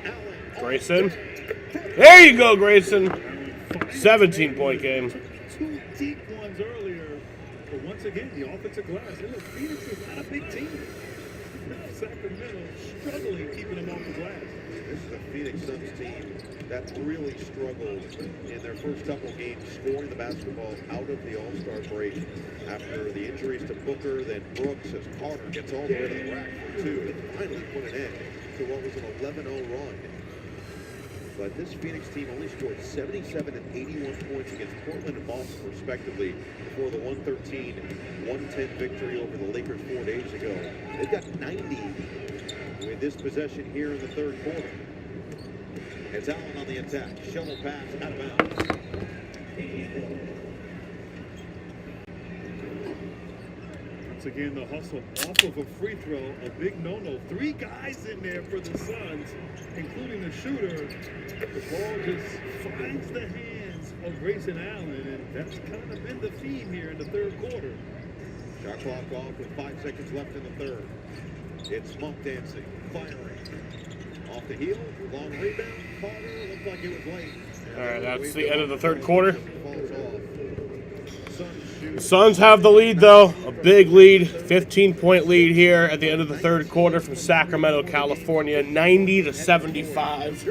Allen. Grayson. There you go, Grayson. 17-point game. Two deep ones earlier. But once again, the offensive glass. And look, Phoenix is not a big team. Sacramento struggling keeping them off the glass. This is a Phoenix Suns team that really struggled in their first couple games scoring the basketball out of the All-Star break after the injuries to Booker, then Brooks as Carter gets all the way to the rack for two and finally put an end to what was an 11-0 run. But this Phoenix team only scored 77 and 81 points against Portland and Boston, respectively, before the 113-110 victory over the Lakers 4 days ago. They've got 90 with this possession here in the third quarter. It's Allen on the attack. Shovel pass out of bounds. Once again, the hustle off of a free throw, a big no-no. 3 guys in there for the Suns, including the shooter. The ball just finds the hands of Grayson Allen, and that's kind of been the theme here in the third quarter. Shot clock off with 5 seconds left in the third. It's Monk dancing, firing. Off the heel, long rebound. Carter looked like it was late. All right, that's the end of the third quarter. Falls off. The Suns have the lead, though. A big lead, 15-point lead here at the end of the third quarter from Sacramento, California, 90-75.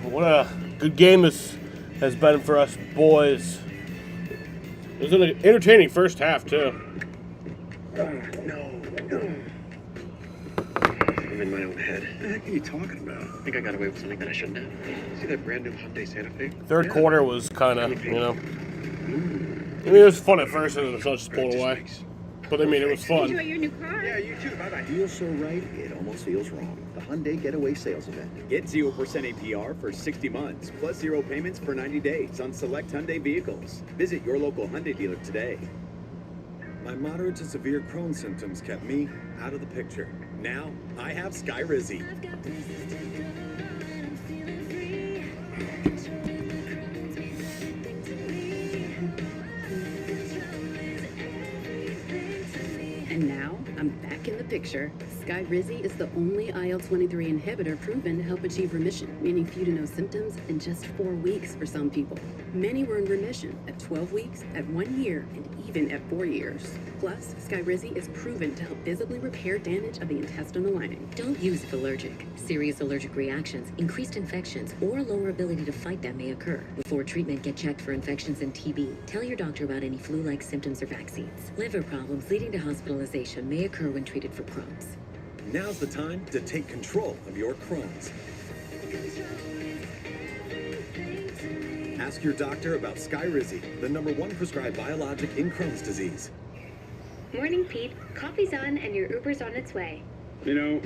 What a good game this has been for us boys. It was an entertaining first half, too. I'm in my own head. What the heck are you talking about? I think I got away with something that I shouldn't have. See that brand new Hyundai Santa Fe? Third quarter was kind of, you know. I mean, it was fun at first, and then the Suns just pulled away. But I mean, it was fun. Enjoy your new car. Yeah, you too. Bye-bye. Feels so right, it almost feels wrong. The Hyundai Getaway Sales Event. Get 0% APR for 60 months, plus 0 payments for 90 days on select Hyundai vehicles. Visit your local Hyundai dealer today. My moderate to severe Crohn's symptoms kept me out of the picture. Now, I have Skyrizi. And now, I'm back in the picture. Skyrizi is the only IL-23 inhibitor proven to help achieve remission, meaning few to no symptoms in just 4 weeks for some people. Many were in remission at 12 weeks, at 1 year, and even at 4 years. Plus, Skyrizi is proven to help visibly repair damage of the intestinal lining. Don't use if allergic. Serious allergic reactions, increased infections, or lower ability to fight them may occur. Before treatment, get checked for infections and TB. Tell your doctor about any flu-like symptoms or vaccines. Liver problems leading to hospitalization may occur when treated for Crohn's. Now's the time to take control of your Crohn's. Ask your doctor about Skyrizi, the #1 prescribed biologic in Crohn's disease. Morning, Pete. Coffee's on and your Uber's on its way. You know,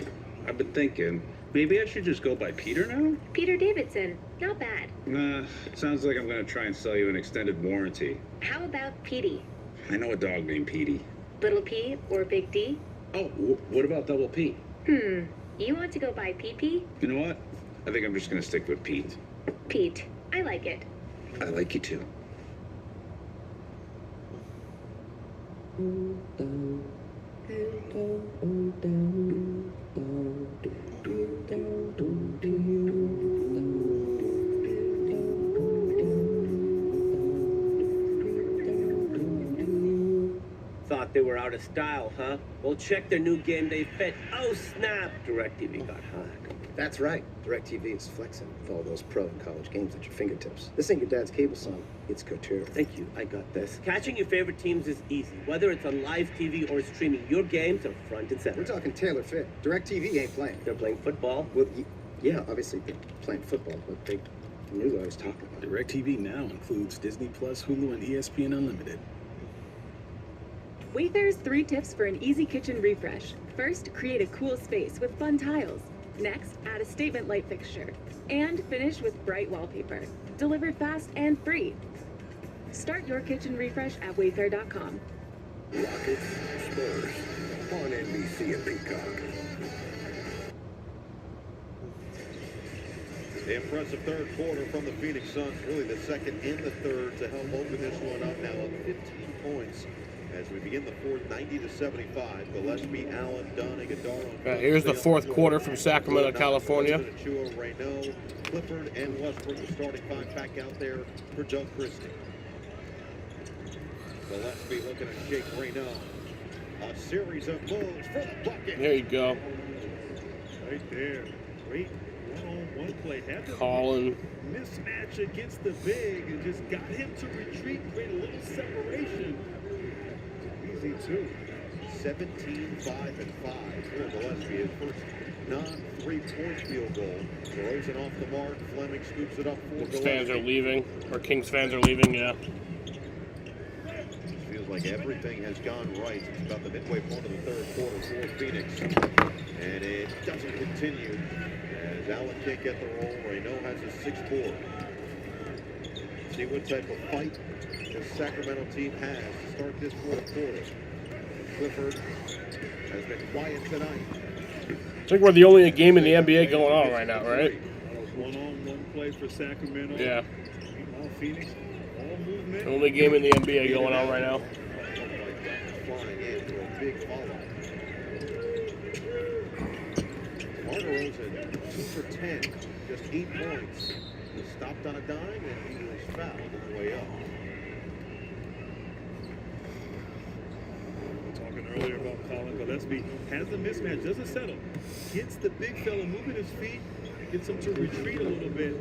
I've been thinking, maybe I should just go by Peter now? Peter Davidson. Not bad. Nah, sounds like I'm gonna try and sell you an extended warranty. How about Petey? I know a dog named Petey. Little P or Big D? Oh, what about Double P? You want to go by PP? You know what? I think I'm just gonna stick with Pete. Pete. I like it. I like you too. Thought they were out of style, huh? Well, check their new game day fit. Oh, snap! DirecTV got hacked. That's right. DirecTV is flexing with all those pro and college games at your fingertips. This ain't your dad's cable, son. It's couture. Thank you, I got this. Catching your favorite teams is easy. Whether it's on live TV or streaming, your games are front and center. We're talking Taylor fit. DirecTV ain't playing. They're playing football. Well, yeah, obviously they're playing football, but they knew what I was talking about. DirecTV now includes Disney Plus, Hulu, and ESPN Unlimited. Wayfair's 3 tips for an easy kitchen refresh. First, create a cool space with fun tiles. Next, add a statement light fixture. And finish with bright wallpaper. Delivered fast and free. Start your kitchen refresh at Wayfair.com. Rockets, Spurs on NBC and Peacock. The impressive third quarter from the Phoenix Suns, really the second in the third to help open this one up now up 15 points as we begin the fourth, 90-75. Gillespie, Allen, Dunn, Iguodala. Here's the fourth quarter from Sacramento, California. Reynaud, Clifford, and Westbrook, the starting five back out there for Doug Christie. Gillespie looking to shake Reynaud. A series of moves for the bucket. There you go. Right there. Great one-on-one play. Had the Colin. mismatch against the big and just got him to retreat, create a little separation. Easy too. 17, 5, and 5 for Gillespie. His first non-3-point field goal. DeRozan off the mark. Fleming scoops it up for Kings Gillespie. fans are leaving, or Kings fans are leaving, yeah. Feels like everything has gone right. It's about the midway point of the third quarter for Phoenix. And it doesn't continue as Allen can't get the roll. Reynaud has his sixth board. See what type of fight this Sacramento team has to start this fourth quarter. Clifford has been quiet tonight. I think we're the only game in the NBA going on right now, right? One-on-one play for Sacramento. Yeah. Meanwhile, Phoenix, all movement. Only game in the NBA going on right now. Flying in for a big follow. DeMar DeRozan, 2 for 10, just 8 points. He stopped on a dime and he was fouled on the way up. Talking earlier about Colin Gillespie, has the mismatch, doesn't settle. Gets the big fella moving his feet, gets him to retreat a little bit.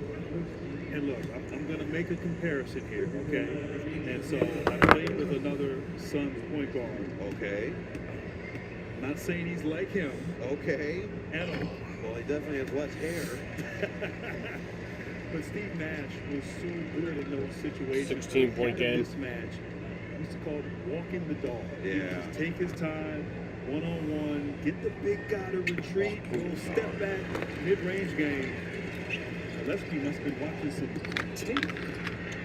And look, I'm going to make a comparison here, okay? And so I played with another Suns point guard. Okay. Not saying he's like him. Okay. At all. Well, he definitely has less hair. But Steve Nash was so good in those situations. 16-point game. Mismatch. He used to call it walking the dog. Yeah. He would just take his time, one-on-one, get the big guy to retreat, little step back, mid-range game. Gillespie must have been watching some tape.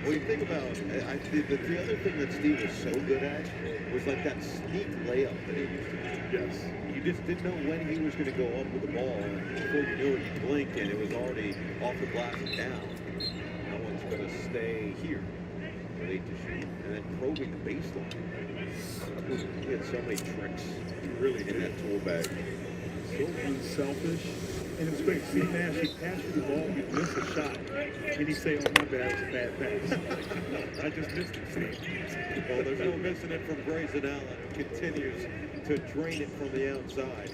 Well, you think about the other thing that Steve was so good at was like that sneak layup that he used to do. Yes. You just didn't know when he was going to go up with the ball. And before you knew it, you blinked and it was already off the glass and down. That one's going to stay here for 8 to shoot. And then probing the baseline. He had so many tricks really in that tool bag. So unselfish. And it was great. Steve Nash, he passed you the ball, he'd miss a shot. And he'd say, oh, my bad, it was a bad pass. I just missed it, Steve. Well, there's no missing it from Grayson Allen, who continues to drain it from the outside.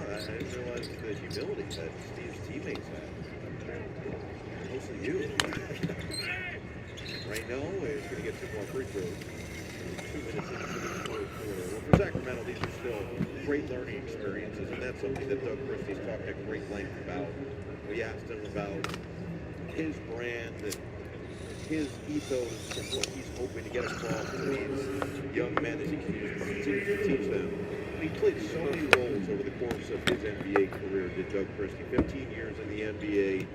I didn't realize the humility that Steve's teammates had. Mostly you. Reynaud is going to get 2 more free throws. 2 minutes into the third quarter. Well, for Sacramento, these are still great learning experiences, and that's something that Doug Christie's talked at great length about. We asked him about his brand and his ethos and what he's hoping to get across to these young men as he continues to teach them. And he played so many roles over the course of his NBA career, did Doug Christie. 15 years in the NBA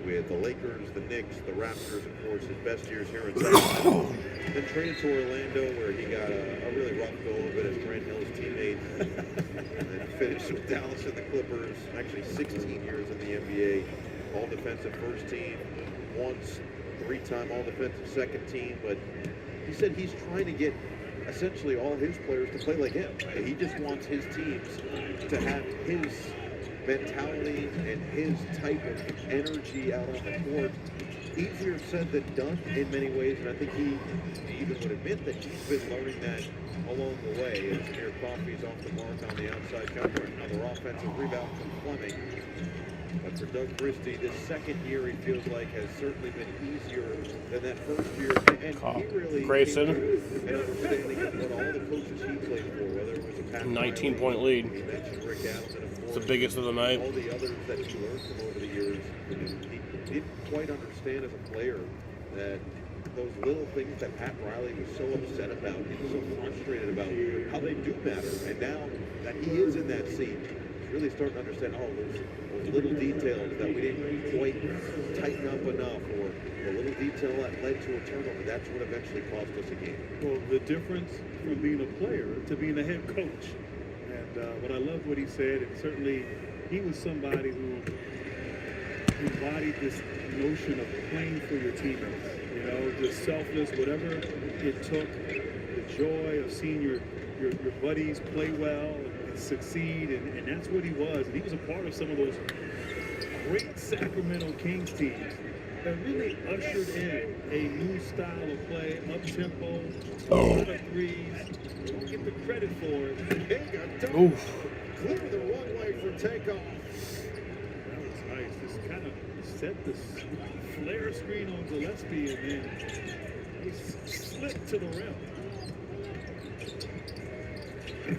with the Lakers, the Knicks, the Raptors, of course, his best years here in Sacramento. Then traded to Orlando, where he got a really rough go of it as Grant Hill's teammate. And then finished with Dallas and the Clippers. Actually, 16 years in the NBA. All-defensive first team. Once, 3-time all-defensive second team. But he said he's trying to get essentially all his players to play like him. He just wants his teams to have his mentality and his type of energy out on the court. Easier said than done in many ways, and I think he even would admit that he's been learning that along the way. As Amir Coffey's off the mark on the outside cover. Another offensive rebound from Fleming. But for Doug Christie, this second year he feels like has certainly been easier than that first year. And he really Grayson. an understanding of what all the coaches he played for, whether it was a Pat 19-point lead. He mentioned Rick Adams, and of course, It's the biggest of the night. all the others that he learned from over the years. He didn't quite understand as a player that those little things that Pat Riley was so upset about and so frustrated about, how they do matter. And now that he is in that seat, really starting to understand, oh, those little details that we didn't quite tighten up enough, or the little detail that led to a turnover. That's what eventually cost us a game. Well, the difference from being a player to being a head coach. And what I loved what he said, and certainly he was somebody who embodied this notion of playing for your teammates. You know, just selfless, whatever it took, the joy of seeing your buddies play well and succeed, and that's what he was. And he was a part of some of those great Sacramento Kings teams that really ushered in a new style of play, up-tempo, a lot of threes. Don't get the credit for it. Clear the runway for takeoff. That was nice. Just kind of set the flare screen on Gillespie, and then he slipped to the rim.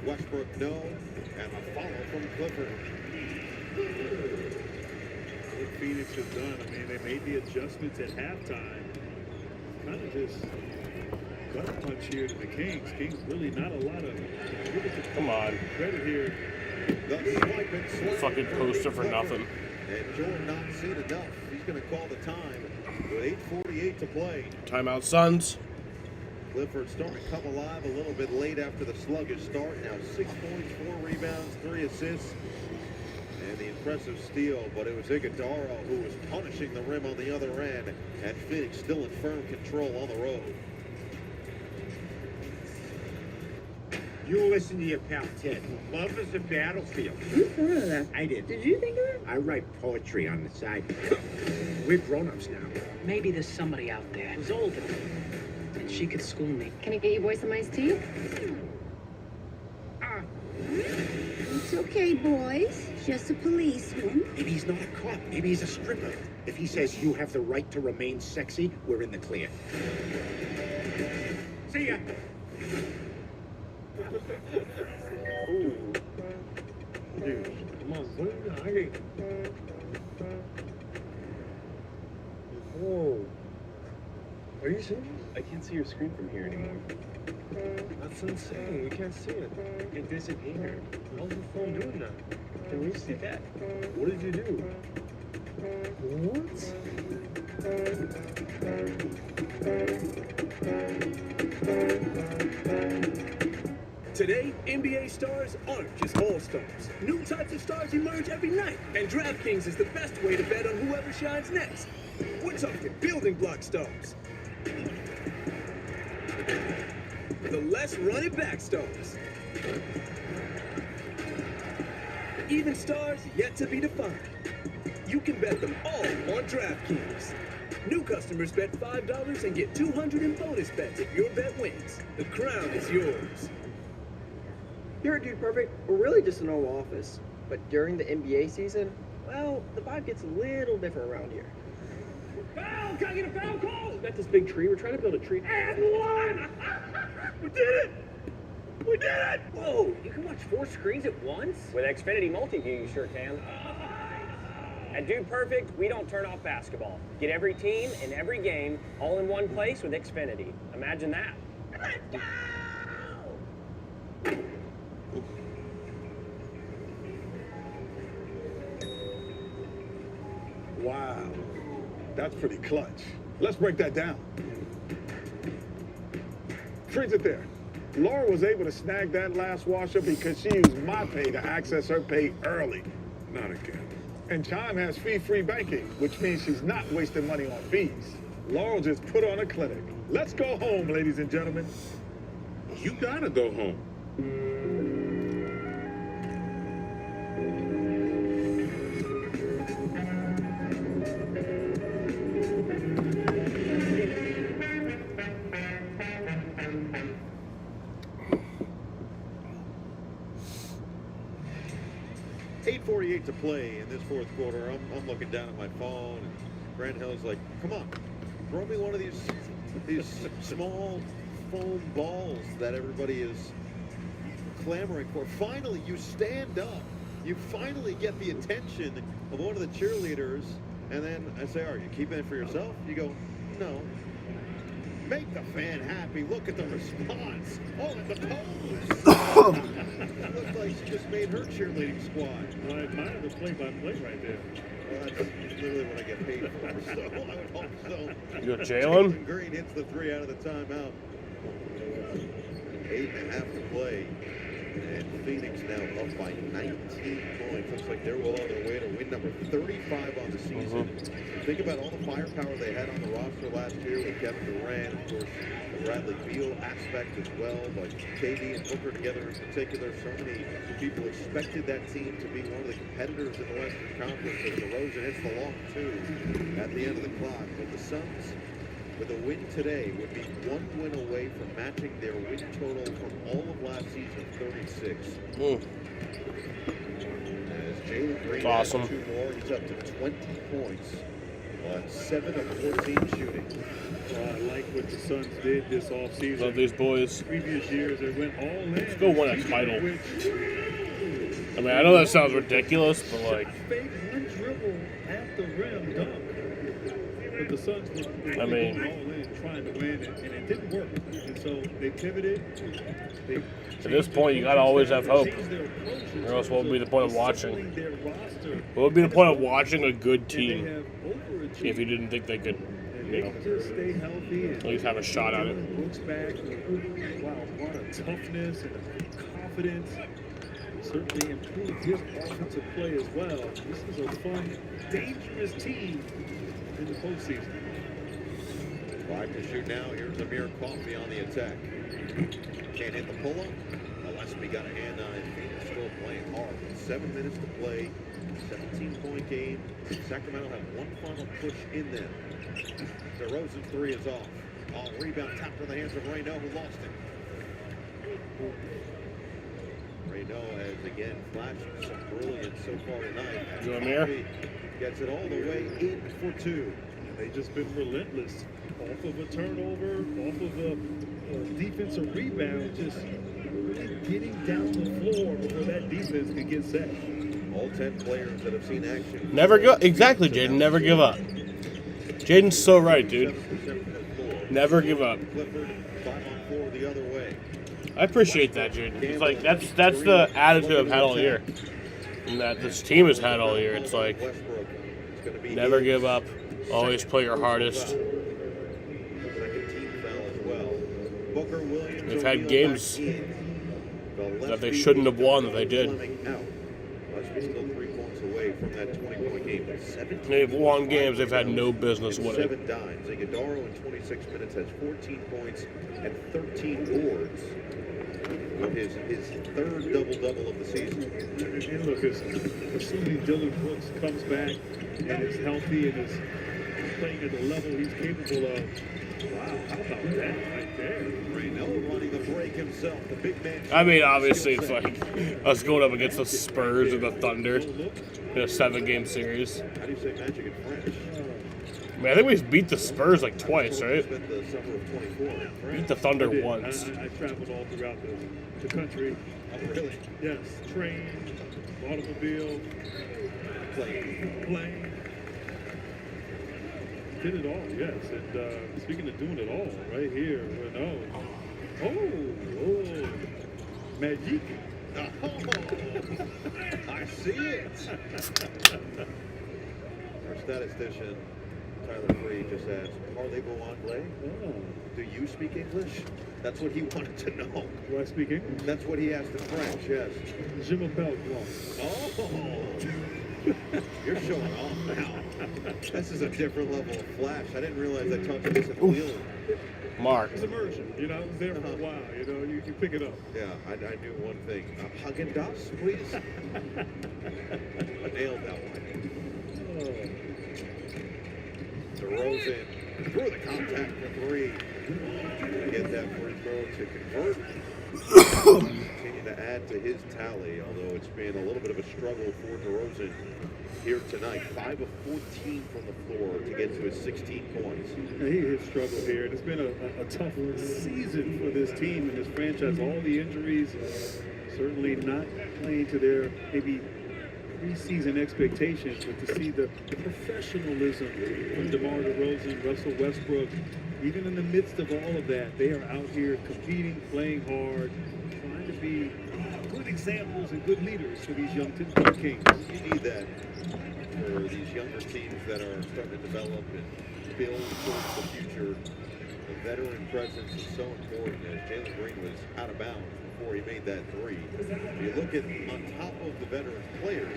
Westbrook, no, and a follow from Clifford. What Phoenix has done, I mean, they made the adjustments at halftime. Kind of just gut punch here to the Kings. Kings really not a lot of Come on. credit here. The Fucking poster for nothing. And Jordan not seen enough. He's going to call the time with 8:48 to play. Timeout, Suns. Clifford starting to come alive a little bit late after the sluggish start. Now 6 points, 4 rebounds, 3 assists. And the impressive steal, but it was Iguodala who was punishing the rim on the other end. And Phoenix still in firm control on the road. You listen to your pal Ted. Love is a battlefield. Who thought of that? I did. Did you think of it? I write poetry on the side. We're grown-ups now. Maybe there's somebody out there who's older and she could school me. Can I get you boys some iced tea? It's okay, boys. Just a policeman. Maybe he's not a cop. Maybe he's a stripper. If he says you have the right to remain sexy, we're in the clear. See ya. Dude, come on, boy. Whoa. Are you serious? I can't see your screen from here anymore. That's insane. We can't see it. It disappeared. How's the phone doing that? Can we see that? What did you do? What? Today, NBA stars aren't just all-stars. New types of stars emerge every night, and DraftKings is the best way to bet on whoever shines next. We're talking building block stars. The less run-it-back stars. Even stars yet to be defined. You can bet them all on DraftKings. New customers bet $5 and get $200 in bonus bets if your bet wins. The crown is yours. Here at Dude Perfect, we're really just an old office. But during the NBA season, well, the vibe gets a little different around here. Foul! Can I get a foul call? Got this big tree. We're trying to build a tree. And one! We did it! We did it! Whoa, you can watch 4 screens at once? With Xfinity Multiview, you sure can. At Dude Perfect, we don't turn off basketball. Get every team and every game all in one place with Xfinity. Imagine that. Wow, that's pretty clutch. Let's break that down. Freeze it there. Laura was able to snag that last washer because she used MyPay to access her pay early. Not again. And Chime has fee-free banking, which means she's not wasting money on fees. Laurel just put on a clinic. Let's go home, ladies and gentlemen. You gotta go home. 8:48 to play in this fourth quarter. I'm looking down at my phone, and Grant Hill's like, "Come on, throw me one of these small foam balls that everybody is clamoring for." Finally, you stand up. You finally get the attention of one of the cheerleaders, and then I say, "Are you keeping it for yourself?" You go, "No." Make the fan happy. Look at the response. Oh, at the pose. Looks like she just made her cheerleading squad. Well, I admire the play-by-play right there. Well, that's literally what I get paid for, so I would hope so. You're Jalen? Green hits the 3 out of the timeout. 8.5 to play. And Phoenix now up by 19 points. Looks like they're well on their way to win number 35 on the season. Think about all the firepower they had on the roster last year with Kevin Durant, of course, the Bradley Beal aspect as well, but KD and Booker together in particular. So many people expected that team to be one of the competitors in the Western Conference. As DeRozan hits the long two at the end of the clock. But the Suns, with a win today, would be 1 win away from matching their win total from all of last season, 36. As Jalen Green adds 2 more, he's up to 20 points on 7 of 14 shooting. I like what the Suns did this offseason. Love these boys. Previous years, they went all in. Let's go win a title. I mean, I know that sounds ridiculous, but like... Fake one dribble at the rim dunk. But the Suns were I mean, all in trying to win, and it didn't work. And so they pivoted. At this point, you gotta always have hope. Or else what would be the point of watching? What would be the point of watching a good team if you didn't think they could, you know, at least have a shot at it? Looks back, wow, a lot of toughness and confidence. Certainly improved his offensive play as well. This is a fun, dangerous team in the postseason. 5 to shoot now. Here's Amir Coffey on the attack. Can't hit the pull-up. Gillespie got a hand on it. Phoenix still playing hard. 7 minutes to play. 17-point game. Sacramento have one final push in them. DeRozan's 3 is off. All rebound tapped in the hands of Raynaud, who lost it. Raynaud has again flashed some brilliance so far tonight. Amir gets it all the way in for 2. And they've just been relentless. Off of a turnover, off of a defensive rebound, just really getting down the floor before that defense can get set. All 10 players that have seen action. Never go. Exactly, Jaden. Never give up. Jaden's so right, dude. Never give up. Clifford 5-on-4 the other way. I appreciate that, Jaden. It's like that's the attitude I've had all year, and that this team has had all year. It's like never give up. Always play your hardest. They've had games that they shouldn't have won that they did. They've won games they've had no business winning. 7 dimes. Iguodala in 26 minutes has 14 points and 13 boards. With his third double-double of the season. And look, assuming Dylan Brooks comes back and is healthy and is playing at the level he's capable of. Wow, how about that right there? Raynaud running the break himself, the big man. I mean, obviously, it's like us going up against the Spurs and the Thunder in a 7-game series. How do you say magic in French? I mean, I think we beat the Spurs like twice, right? Spent the summer of 24. Beat the Thunder once. I traveled all throughout the country. Oh, really? Yes, train, automobile, plane. Did it all, yes. And speaking of doing it all, right here, Raynaud. Oh, magic. Oh, I see it. Our statistician, Tyler Free, just asked, parlez-vous anglais? Oh. Do you speak English? That's what he wanted to know. Do I speak English? That's what he asked in French, yes. Je m'appelle Blanc. Oh, you're showing off now. This is a different level of flash. I didn't realize I taught you this at the wheel. Mark. It's immersion. You know, I was there for a while. You know, you pick it up. Yeah, I knew one thing. Haagen-Dazs, please. I nailed that one. DeRozan through the contact for 3. Get that free throw to convert. Continue to add to his tally, although it's been a little bit of a struggle for DeRozan here tonight. 5 of 14 from the floor to get to his 16 points. Yeah, he has struggled here. It's been a tough season for this team and this franchise. All the injuries, certainly not playing to their maybe preseason expectations, but to see the professionalism from DeMar DeRozan, Russell Westbrook, even in the midst of all of that, they are out here competing, playing hard, trying to be good examples and good leaders for these young Kings. You need that for these younger teams that are starting to develop and build towards the future. The veteran presence is so important. As Jalen Green was out of bounds before he made that three. You look at on top of the veteran players,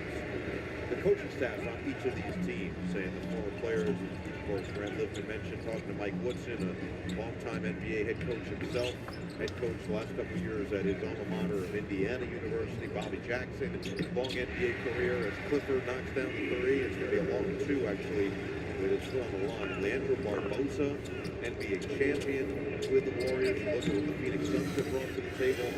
the coaching staff on each of these teams, saying the former players, of course, Brad Lifton mentioned talking to Mike Woodson, a longtime NBA head coach himself, head coach the last couple of years at his alma mater of Indiana University. Bobby Jackson, long NBA career as Clifford knocks down the three. It's going to be a long two, actually, with it still on the line. Leandro Barbosa, NBA champion with the Warriors. Look at what the Phoenix Suns have brought to the table.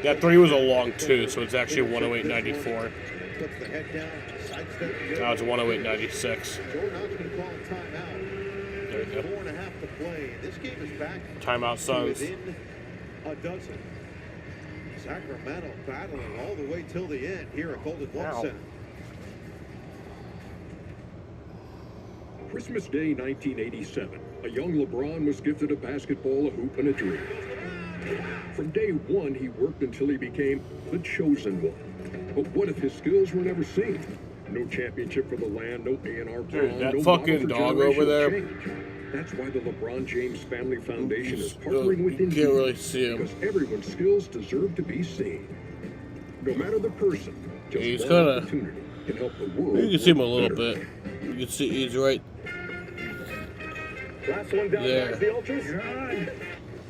That three was a long two, so it's actually 108.94. Puts the head down, sidestep. Now it's 108.96. Jordan Knox going to call a timeout. There you go. 4.5 to play. This game is back. Timeout Suns. Within a dozen. Sacramento battling all the way till the end here at Golden One Center. Christmas Day 1987, a young LeBron was gifted a basketball, a hoop, and a dream. From day one, he worked until he became the chosen one. But what if his skills were never seen? No championship for the land, no A&R Braun, that no fucking dog over there. Change. That's why the LeBron James Family Foundation is partnering with Indeed, can't really see him. because everyone's skills deserve to be seen. No matter the person, just He's one kinda- opportunity can help the world. You can see him a work little better. bit. You can see he's right Last one down there. there. The Ultras. You're on.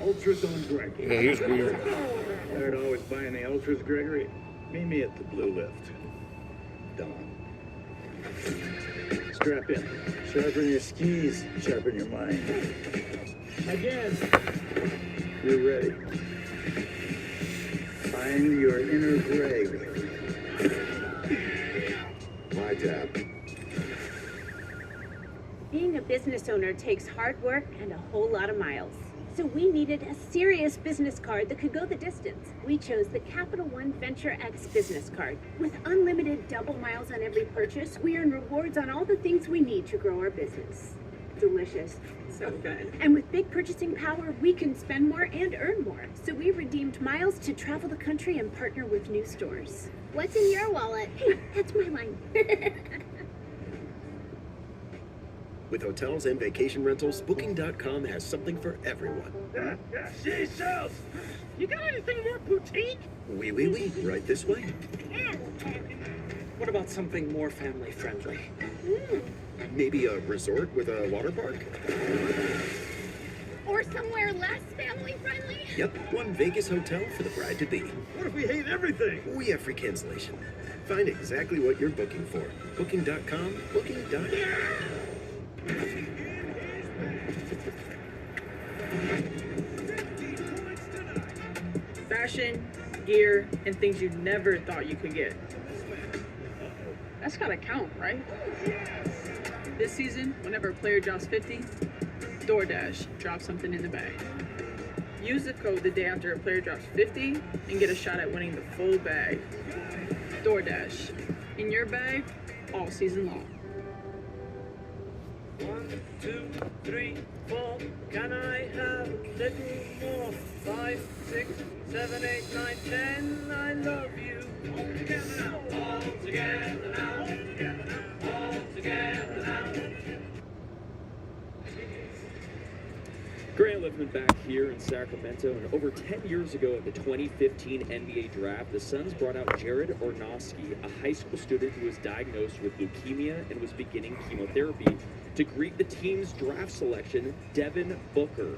Ultras on Greg. Yeah, he's weird. They're always buying the Ultras, Gregory. Meet me at the Blue Lift. Don. Strap in. Sharpen your skis. Sharpen your mind. Again. You're ready. Find your inner Greg. My tab. Being a business owner takes hard work and a whole lot of miles. So we needed a serious business card that could go the distance. We chose the Capital One Venture X business card. With unlimited double miles on every purchase, we earn rewards on all the things we need to grow our business. Delicious. So good. And with big purchasing power, we can spend more and earn more. So we redeemed miles to travel the country and partner with new stores. What's in your wallet? Hey, that's my line. With hotels and vacation rentals, Booking.com has something for everyone. Seashells! You got anything more boutique? Oui, right this way. What about something more family friendly? Maybe a resort with a water park? Or somewhere less family friendly? Yep, one Vegas hotel for the bride-to-be. What if we hate everything? We have free cancellation. Find exactly what you're booking for. Booking.com, Booking.com. Fashion, gear, and things you never thought you could get. That's gotta count, right? This season, whenever a player drops 50, DoorDash drops something in the bag. Use the code the day after a player drops 50 and get a shot at winning the full bag. DoorDash, in your bag, all season long. 1, 2, 3, 4. Can I have a little more? 5, 6, 7, 8, 9, 10. I love you. All together now. All together now. All together now. All together now. Grant Liffman back here in Sacramento, and over 10 years ago at the 2015 NBA Draft, the Suns brought out Jared Ornosky, a high school student who was diagnosed with leukemia and was beginning chemotherapy, to greet the team's draft selection, Devin Booker.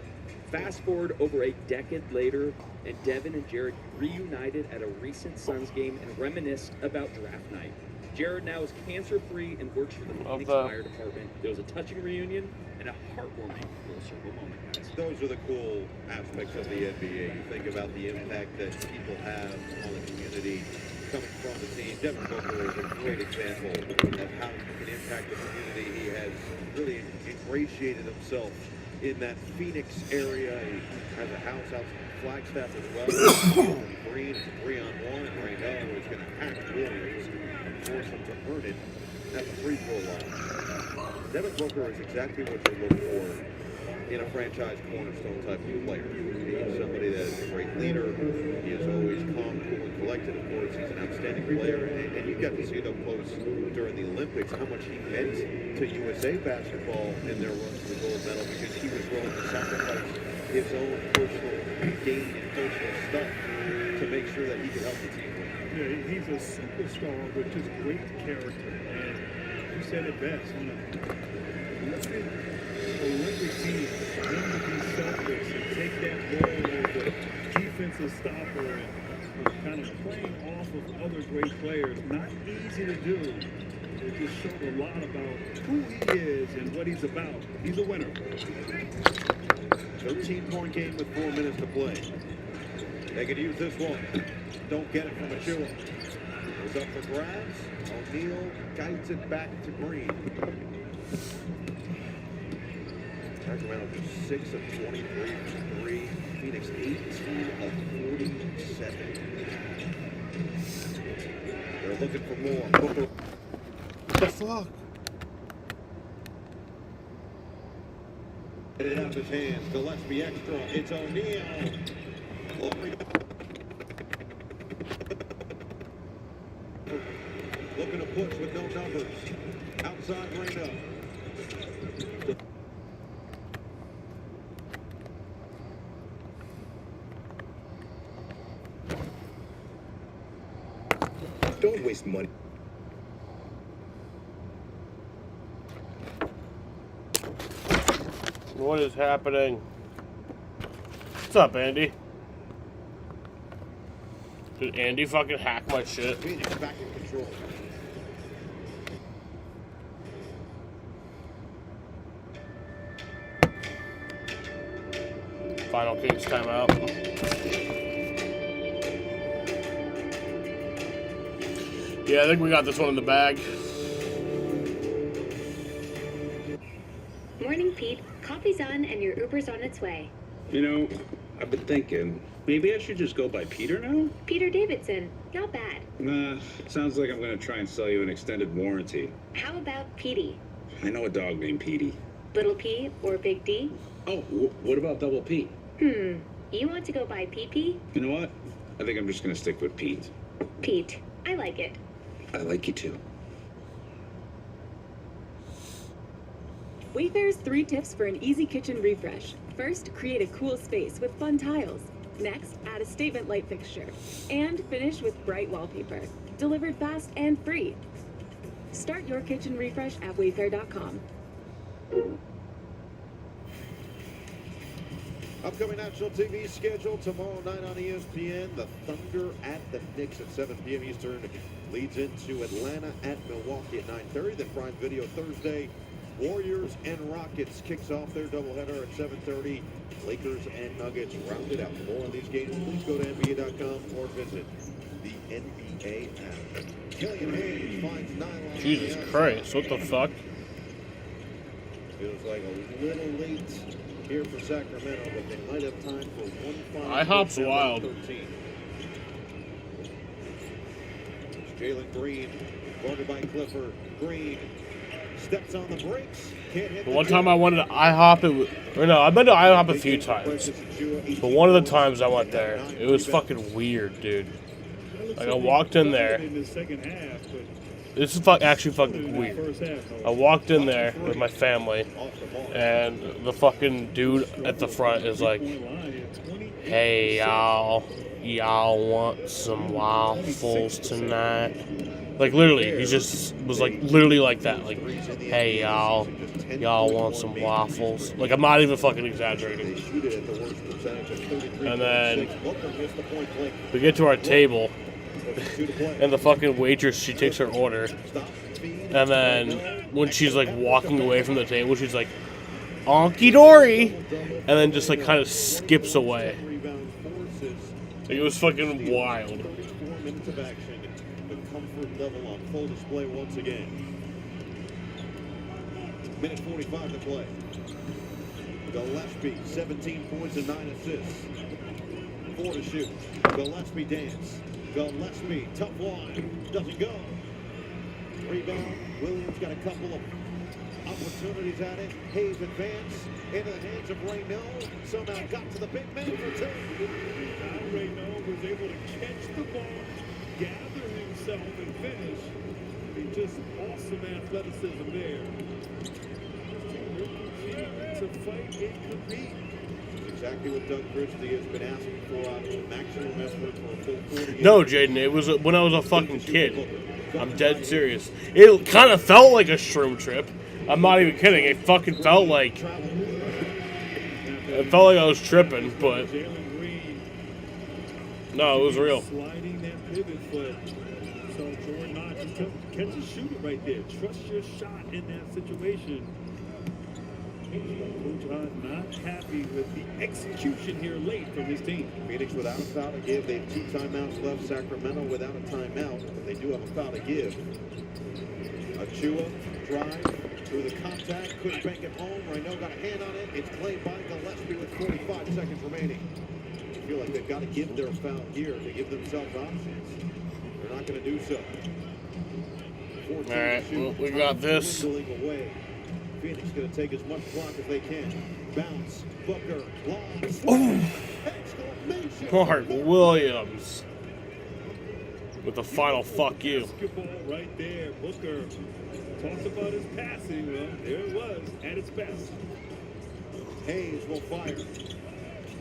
Fast forward over a decade later, and Devin and Jared reunited at a recent Suns game and reminisced about draft night. Jared now is cancer-free and works for the Phoenix Fire Department. There was a touching reunion and a heartwarming full circle moment, guys. Those are the cool aspects of the NBA. You think about the impact that people have on the community coming from the team. Devin Booker is a great example of how he can impact the community. He has really ingratiated himself in that Phoenix area. He has a house out in Flagstaff as well. Green, 3-on-1, and Randall is going to hack Williams and force him to earn it at the free throw line. Devin Booker is exactly what you look for in a franchise cornerstone type of player. He's somebody that is a great leader. He is liked it, of course. He's an outstanding player, and you got to see it up close during the Olympics, how much he meant to USA basketball in their run to the gold medal, because he was willing to sacrifice his own personal gain and personal stuff to make sure that he could help the team win. Yeah, he's a superstar with just great character, and you said it best. On a Olympic team, them to be selfless and take that role as a defensive stopper and kind of playing off of other great players, not easy to do. It just showed a lot about who he is and what he's about. He's a winner. 13-point game with 4 minutes to play. They could use this one. Don't get it from Achua. It was up for grabs. O'Neal guides it back to Green. Sacramento just 6 of 23 from 3. Phoenix 18 of 47. They're looking for more. Booker. What the fuck? Get it out of his hands. Gillespie extra. It's O'Neal. Looking to push with no numbers. Outside Reyno. Don't waste money. What is happening? What's up, Andy? Did Andy fucking hack my shit? Phoenix back in control. Final Kings timeout. Yeah, I think we got this one in the bag. Morning, Pete. Coffee's on and your Uber's on its way. You know, I've been thinking, maybe I should just go by Peter now? Peter Davidson. Not bad. Nah, sounds like I'm going to try and sell you an extended warranty. How about Petey? I know a dog named Petey. Little P or Big D? Oh, what about Double P? You want to go by PP? You know what? I think I'm just going to stick with Pete. Pete. I like it. I like you too. Wayfair's 3 tips for an easy kitchen refresh. First, create a cool space with fun tiles. Next, add a statement light fixture. And finish with bright wallpaper. Delivered fast and free. Start your kitchen refresh at wayfair.com. Upcoming national TV schedule tomorrow night on ESPN. The Thunder at the Knicks at 7 p.m. Eastern. Leads into Atlanta at Milwaukee at 9:30. Then Prime Video Thursday. Warriors and Rockets kicks off their doubleheader at 7:30. Lakers and Nuggets round it out. For more on these games, please go to NBA.com or visit the NBA app. Killian Hayes finds nylon. Jesus Christ, what the fuck? Feels like a little late here for Sacramento, but they might have time for one final. IHOP's wild. 13. Jalen Green, guarded by Clifford. Green steps on the brakes. Can't hit The one time I went to IHOP, I've been to IHOP a few times, but one of the times I went there, it was fucking weird, dude. Like, I walked in there. This is actually fucking weird. I walked in there with my family, and the fucking dude at the front is like, "Hey, y'all want some waffles tonight?" Like, literally, he just was like, literally like that. Like, "Hey, y'all want some waffles?" Like, I'm not even fucking exaggerating. And then we get to our table, and the fucking waitress, she takes her order. And then when she's like walking away from the table, she's like, "Onky dory," and then just like kind of skips away. Like, it was fucking wild. 4 minutes of action. The comfort level on full display once again. Minute 45 to play. Gillespie, 17 points and 9 assists. 4 to shoot. Gillespie dance. Gillespie, tough line. Doesn't go. Rebound. Williams got a couple of opportunities at it. Hayes advance into the hands of Reyno. Somehow got to the big man for 2. Reyno was able to catch the ball himself and finish. I mean, just awesome athleticism there. To fight and compete. Exactly what Doug Christie has been asking for out of a maximum effort for a full 40 No, Jaden, it was when I was a fucking kid. I'm dead serious. It kind of felt like a shroom trip. I'm not even kidding. It fucking felt like... It felt like I was tripping, but... No, it was real. Sliding that pivot foot. So Jordan Knox just catch and shoot it right there. Trust your shot in that situation. Coach Hahn not happy with the execution here late from his team. Phoenix without a foul to give. They have 2 timeouts left. Sacramento without a timeout, but they do have a foul to give. Achua drive through the contact. Couldn't bank it home. Reno got a hand on it. It's played by Gillespie with 45 seconds remaining. I feel like they've got to give their foul here to give themselves options. They're not going to do so. All right, well, we got this. Away. Phoenix going to take as much clock as they can. Bounce, Booker, long, Mark Williams with the final fuck you. Basketball right there. Booker talked about his passing. Well, there it was at its best. Hayes will fire.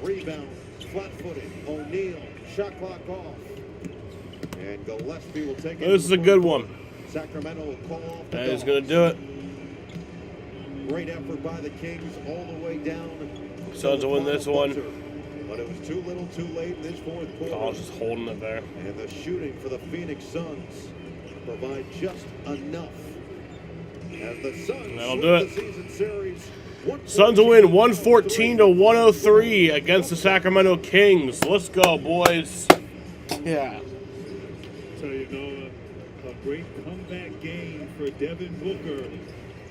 Rebound, flat-footed. O'Neal, shot clock off. And Gillespie will take it. This is a good one. Sacramento will call off the That is Dogs. going to do it. Great effort by the Kings all the way down. Suns will win this one. But it was too little too late in this fourth quarter. I was just holding it there. And the shooting for the Phoenix Suns provide just enough. As the Suns That'll do it. the season series. Suns will win 114-103 against the Sacramento Kings. Let's go, boys. Yeah. So, you know, a great comeback game for Devin Booker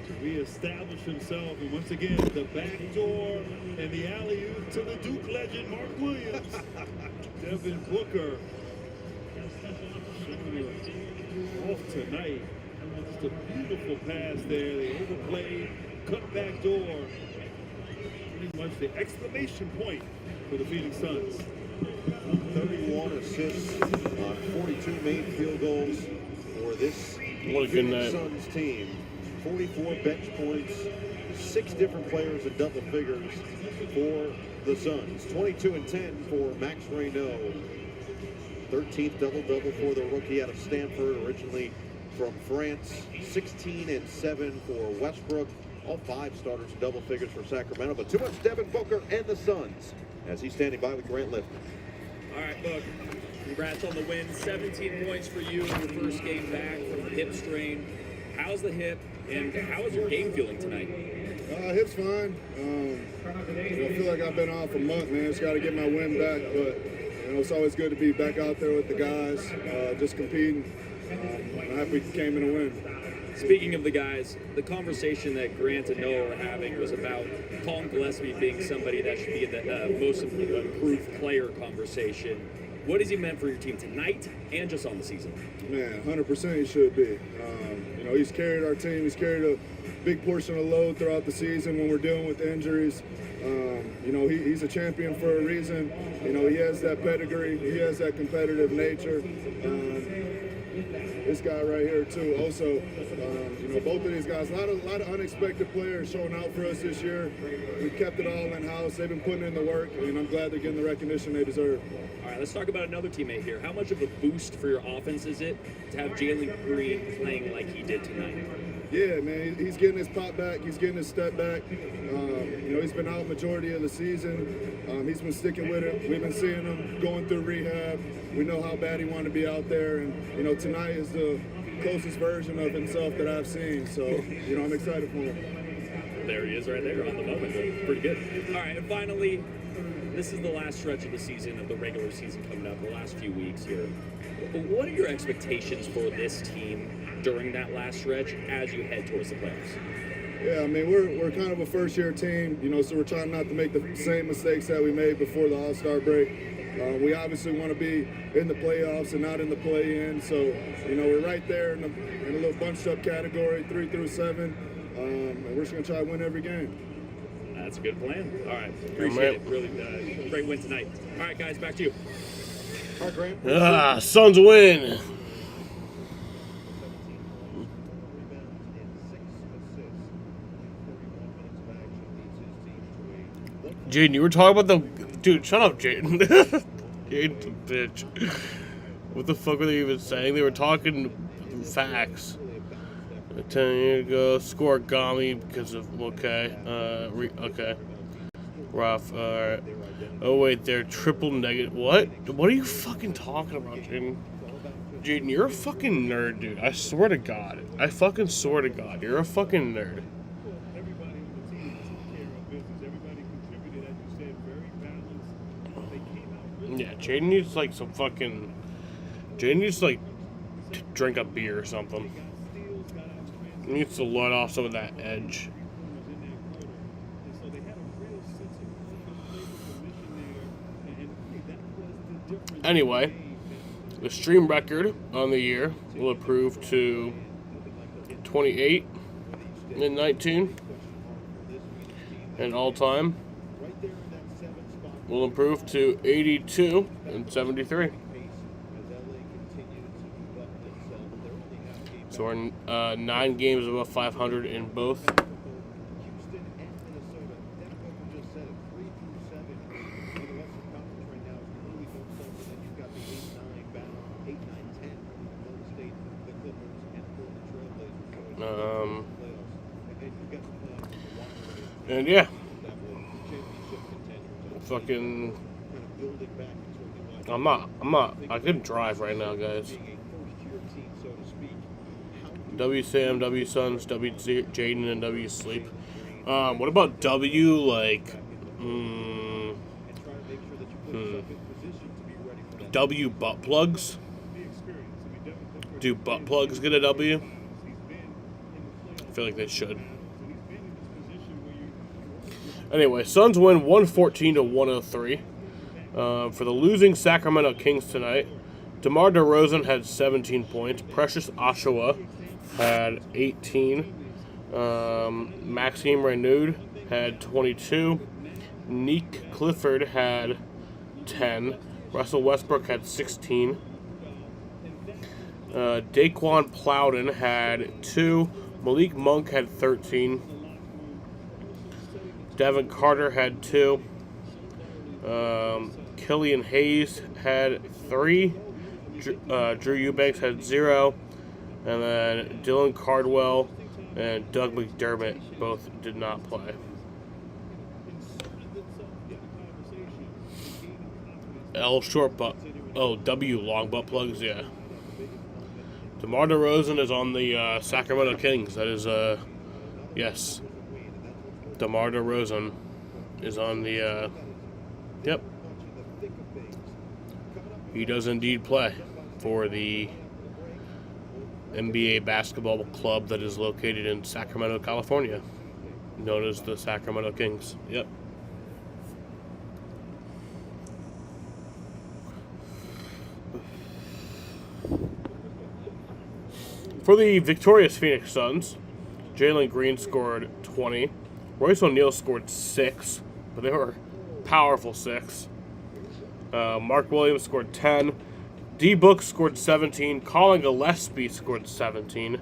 to reestablish himself. And once again, the backdoor and the alley-oop to the Duke legend, Mark Williams. Devin Booker off tonight. Just a beautiful pass there. They overplayed, cut back door. Pretty much the exclamation point for the Phoenix Suns. 31 assists on 42 made field goals for this What a good Phoenix night. Suns team. 44 bench points, 6 different players in double figures for the Suns. 22 and 10 for Max Reno. 13th double-double for the rookie out of Stanford, originally from France. 16 and 7 for Westbrook. All 5 starters in double figures for Sacramento, but too much Devin Booker and the Suns as he's standing by with Grant Lifton. All right, look, congrats on the win. 17 points for you in your first game back from the hip strain. How's the hip, and how is your game feeling tonight? Hip's fine. I feel like I've been off a month, man. Just got to get my wind back, but it's always good to be back out there with the guys, just competing. I'm happy we came in a win. Speaking of the guys, the conversation that Grant and Noah were having was about Colin Gillespie being somebody that should be in the most improved player conversation. What has he meant for your team tonight and just on the season? Man, 100% he should be. He's carried our team. He's carried a big portion of the load throughout the season when we're dealing with injuries. He's a champion for a reason. He has that pedigree. He has that competitive nature. This guy right here too. Also, both of these guys, a lot of unexpected players showing out for us this year. We kept it all in house. They've been putting in the work, and I'm glad they're getting the recognition they deserve. All right, let's talk about another teammate here. How much of a boost for your offense is it to have Jalen Green playing like he did tonight? Yeah, man, he's getting his pop back. He's getting his step back. He's been out majority of the season. He's been sticking with it. We've been seeing him going through rehab. We know how bad he wanted to be out there, and tonight is the closest version of himself that I've seen. So, I'm excited for him. There he is right there on the moment. Pretty good. All right, and finally, this is the last stretch of the season, of the regular season coming up, the last few weeks here. What are your expectations for this team during that last stretch as you head towards the playoffs? Yeah, I mean, we're kind of a first-year team, so we're trying not to make the same mistakes that we made before the All-Star break. We obviously want to be in the playoffs and not in the play-in, so, we're right there in a little bunched-up category, 3 through 7, and we're just going to try to win every game. That's a good plan. All right, appreciate it. Really great win tonight. All right, guys, back to you. All right, Grant. Suns win. Jaden, you were talking about the... Dude, shut up, Jaden. Jaden's a bitch. What the fuck were they even saying? They were talking facts. 10 years ago, scoregami because of... Okay. Okay. Rough. Alright. Oh, wait, they're triple negative. What? What are you fucking talking about, Jaden? Jaden, you're a fucking nerd, dude. I swear to God. I fucking swear to God. You're a fucking nerd. Yeah, Jaden needs like some fucking... Jaden needs to like drink a beer or something. He needs to let off some of that edge. Anyway, the stream record on the year will improve to 28 and 19. And all-time will improve to 82 and 73. So we're 9 games above 500 in both. And yeah, fucking, I couldn't drive right now, guys. W Sam, W Sons, W Jaden, and W Sleep. What about W, like, W butt plugs? Do butt plugs get a W? I feel like they should. Anyway, Suns win 114-103. For the losing Sacramento Kings tonight, DeMar DeRozan had 17 points. Precious Achiuwa had 18. Maxime Reynaud had 22. Nick Clifford had 10. Russell Westbrook had 16. Daquan Plowden had 2. Malik Monk had 13. Devin Carter had 2. Killian Hayes had 3. Drew Eubanks had 0. And then Dylan Cardwell and Doug McDermott both did not play. L short butt. Oh, W long butt plugs, yeah. DeMar DeRozan is on the Sacramento Kings. That is, yes. DeMar DeRozan is on the, yep. He does indeed play for the NBA basketball club that is located in Sacramento, California, known as the Sacramento Kings. Yep. For the victorious Phoenix Suns, Jalen Green scored 20. Royce O'Neal scored 6, but they were powerful 6. Mark Williams scored 10. D-Book scored 17. Colin Gillespie scored 17.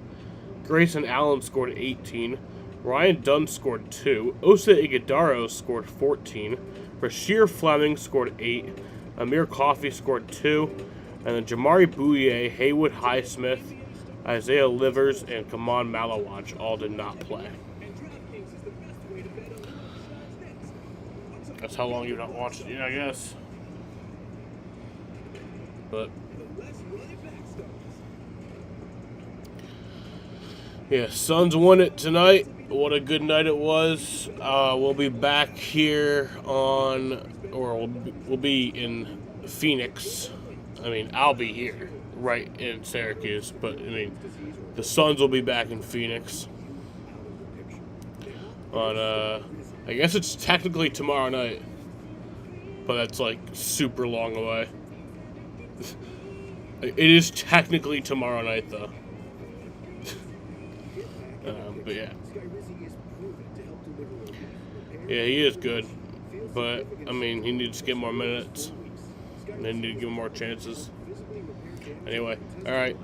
Grayson Allen scored 18. Ryan Dunn scored 2. Osa Iguodala scored 14. Rasheer Fleming scored 8. Amir Coffey scored 2. And then Jamari Bouye, Haywood Highsmith, Isaiah Livers, and Kaman Malawach all did not play. That's how long you've not watched it, I guess. But yeah, Suns won it tonight. What a good night it was. We'll be back here on, or we'll be in Phoenix. I mean, I'll be here, right in Syracuse, but I mean, the Suns will be back in Phoenix on, I guess it's technically tomorrow night, but that's like super long away. It is technically tomorrow night, though. But yeah. Yeah, he is good. But, I mean, he needs to get more minutes. And they need to give him more chances. Anyway, alright.